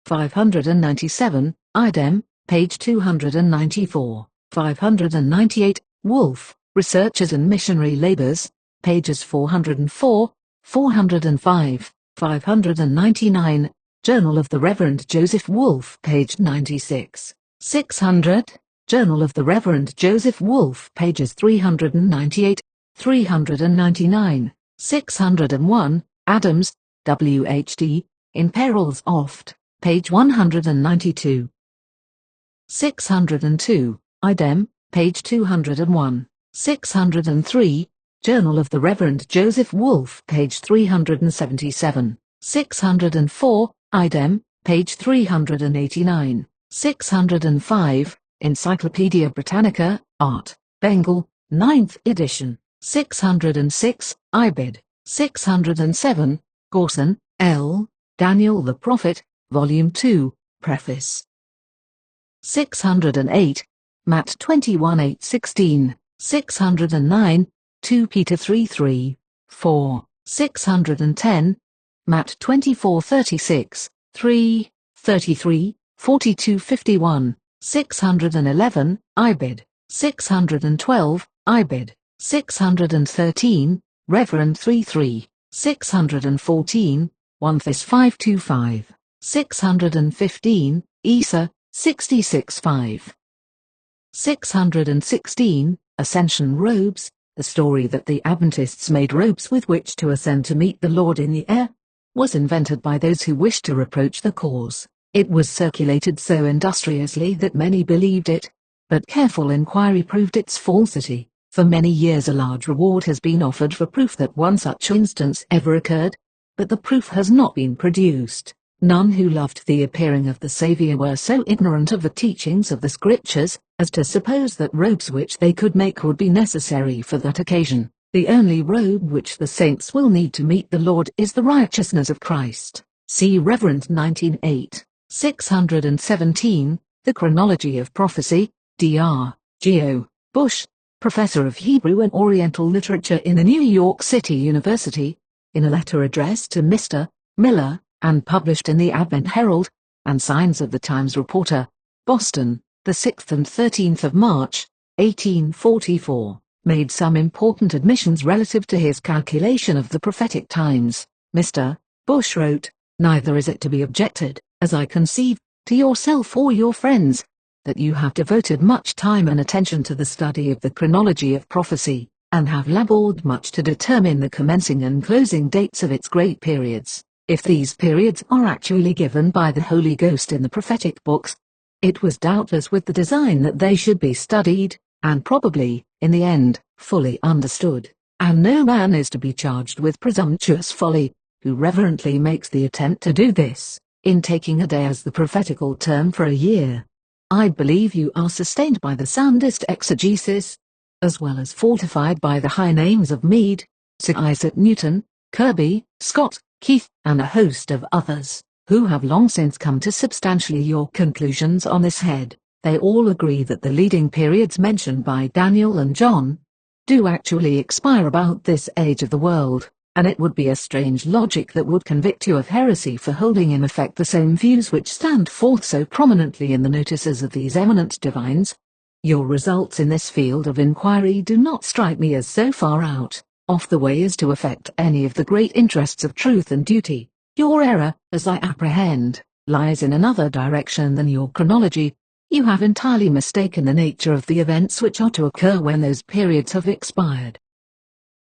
597, Idem, page 294, 598, Wolfe, Researches and Missionary Labors, pages 404, 405, 599, Journal of the Reverend Joseph Wolfe, page 96, 600, Journal of the Reverend Joseph Wolfe, pages 398, 399, 601, Adams, W.H.D., In Perils Oft, page 192. 602, Idem, page 201, 603, Journal of the Reverend Joseph Wolfe, page 377, 604, Idem, page 389, 605, Encyclopaedia Britannica, Art, Bengal, 9th edition, 606, Ibid, 607, Gorson, L., Daniel the Prophet, Volume 2, Preface. 608, Matt 21:8–16, 609, 2 Peter 3:3, 4, 610, Matt 24:36, 3, 33, 42:51, 611, Ibid, 612, Ibid, 613, Reverend 3:3, 614, 1 Thess 5:25, 615, Isa, 66:5. 616, Ascension Robes, the story that the Adventists made robes with which to ascend to meet the Lord in the air. was invented by those who wished to reproach the cause. It was circulated so industriously that many believed it, but careful inquiry proved its falsity. For many years a large reward has been offered for proof that one such instance ever occurred, but the proof has not been produced. None who loved the appearing of the Saviour were so ignorant of the teachings of the Scriptures as to suppose that robes which they could make would be necessary for that occasion. The only robe which the saints will need to meet the Lord is the righteousness of Christ. See Reverend 19:8, 617, The Chronology of Prophecy, Dr. Geo. Bush, Professor of Hebrew and Oriental Literature in the New York City University, in a letter addressed to Mr. Miller, and published in the Advent Herald, and Signs of the Times Reporter, Boston, the 6th and 13th of March, 1844, made some important admissions relative to his calculation of the prophetic times. Mr. Bush wrote, "Neither is it to be objected, as I conceive, to yourself or your friends, that you have devoted much time and attention to the study of the chronology of prophecy, and have labored much to determine the commencing and closing dates of its great periods. If these periods are actually given by the Holy Ghost in the prophetic books, it was doubtless with the design that they should be studied, and probably, in the end, fully understood. And no man is to be charged with presumptuous folly, who reverently makes the attempt to do this, in taking a day as the prophetical term for a year. I believe you are sustained by the soundest exegesis, as well as fortified by the high names of Meade, Sir Isaac Newton, Kirby, Scott, Keith, and a host of others, who have long since come to substantially your conclusions on this head. They all agree that the leading periods mentioned by Daniel and John do actually expire about this age of the world, and it would be a strange logic that would convict you of heresy for holding in effect the same views which stand forth so prominently in the notices of these eminent divines. Your results in this field of inquiry do not strike me as so far out, off the way as to affect any of the great interests of truth and duty. Your error, as I apprehend, lies in another direction than your chronology. You have entirely mistaken the nature of the events which are to occur when those periods have expired.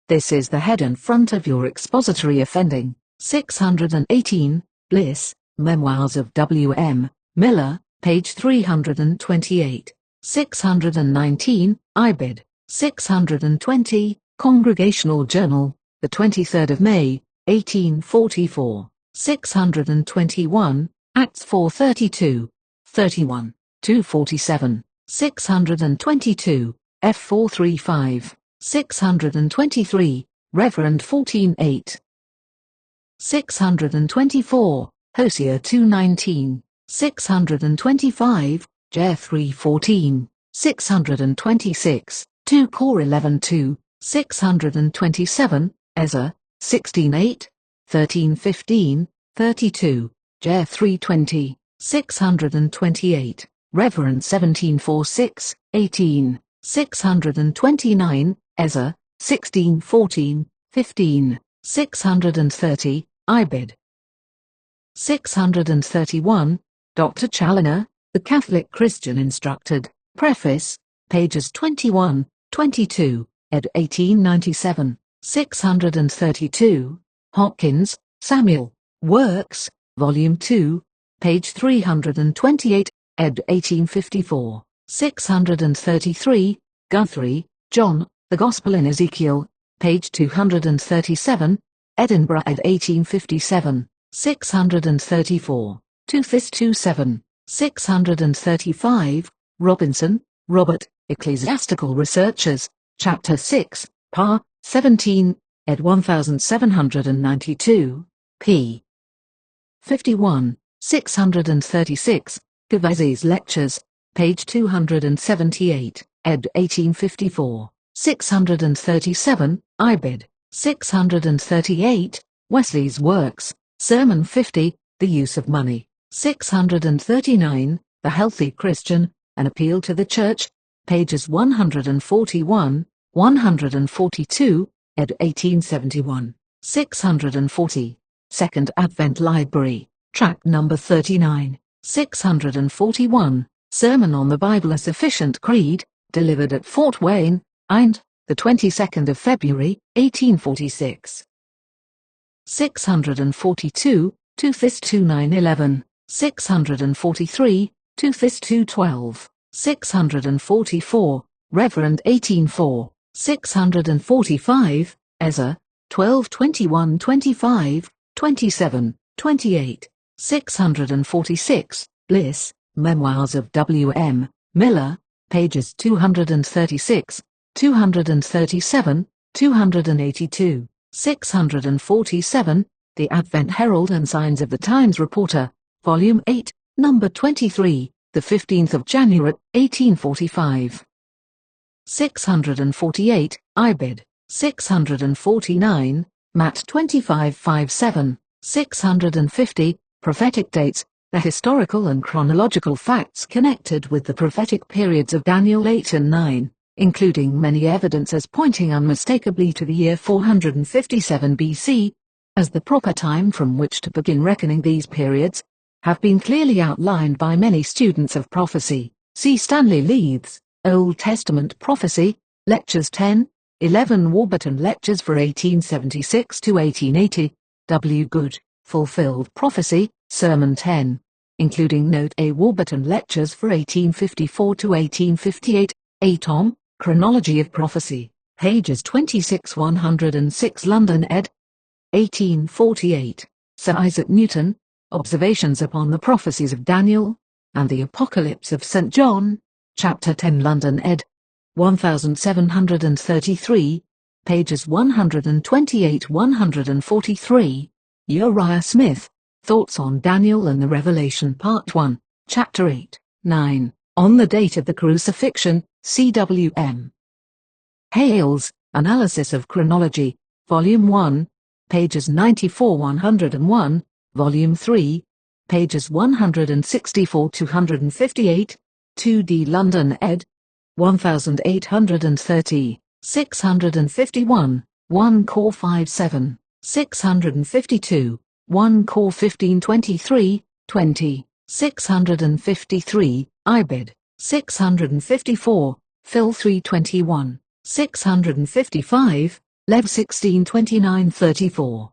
This is the head and front of your expository offending. 618, Bliss, Memoirs of W.M. Miller, page 328. 619, Ibid. 620, Congregational Journal, the 23rd of May, 1844. 621, Acts 4:32, 31, 247. 622, F 435. 623, Reverend 14:8. 624, Hosea 2:19. 625, Jer 3:14. 626, 2 Cor 11:2. 627, Ezra 16:8, 13:15, 32, Jer 3:20. 628, Reverend 17:4-6, 18. 629, Ezra 16:14, 15. 630, Ibid. 631, Dr. Challoner, The Catholic Christian Instructed, Preface, pages 21, 22, ed. 1897. 632, Hopkins, Samuel, Works, Volume 2, page 328, ed. 1854. 633, Guthrie, John, The Gospel in Ezekiel, page 237, Edinburgh, ed. 1857. 634, Toothis 27. 635, Robinson, Robert, Ecclesiastical Researches, Chapter 6, Par. 17, ed. 1792, p. 51. 636, Gavazzi's Lectures, page 278, ed. 1854. 637, Ibid. 638, Wesley's Works, Sermon 50, The Use of Money. 639, The Healthy Christian, An Appeal to the Church, pages 141, 142, ed. 1871. 640, Second Advent Library, Tract number 39. 641, Sermon on the Bible a Sufficient Creed, delivered at Fort Wayne, Ind., the 22nd of February, 1846. 642, 2 Thess 2 9 11, 643, 2 Thess 2 12, 644, Reverend 18 4, 645, Ezra, 12 21 25, 27, 28, 646, Bliss, Memoirs of W. M. Miller, pages 236, 237, 282, 647, The Advent Herald and Signs of the Times Reporter, Volume 8, Number 23, the 15th of January, 1845. 648, Ibid, 649, Matt 25:57, 650, Prophetic Dates, the historical and chronological facts connected with the prophetic periods of Daniel 8 and 9, including many evidences pointing unmistakably to the year 457 BC, as the proper time from which to begin reckoning these periods, have been clearly outlined by many students of prophecy. See Stanley Leith's Old Testament Prophecy, Lectures 10, 11 Warburton Lectures for 1876 to 1880, W. Good, Fulfilled Prophecy, Sermon 10, including Note A Warburton Lectures for 1854 to 1858, A. Tom, Chronology of Prophecy, pages 26-106 London ed. 1848, Sir Isaac Newton, Observations upon the Prophecies of Daniel, and the Apocalypse of St. John, Chapter 10 London ed. 1733, pages 128-143, Uriah Smith, Thoughts on Daniel and the Revelation Part 1, Chapter 8, 9, On the Date of the Crucifixion, C.W.M. Hales, Analysis of Chronology, Volume 1, pages 94-101, Volume 3, pages 164-158, 2d London ed. 1830, 651, 1 Cor 57, 652, 1 Cor 1523, 20, 653, Ibid, 654, Phil 321, 655, Lev 1629-34.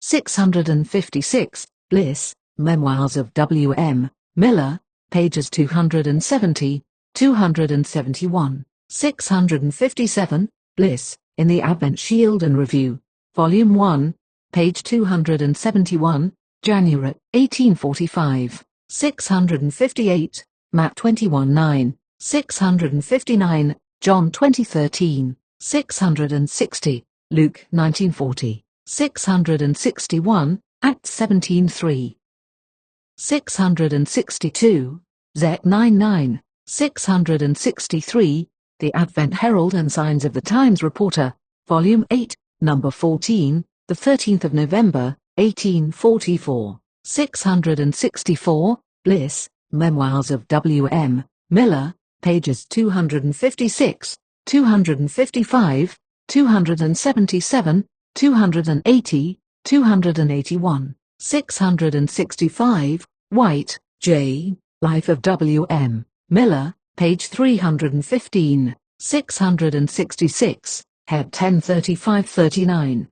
656, Bliss, Memoirs of W. M. Miller, pages 270, 271, 657, Bliss, in the Advent Shield and Review, Volume 1, page 271, January, 1845, 658, Matt 21-9, 659, John 2013, 660, Luke 1940, 661, Acts 17:3. 662, Zech 9:9, 663, The Advent Herald and Signs of the Times Reporter, Volume 8, Number 14, the 13th of November, 1844, 664, Bliss, Memoirs of W. M. Miller, pages 256, 255, 277, 280, 281, 665, White, J., Life of W. M. Miller, page 315, 666, Heb 1035-39.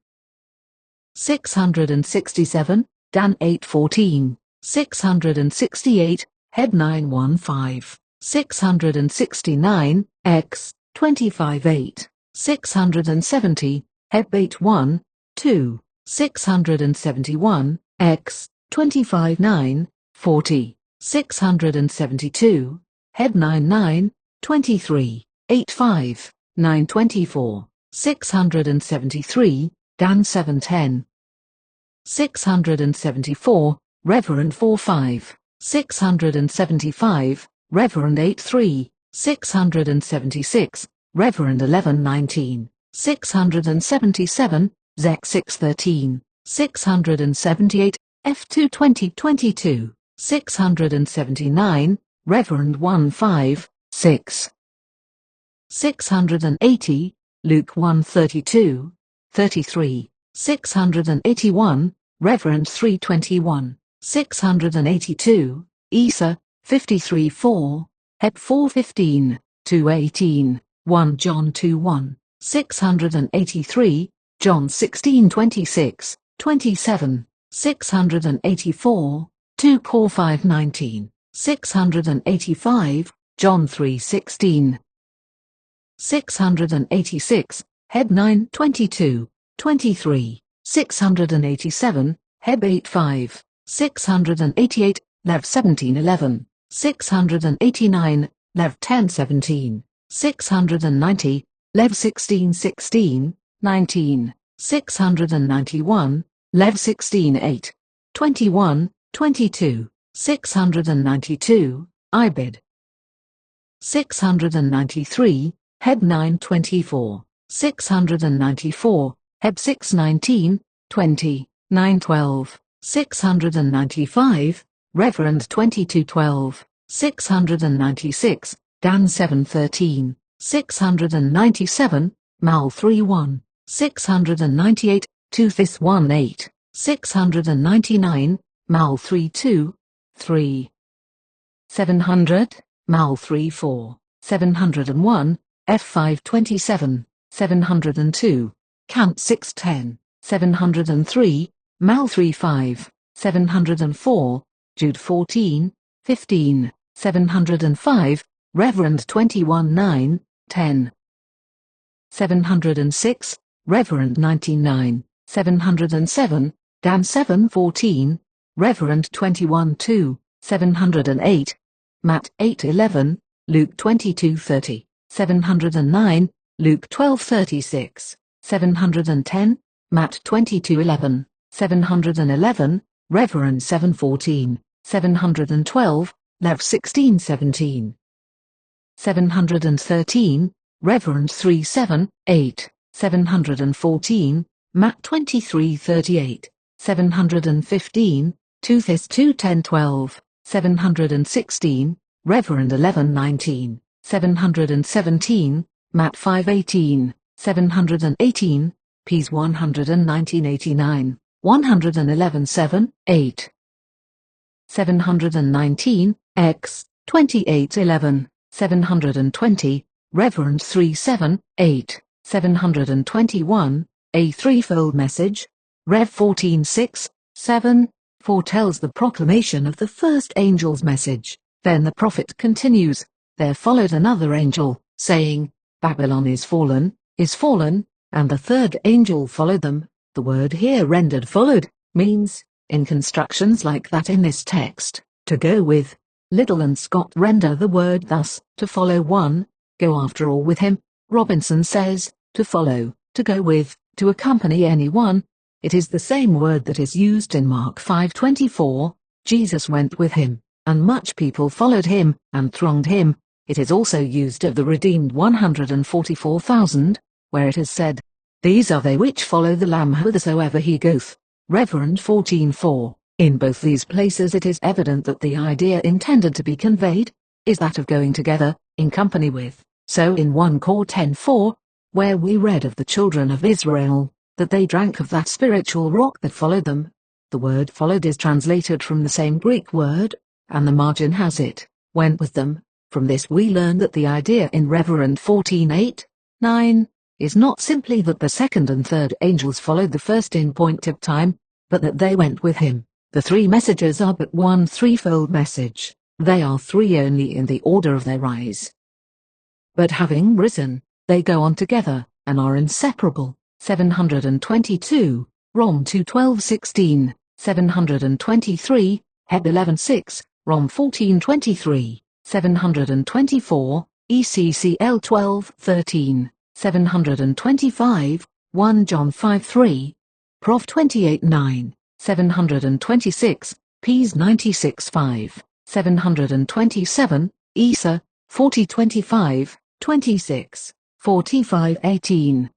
667, Dan 814, 668, Heb 915, 669, X, 25-8, 670, Heb 8-1, 2, 671, X, 25-9, 40, 672, Heb 9-9, 23, 85, 924, 673, Dan 710. 674, Reverend 45, 675, Reverend 83, 676, Reverend 1119, 677, Zech 613, 678, F2 2022, 679, Reverend 156, 680, Luke 132, 33, 681, Reverend 321, 682, Isa, 53-4, Heb 415, 218, 1 John 2-1, 683, John 16:26, 27, 684, 2 Cor 5:19, 685, John 3:16. 686, Heb 9:22, 23, 687, Heb 8:5, 688, Lev 17:11, 689, Lev 10:17, 690, Lev 16:16, 19, 691, Lev 16:8, 21, 22, 692, Ibid. 693, Heb 9:24, 694, Heb 6:19, 20, 9:12, 695, Reverend 22:12, 696, Dan 7:13, 697, Mal 3:1, 698, Toothis 1:8, 699, Mal 3:2, 3. 700, Mal 3:4, 701, F5:27, 702, Cant 6:10, 703, Mal 3:5, 704, Jude 14, 15, 705, Reverend 21:9, 10. 706, Reverend 19:9, 707, Dan 7:14, Reverend 21:2, 708, Matt 8:11, Luke 22:30, 709, Luke 12:36, 710, Matt 22:11, 711, Reverend 7:14, 712, Lev 16:17, 713, Reverend 3:7, 8, 714, Matt 23:38, 715, Toothis 2:10, 12, 716, Reverend 11:19, 717, Matt 5:18, 718, Ps 119:89, 111:7, 8. 719, X 28:11, 720, Reverend 3:7, 8, 721, a threefold message, Rev 14:6, 7, foretells the proclamation of the first angel's message. Then the prophet continues, there followed another angel, saying, Babylon is fallen, and the third angel followed them. The word here rendered followed, means, in constructions like that in this text, to go with. Liddell and Scott render the word thus, to follow one, go after or with him. Robinson says, to follow, to go with, to accompany anyone. It is the same word that is used in Mark 5:24, Jesus went with him, and much people followed him, and thronged him. It is also used of the redeemed 144,000, where it is said, these are they which follow the Lamb whithersoever he goeth. Reverend 14:4. In both these places it is evident that the idea intended to be conveyed is that of going together, in company with. So in 1 Cor 10:4, where we read of the children of Israel, that they drank of that spiritual rock that followed them, the word followed is translated from the same Greek word, and the margin has it, went with them. From this we learn that the idea in Reverend 14:8, 9, is not simply that the second and third angels followed the first in point of time, but that they went with him. The three messages are but one threefold message. They are three only in the order of their rise. But having risen, they go on together, and are inseparable. 722, Rom 2:12-16, 723, Heb 11:6, Rom 14:23, 724, ECCL 12:13, 725, 1 John 5:3, Prof 28:9, 726, Ps 96:5, 727, Isa 40:25, 26, 45:18,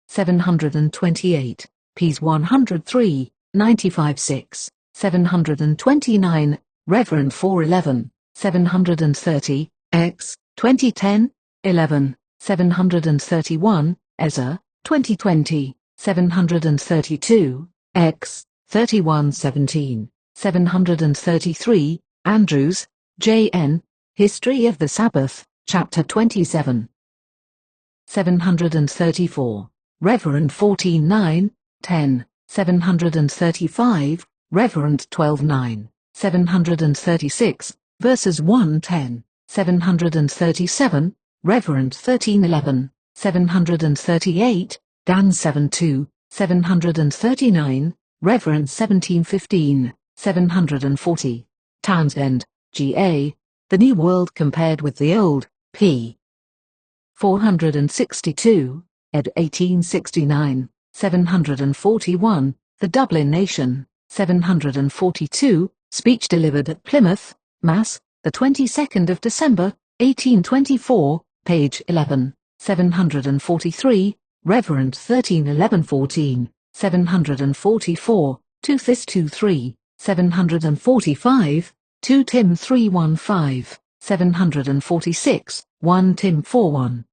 728, Ps 103, 95:6, 729, Reverend 4:11, 730, X 2010, 11, 731, Ezra 2020, 732, X 31:17, 733, Andrews, J.N., History of the Sabbath, Chapter 27. 734, Reverend 14:9, 10, 735, Reverend 12:9, 736, verses 1-10, 737, Reverend 13:11, 738, Dan 7:2, 739, Reverend 17:15, 740. Townsend, G.A., The New World Compared with the Old, p. 462, ed. 1869, 741, The Dublin Nation, 742, speech delivered at Plymouth, Mass., the 22nd of December, 1824, page 11, 743, Reverend 13:11-14, 744, 2 Thess 2:3, 745, 2 Tim 3:15, 746, 1 Tim 4:1.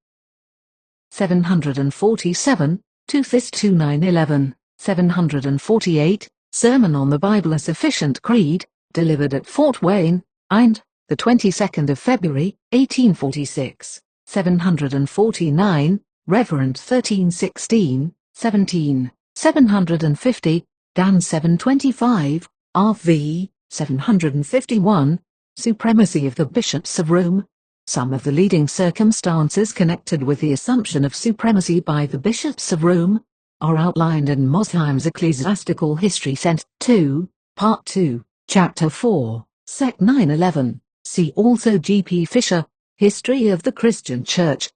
747, 2 Thess 2:9-11, 748, Sermon on the Bible a Sufficient Creed, delivered at Fort Wayne, Ind., the 22nd of February, 1846, 749, Reverend 13:16, 17, 750, Dan 7:25, R.V. 751, Supremacy of the Bishops of Rome. Some of the leading circumstances connected with the assumption of supremacy by the bishops of Rome are outlined in Mosheim's Ecclesiastical History Cent. 2, Part 2, Chapter 4, Sec. 911. See also G.P. Fisher, History of the Christian Church,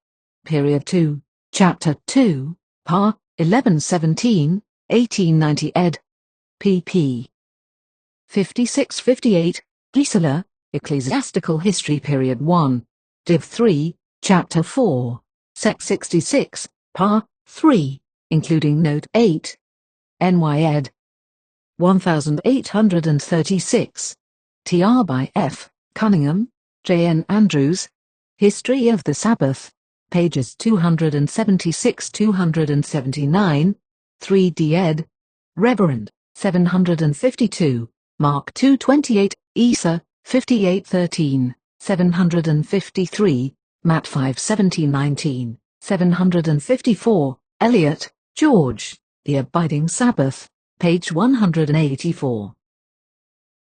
Period 2, Chapter 2, Part 1117, 1890 ed. pp. 56-58, Gisela, Ecclesiastical History Period 1, Div 3, Chapter 4, Sec. 66, Part 3, including Note 8, NY ed. 1836, Tr. by F. Cunningham, J. N. Andrews, History of the Sabbath, pages 276-279, 3d ed. Reverend, 752, Mark 2:28, Isa, 58:13, 753, Matt 5:17-19, 754, Eliot, George, The Abiding Sabbath, page 184.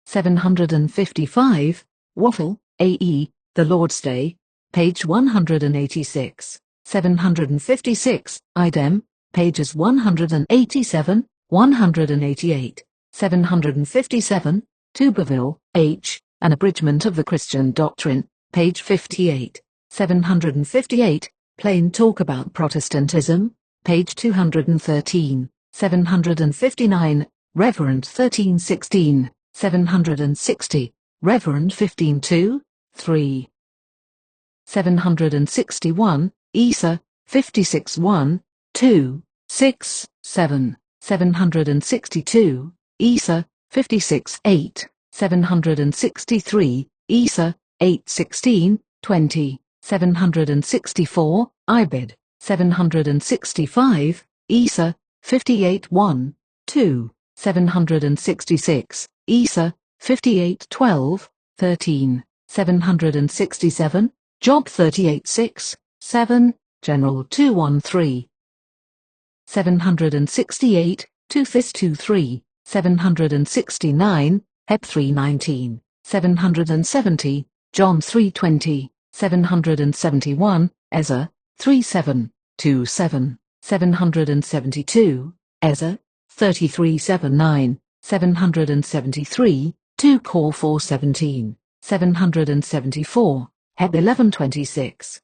755, Wattle, A.E., The Lord's Day, page 186, 756, Idem, pages 187, 188, 757, Tuberville, H., An Abridgment of the Christian Doctrine, page 58, 758, Plain Talk About Protestantism, page 213, 759, Reverend 1316, 760, Reverend 15:2, 3. 761, Isa, 56:1, 2, 6, 7, 762, Isa, 56:8, 763, Isa, 8:16, 20, 764, Ibid, 765, Isa, 58:1, 2, 766, Isa, 58:12, 13, 767, Job 38:6, 7, General 213. 768, 2 Thess 2:3, 769, Heb 3:19, 770, John 3:20, 771, Ezra 3:7, 2:7, 772, Ezra 33:7-9, 773, 2 Cor 4:17, 774, Heb 11:26.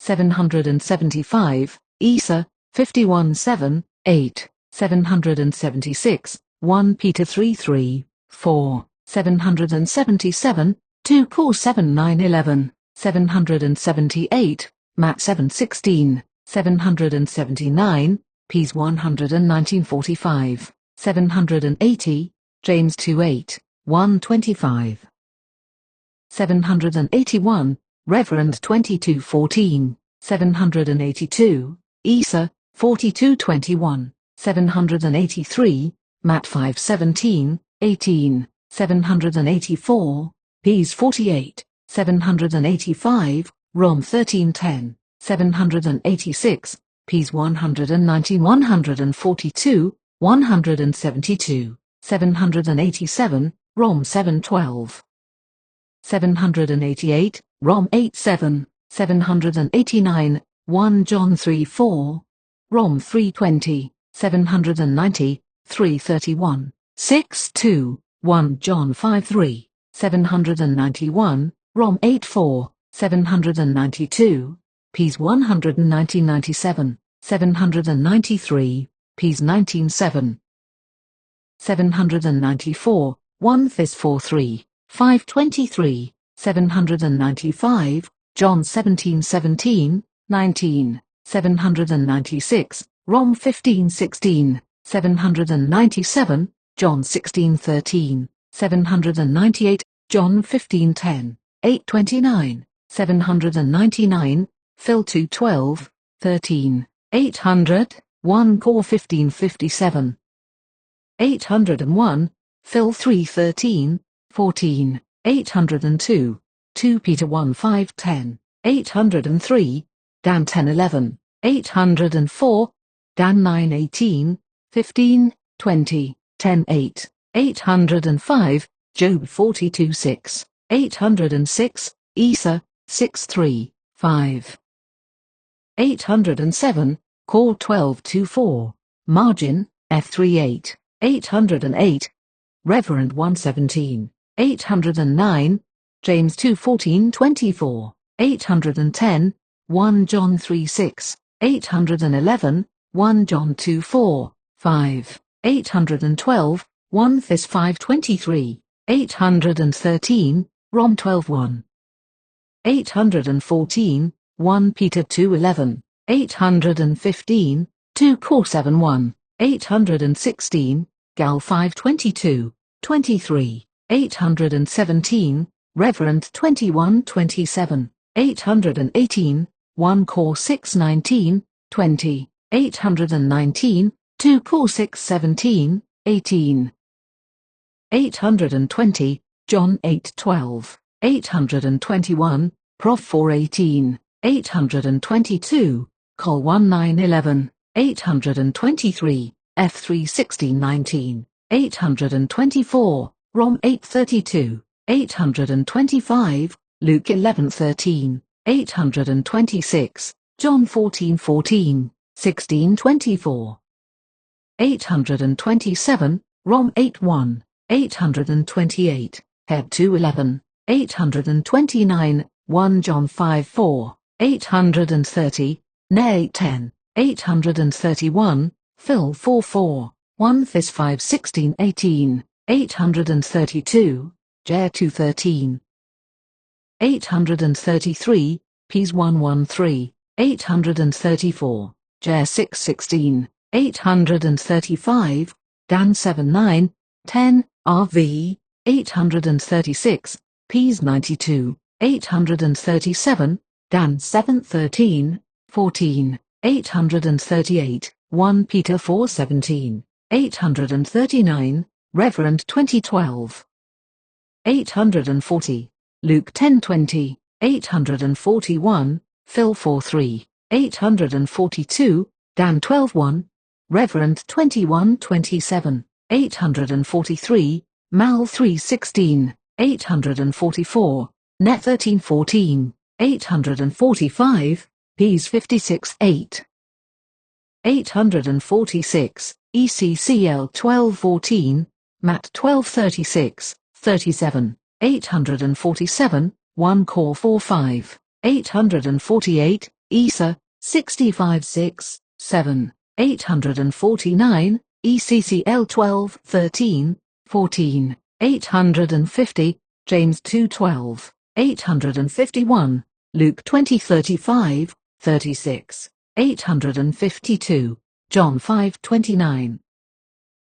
775, Isa, 51:7, 8, 776, 1 Peter 3:3, 4, 777, 2 Cor 7:9-11, 778, Matt 7:16, 779, Ps 119:45, 780, James 2:8, 125. 781, Reverend 22:14, 782, Isa, 42:21, 783, Matt 5:17, 18, 784, Ps 48, 785, Rom 13:10, 786, Ps 190, 142, 172, 787, Rom 712. 788, Rom 87, 789, 1 John 3:4, Rom 320, 790, 331, 6:2, 1 John 5:3, 791, Rom 8:4, 792, Ps 190, 97, 793, Ps 19:7, 794, 1 Thess 4:3, 523, 795, John 17:17, 19, 796, Rom 15:16, 797, John 16:13, 798, John 15:10, 829, 799, Phil 2:12, 13, 800, 1 Cor 15:57, 801, Phil 3:13, 14, 802, 2 Peter 1:5-10, 803, Dan 10:11, 804, Dan 9:18, 15, 20, 10:8, 805, Job 42:6, 806, Esau 6:3, 5, 807, Cor 12:2-4, margin, F38, 808, Reverend 117, 809, James 2:14-24, 810, 1 John 3:6, 811, 1 John 2:4, 5, 812, 1 Thess 5:23, 813, Rom 12:1, 814, 1 Peter 2:11, 815, 2 Cor 7:1, 816, Gal 5:22, 23, 817, Reverend 21:27, 818, 1 Cor 6:19, 20, 819, 2 Cor 6:17, 18, 820, John 8:12, 821, Prof 4:18, 822, Col 1:9-11, 823, F 3:16-19, 824, Rom 8:32, 825, Luke 11:13, 826, John 14:14, 16:24, 827, Rom 8:1, 828, Heb 2:11, 829, 1 John 5:4, 830, Ne 8:10, 831, Phil 4:4, 1 Thess 5:16-18, 832, Jer 2:13, 833, Ps 1:13, 834, Jer 6:16, 835, Dan 7:9, 10, RV, 836, Ps 92, 837, Dan 7:13, 14, 838, 1 Peter 4:17, 839, Reverend 2012, 840, Luke 10:20, 841, Phil 4:3, 842, Dan 12:1, Reverend 21:27, 843, Mal 3:16, 844, Net 13:14, 845, Ps 56:8, 846, ECCL 12:14, Matt 12:36, 37, 847, 1 Cor 4:5, 848, Esau 65:6, 7, 849, ECCL 12:13, 14, 850, James 2:12, 851, Luke 20:35, 36, 852, John 5:29,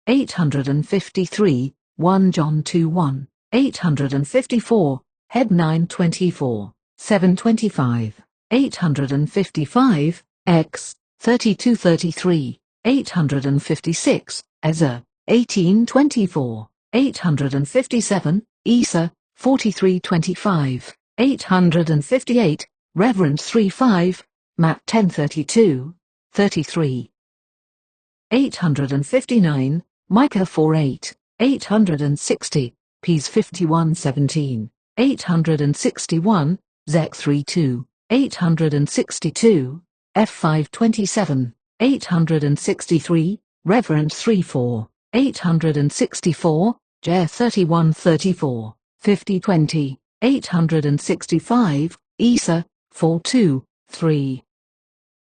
853, 1 John 2:1, 854, Heb 9:24, 7:25, 855, X 32:33, 856, Ezra 18:24, 857, Esau 43:25, 858, Reverend 3:5, Matt 10:32, 33. 859, Micah 4:8, 860, Ps 51:17, 861, Zech 3:2, 862, F 5:27, 863, Reverend 3:4, 864, Jer 31:34, 50:20, 865, Isa 4:2, 3.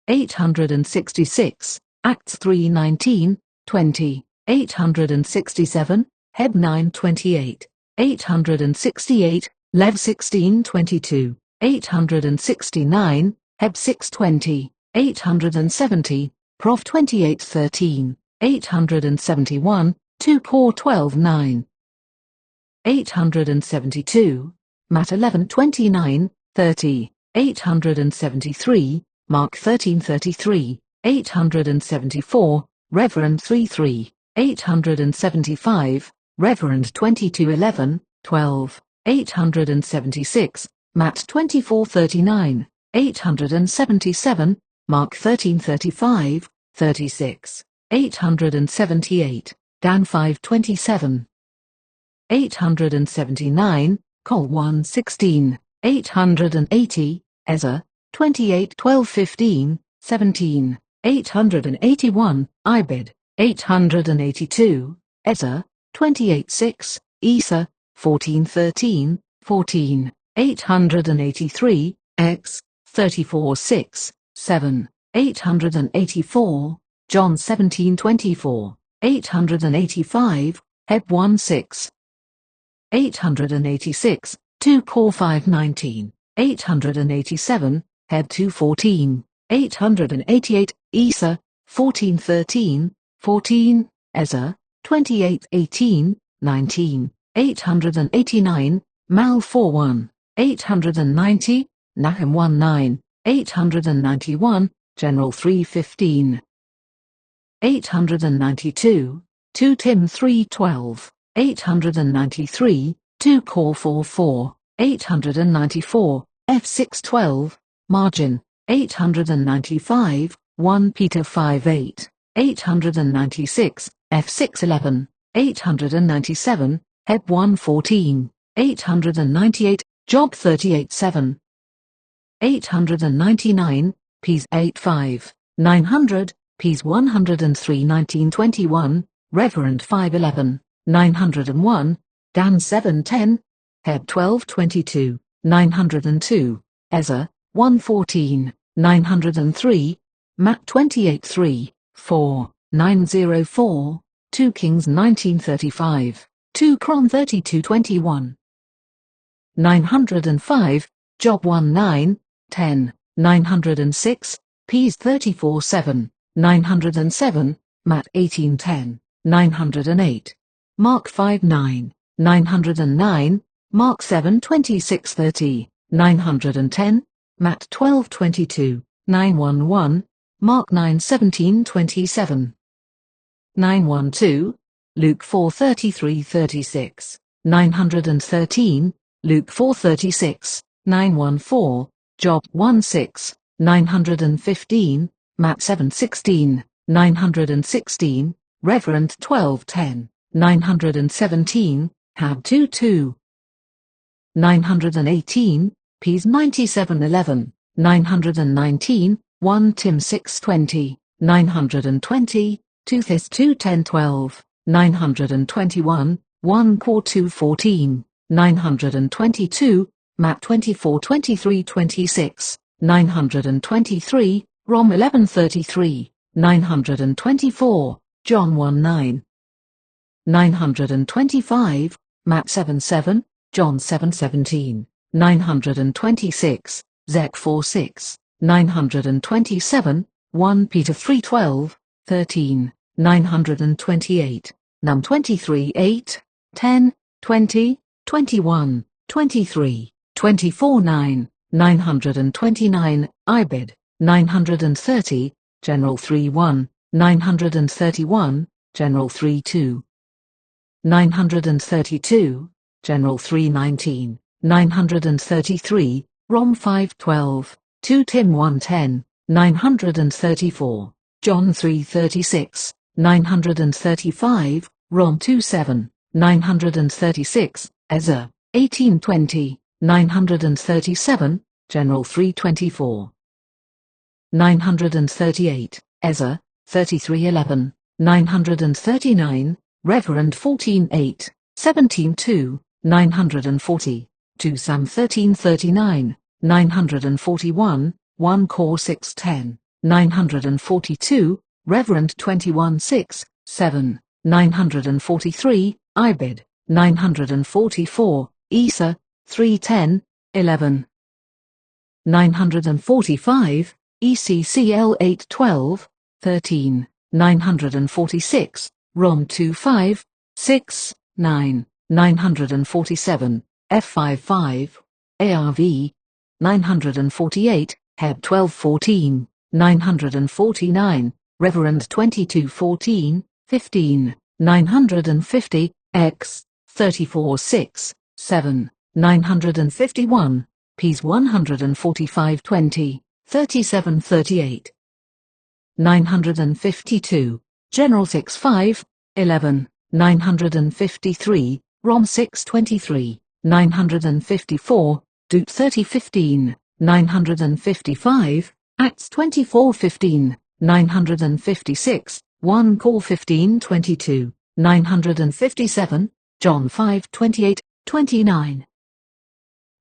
866, Acts 3:19, 20, 867, Heb 9:28, 868, Lev 16:22, 869, Heb 6:20, 870, Prof 28:13, 871, 2 Cor 12:9, 872, Matt 11:29, 30, 873, Mark 13:33, 874, Reverend 3:3, 875, Reverend 22:11, 12, 876, Matt 24:39, 877, Mark 13:35, 36, 878, Dan 5:27, 879, Col 1:16, 880, Ezra 28:12-15, 17, 881, Ibid, 882, Ezra 28:6, Isa 14:13, 14, 883, X 34:6, 7, 884, John 17:24, 885, Heb 1:6, 886, 2 Cor 5:19, 887, Heb 2:14, 888, Isa 14:13, 14, Ezra 28:18, 19, 889, Mal 4:1, 890, Nahum 1:9, 891, General 3:15, 892, 2 Tim 3:12, 893, 2 Cor 4:4, 894, F 6:12, margin, 895, 1 Peter 5:8, 896, F 6:11, 897, Heb 1:14, 898, Job 38:7, 899, Ps 8:5, 900, Ps 103 1921, Reverend 5:11, 901, Dan 7:10, Heb 12:22, 902, Ezra 1:14, 903, Matt 28:3, 4, 904, 2 Kings 19:35, 2 Chron 32:21, 905, Job 1:9, 10, 906, Ps 34:7, 907, Matt 18:10, 908, Mark 5:9, 909, Mark 7:26-30, 910, Matt 12:22, 911, Mark 9:17-27, 912, Luke 4:33-36, 913, Luke 4:36, 914, Job 1:6, 915, Matt 7:16, 916, Reverend 12:10, 917, Hab 2:2, 918, Ps 97:11, 919, 1 Tim 6:20, 920, 2 Thess 2:10-12, 921, 1 Cor 2:14, 922, Matt 24:23-26, 923, Rom 11:33, 924, John 1:9, 925, Matt 7:7, John 7:17, 926, Zech 4:6, 927, 1 Peter 3:12, 13, 928, Num 23:8, 10, 20, 21, 23, 24:9, 929, Ibid, 930, General 3:1, 931, General 3:2, 932, General 3:19, 933, Rom 5:12, 2 Tim 1:10, 934, John 3:36, 935, Rom 2:7, 936, Ezra 18:20, 937, General 3:24. 938, Ezra 33:11, 939, Reverend 14:8, 17:2, 940, 2 Sam 13:39, 941, 1 Cor 6:10, 942, Reverend 21:6, 7, 943, Ibid, 944, Isa 3:10, 11. 945, ECCL 8:12, 13, 946, Rom 2:5, 6, 9, 947, F55, ARV, 948, Heb 12:14, 949, Reverend 22:14, 15, 950, X 34:6, 7, 951, Ps 145:20, 37:38. 952, General 6:5, 11, 953, Rom 6:23, 954, Dut 30:15, 955, Acts 24:15, 956, 1 Cor 15:22, 957, John 5:28, 29.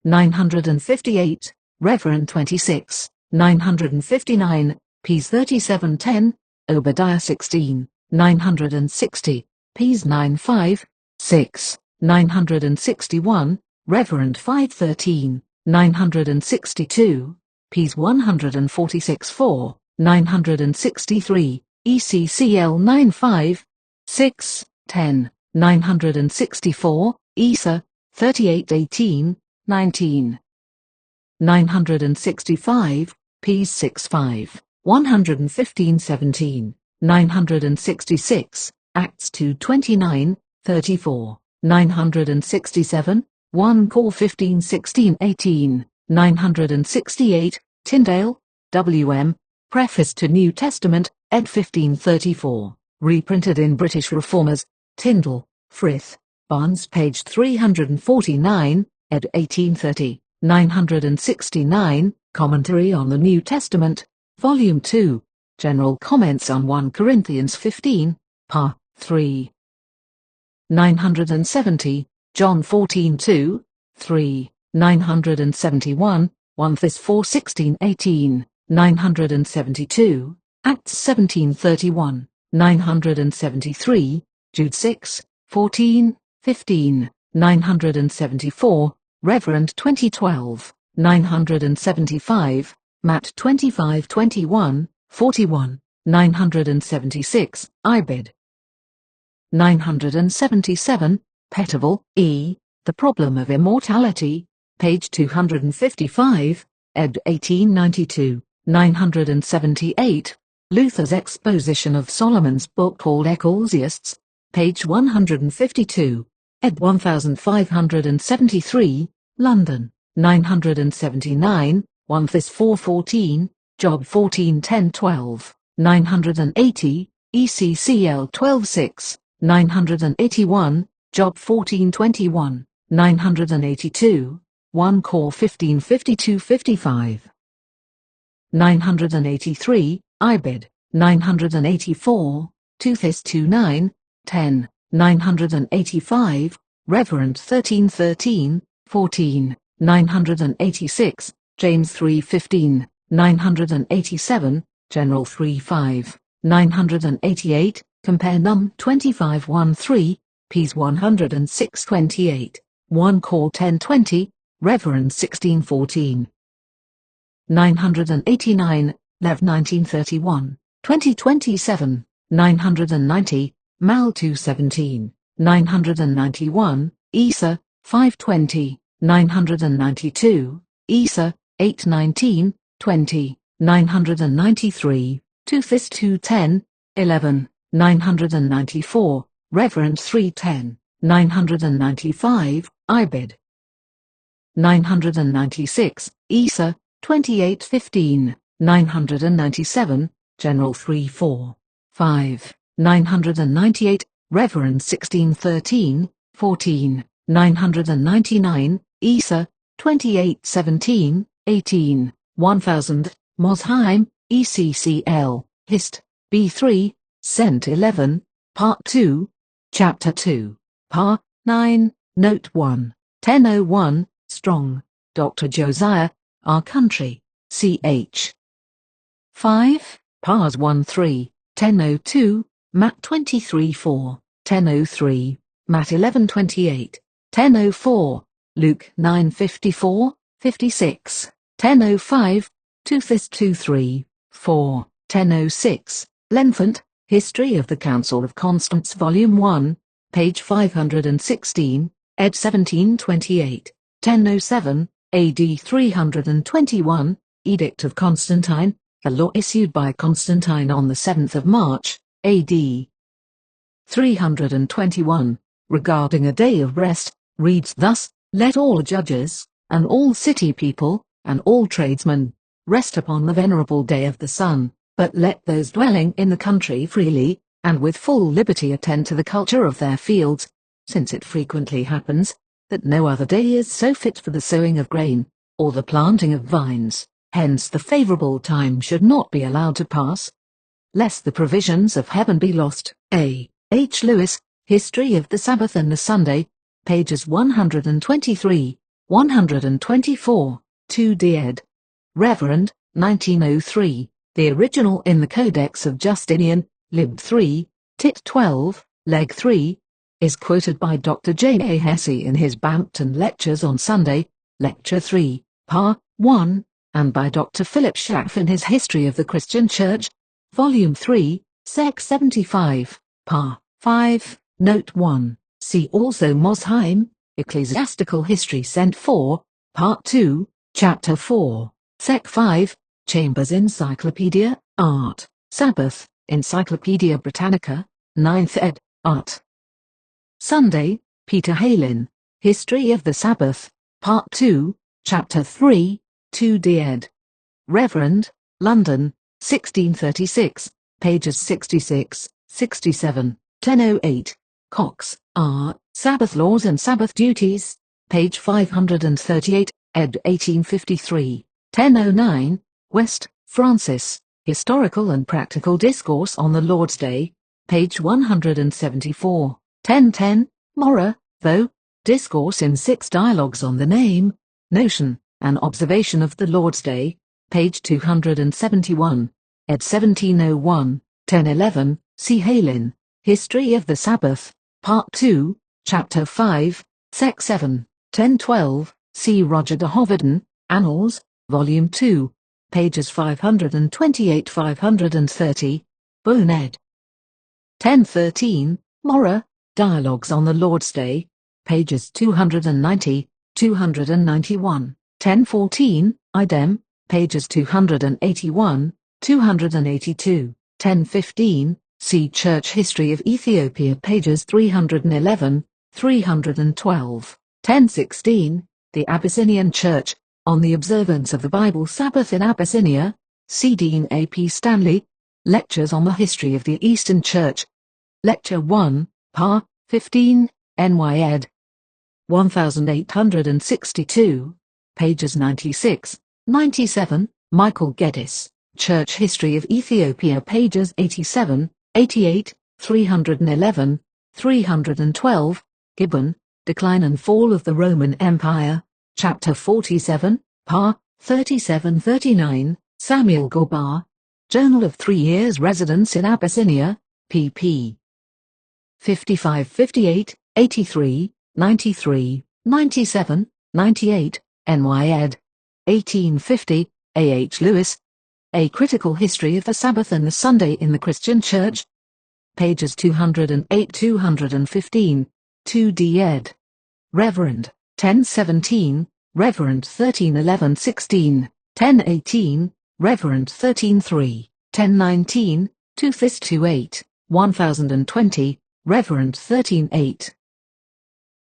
958, Reverend 26, 959, Ps 37:10, Obadiah 16, 960, Ps 9:5, 6, 961, Reverend 5:13, 962, Ps 146:4, 963, ECCL 9:5, 6, 10, 964, Isa 38:18, 19. 965, Ps 6:5, 115:17, 966, Acts 2:29, 34, 967, 1 Cor 15:16, 18, 968, Tyndale, W.M., Preface to New Testament, ed. 1534, reprinted in British Reformers, Tyndall, Frith, Barnes, page 349, ed. 1830, 969, Commentary on the New Testament, Volume 2, General Comments on 1 Corinthians 15, Pa. 3. 970, John 14:2, 3, 971, 1 Thess 4:16, 18, 972, Acts 17:31, 973, Jude 6, 14, 15, 974, Reverend 2012, 975, Matt 25:21, 41, 976, Ibid. 977, Petterville, E., The Problem of Immortality, page 255, ed. 1892, 978, Luther's Exposition of Solomon's Book called Ecclesiastes, page 152, ed. 1573, London, 979, 1 Thess 4:14, Job 14:10-12, 980, ECCL 12:6, 981, Job 14:21, 982, 1 Cor 15:52-55. 983, Ibid, 984, 2 Thess 2:9, 10, 985, Reverend 13:13, 14, 986, James 3:15, 987, General 3:5, 988, Compare Num 25:13, Ps 106:28, 1 Cor 10:20, Reverend 16:14. 989, Lev 1931, 2027, 990, Mal 2:17, 991, Isa 5:20, 992, Isa 8:19, 20, 993, 2 Thess 2:10, 11, 994, Reverend 3:10, 995, Ibid. 996, Isa 28:15, 997, General 3-4. 5. 998, Reverend 1613, 14. 999, Isa, 2817, 18. 1000, Mosheim, ECCL, Hist. B3, Cent 11, Part 2, Chapter 2, Par 9, Note 1, 1001, Strong, Dr. Josiah, Our Country, ch. 5, Pars 1-3, 1002, Matt 23-4, 1003, Matt 11-28, 1004, Luke 9-54, 56, 1005, Toothis 2-3, 4, 1006, Lenfant, History of the Council of Constance Volume 1, page 516, ed. 1728, 1007, AD 321, Edict of Constantine, a law issued by Constantine on the 7th of March, AD 321, regarding a day of rest, reads thus: Let all judges, and all city people, and all tradesmen, rest upon the venerable day of the sun, but let those dwelling in the country freely, and with full liberty attend to the culture of their fields, since it frequently happens, that no other day is so fit for the sowing of grain, or the planting of vines, hence the favourable time should not be allowed to pass, lest the provisions of heaven be lost. A. H. Lewis, History of the Sabbath and the Sunday, pages 123, 124, 2d ed. Reverend, 1903, the original in the Codex of Justinian, Lib 3, Tit 12, Leg 3, is quoted by Dr. J. A. Hesse in his Bampton Lectures on Sunday, Lecture 3, Par 1, and by Dr. Philip Schaff in his History of the Christian Church, Volume 3, Sec 75, Par 5, Note 1. See also Mosheim, Ecclesiastical History Cent 4, Part 2, Chapter 4, Sec 5, Chambers Encyclopedia, Art, Sabbath, Encyclopedia Britannica, 9th ed., Art. Sunday, Peter Halin, History of the Sabbath, Part 2, Chapter 3, 2d ed. Reverend, London, 1636, pages 66, 67, 1008. Cox, R. Sabbath Laws and Sabbath Duties, page 538, ed. 1853, 1009. West, Francis, Historical and Practical Discourse on the Lord's Day, page 174, 1010. Mora, though, Discourse in 6 Dialogues on the Name, Notion, and Observation of the Lord's Day, page 271, ed. 1701, 1011. C. Halin, History of the Sabbath, Part 2, Chapter 5, Sec 7, 1012. C. Roger de Hoveden, Annals, Volume 2, pages 528-530, Bone ed. 1013. Mora, Dialogues on the Lord's Day, pages 290, 291, 1014. Idem, pages 281, 282, 1015. See Church History of Ethiopia, pages 311, 312, 1016. The Abyssinian Church, on the Observance of the Bible Sabbath in Abyssinia, C. Dean A. P. Stanley, Lectures on the History of the Eastern Church, Lecture 1, Par. 15, NY ed. 1862, pages 96, 97. Michael Geddes, Church History of Ethiopia, pages 87, 88, 311, 312. Gibbon, Decline and Fall of the Roman Empire, Chapter 47, Par. 37-39. Samuel Gorbar, Journal of 3 Years' Residence in Abyssinia, pp. 55-58, 83, 93, 97, 98, NY ed. 1850. A. H. Lewis, A Critical History of the Sabbath and the Sunday in the Christian Church, pages 208-215, 2d ed. Reverend, 1017, Reverend 1311-16, 1018, Reverend 13-3, 1019, Toothis 28, 1020, Reverend 13-8.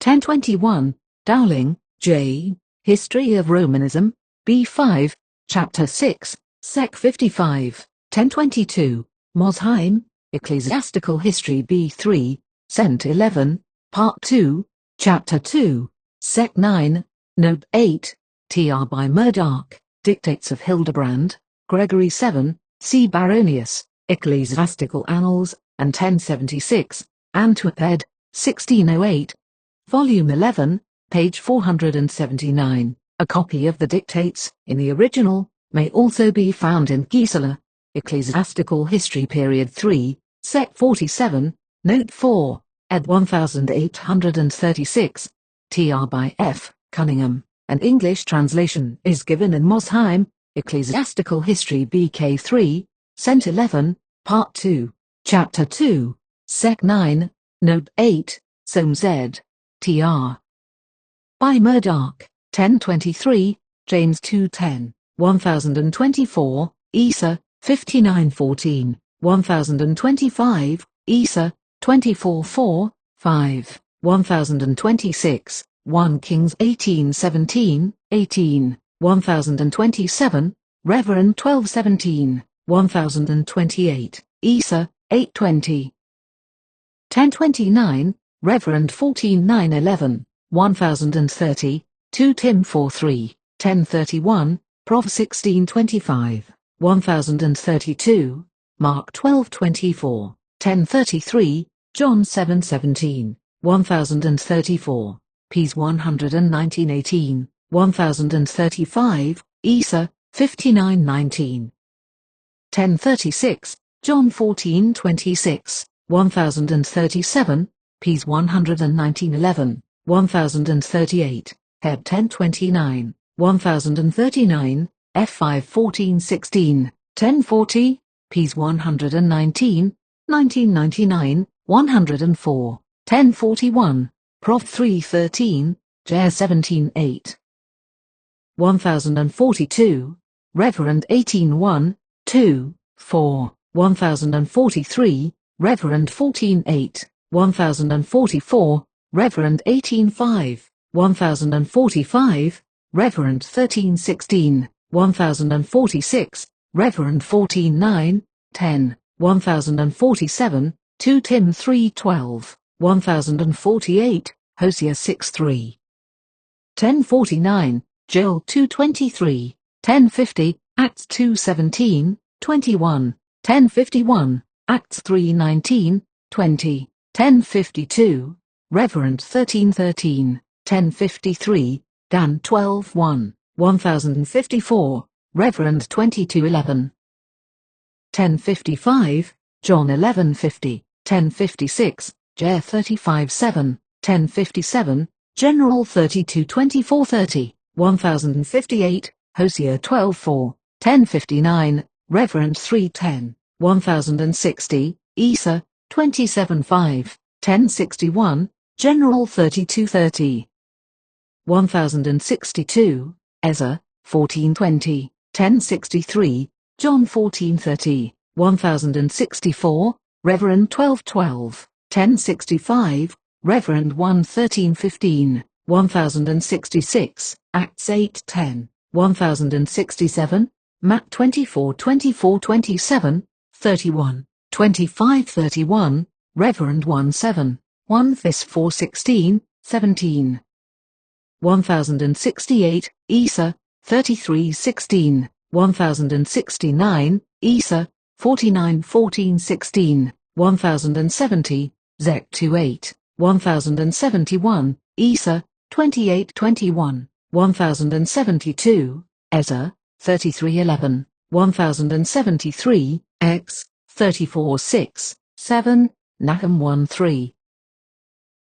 1021, Dowling, J. History of Romanism, B5, Chapter 6, Sec 55, 1022, Mosheim, Ecclesiastical History B3, Cent 11, Part 2, Chapter 2, Sec 9, Note 8, Tr by Murdoch, Dictates of Hildebrand, Gregory 7, C. Baronius, Ecclesiastical Annals, and 1076, Antwerp ed. 1608. Volume 11, page 479. A copy of the dictates, in the original, may also be found in Gisela, Ecclesiastical History Period 3, Sec 47, Note 4, ed. 1836, Tr by F. Cunningham. An English translation is given in Mosheim, Ecclesiastical History BK 3, Cent 11, Part 2, Chapter 2, Sec 9, Note 8, Soames ed. Tr. by Murdoch, 1023, James 2:10, 1024, Isa, 59:14, 1025, Isa, 24:4, 5, 1026, 1 Kings 18:17, 18, 1027, Reverend 12:17, 1028, Isa, 8:20. 1029, Reverend 14:9:11, 1030, 2 Tim 4:3, 1031, Prov 16:25, 1032, Mark 12:24, 1033, John 7:17, 1034, Ps 119:18, 1035, Isa, 59:19. 1036, John 14:26, 1037, Ps 119:11, 1038, Heb 1029, 1039, F5 14:16, 1040, Ps 119, 1999, 104, 1041, Prov 3:13, Jer 17:8. 1042, Reverend 18:1, 2, 4, 1043, Reverend 14:8, 1044, Reverend 18:5, 1045, Reverend 13:16, 1046, Reverend 14:9, 10, 1047, 2 Tim 3:12, 1048, Hosea 6:3. 1049, Joel 2:23, 1050, Acts 2:17, 21, 1051, Acts 3:19, 20, 1052, Reverend 13:13, 1053, Dan 12:1, 1054, Reverend 22:11. 1055, John 11:50, 1056, Jer 35:7, 1057, General 32:24-30, 1058, Hosea 12:4, 1059, Reverend 3:10, 1060, Isa, 27:5, 1061, General 32:30. 1062, Ezra, 14:20, 1063, John 14:30, 1064, Reverend 12:12, 1065, Reverend 1:13-15, 1066, Acts 8:10, 1067, Matt 24:24-27, 31, 25:31, Reverend 1:7, 1 Thess 4:16, 17. 1068, Isa, 33:16, 1069, Isa, 49:14-16, 1070, Zech 2:8, 1071, Isa, 28:21, 1072, Ezra, 33:11, 1073, X, 34:6, 7, Nahum 1:3.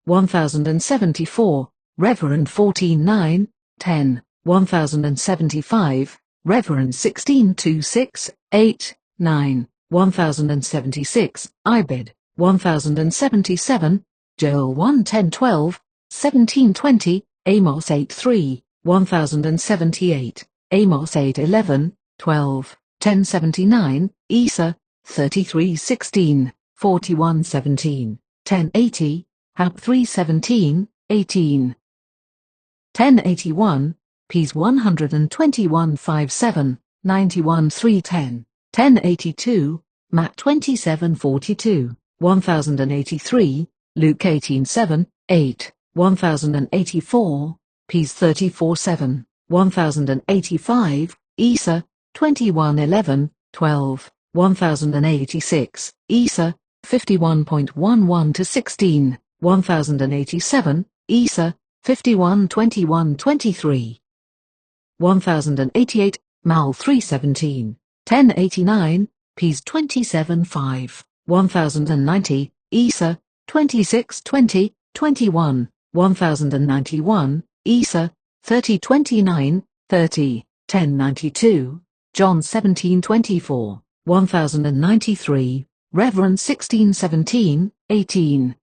1074, Reverend 14:9, 10, 1075, Reverend 16:2-6, 8, 9, 1076, Ibid, 1077, Joel 1:10-12, 17:20, Amos 8:3, 1078, Amos 8:11, 12, 1079, Isa, 33:16, 41:17, 1080, Hab 3:17, 18. 1081, Ps 121:5-7, 91 310, 1082, Matt 2742, 1083, Luke 18 7, 8, 1084, Ps 34 7, 1085, Isa 21 11, 12, 1086, Isa 51.11 to 16, 1087, Isa 51 21 23, 1088, Mal 317, 1089, Ps 27 5, 1090, Isa 26 20, 21, 1091, Isa 30 29, 30, 1092, John 17 24, 1093, Reverend 16 17, 18,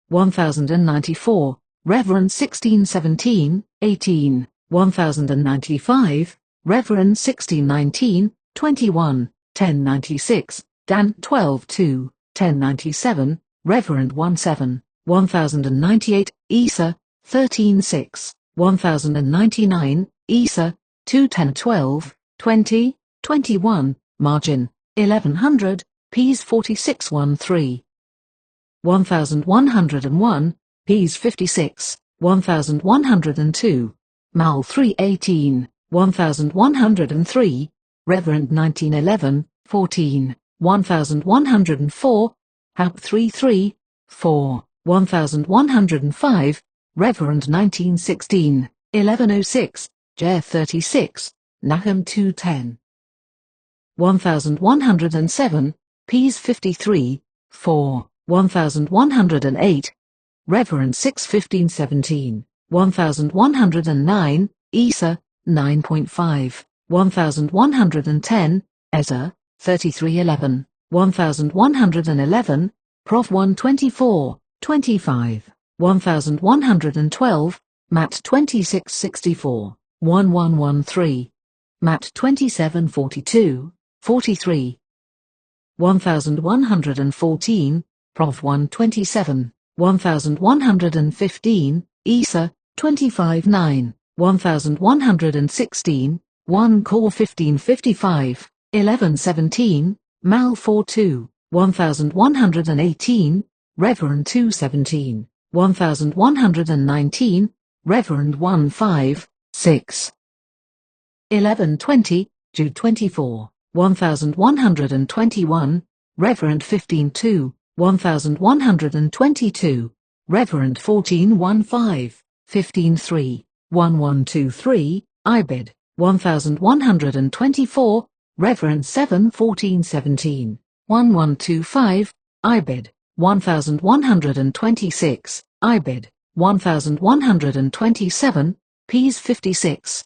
1094, Reverend 16 17, 18, 1095, Reverend 16 19, 21, 1096, Dan 12 2, 1097, Reverend 1 7, 1098, Isa 13 6, 1099, Isa 2 10 12, 20, 21, margin 1100, Ps 46 13, 1101, Ps 56, 1102, Mal 318, 1103, Reverend 1911, 14, 1104, Hab 33, 4, 1105, Reverend 1916, 1106, Jer 36, Nahum 210, 1107, Ps 53, 4, 1108, Reverend 6 15 17, 1109, Isa 9.5, 1110, Ezra 33 11, 1111, Prof 124, 25, 1112, Matt 26 64, 1113, Matt 27 42, 43, 1114, Prof 127, 1115, Isa 25 9, 1116, 1 Cor 1555, 1117, Mal 4 2, 1118, Reverend 217, 1119, Reverend 1 5, 6, 1120, Jude 24, 1121, Reverend 15 2, 1122, Reverend 14 15, 15 3, 1123, Ibid, 1124, Reverend 7 14 17, 1125, Ibid, 1126, Ibid, 1127, Ps 56,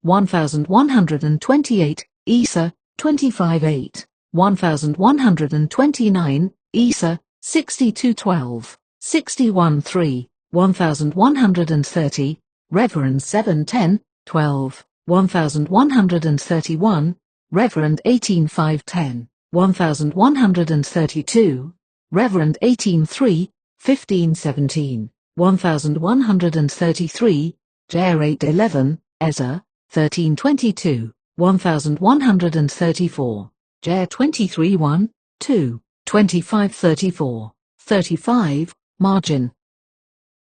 1128, Isa 25 8, 1129, Isa 62 12, 61 3, 1130, Reverend 7 10, 12, 1131, Reverend 18 5 10, 1132, Reverend 18 3, 15 17, 1133, Jer 8 11, Ezra 13 22, 1134, Jer 23 1, 2, 25 34, 35, margin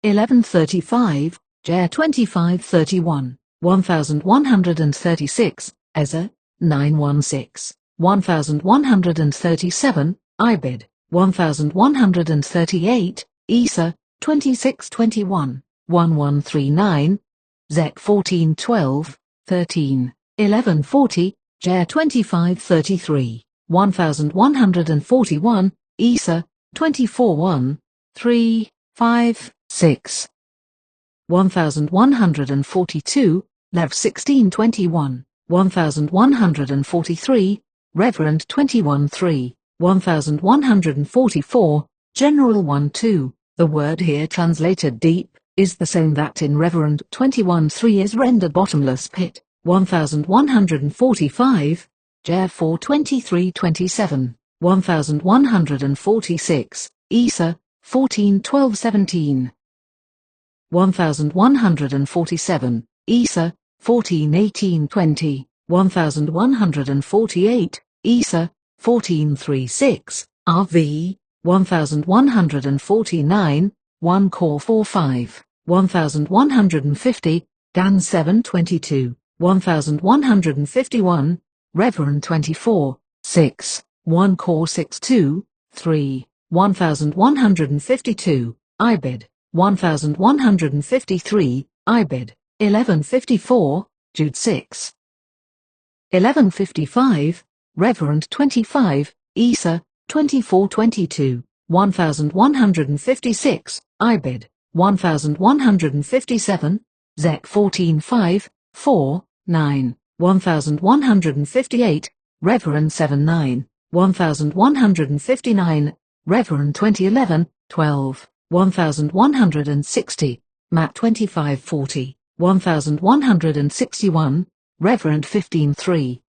1135, Jer 25 31, 1136, Ezra 916, 1137, Ibid, 1138, Isa 26 21, 1139, Zech 14 12, 13, 1140, Jer 25 33, 1141, Isa 24 1, 3, 5, 6, 1142, Lev 16 21, 1143, Reverend 21 3, 1144, General 1 2. The word here translated deep is the same that in Reverend 21 3 is rendered bottomless pit. 1145, Jer 4 23 27, 1146, Isa 14 12 17, 1147, Isa 14 18 20, 1148, Isa, 1436, RV, 1149, 1 Cor 45, 1150, Dan 7:22, 1151, Reverend 24, 6, 1 Cor 6:2, 3, 1152, Ibid, 1153, Ibid, 1154, Jude 6. 1155, Reverend 25, Isa, 24:22, 1156, Ibid, 1157, Zech 14:5, 4, 9, 1158, Reverend 7:9, 1159, Reverend 2011, 12, 1160, Matt 25:40, 1161, Reverend 15:3,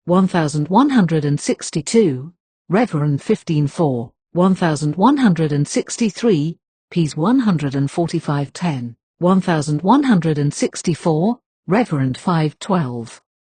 1162, Reverend 15:4, 1163, Ps 145:10, 1164, Reverend 5:12.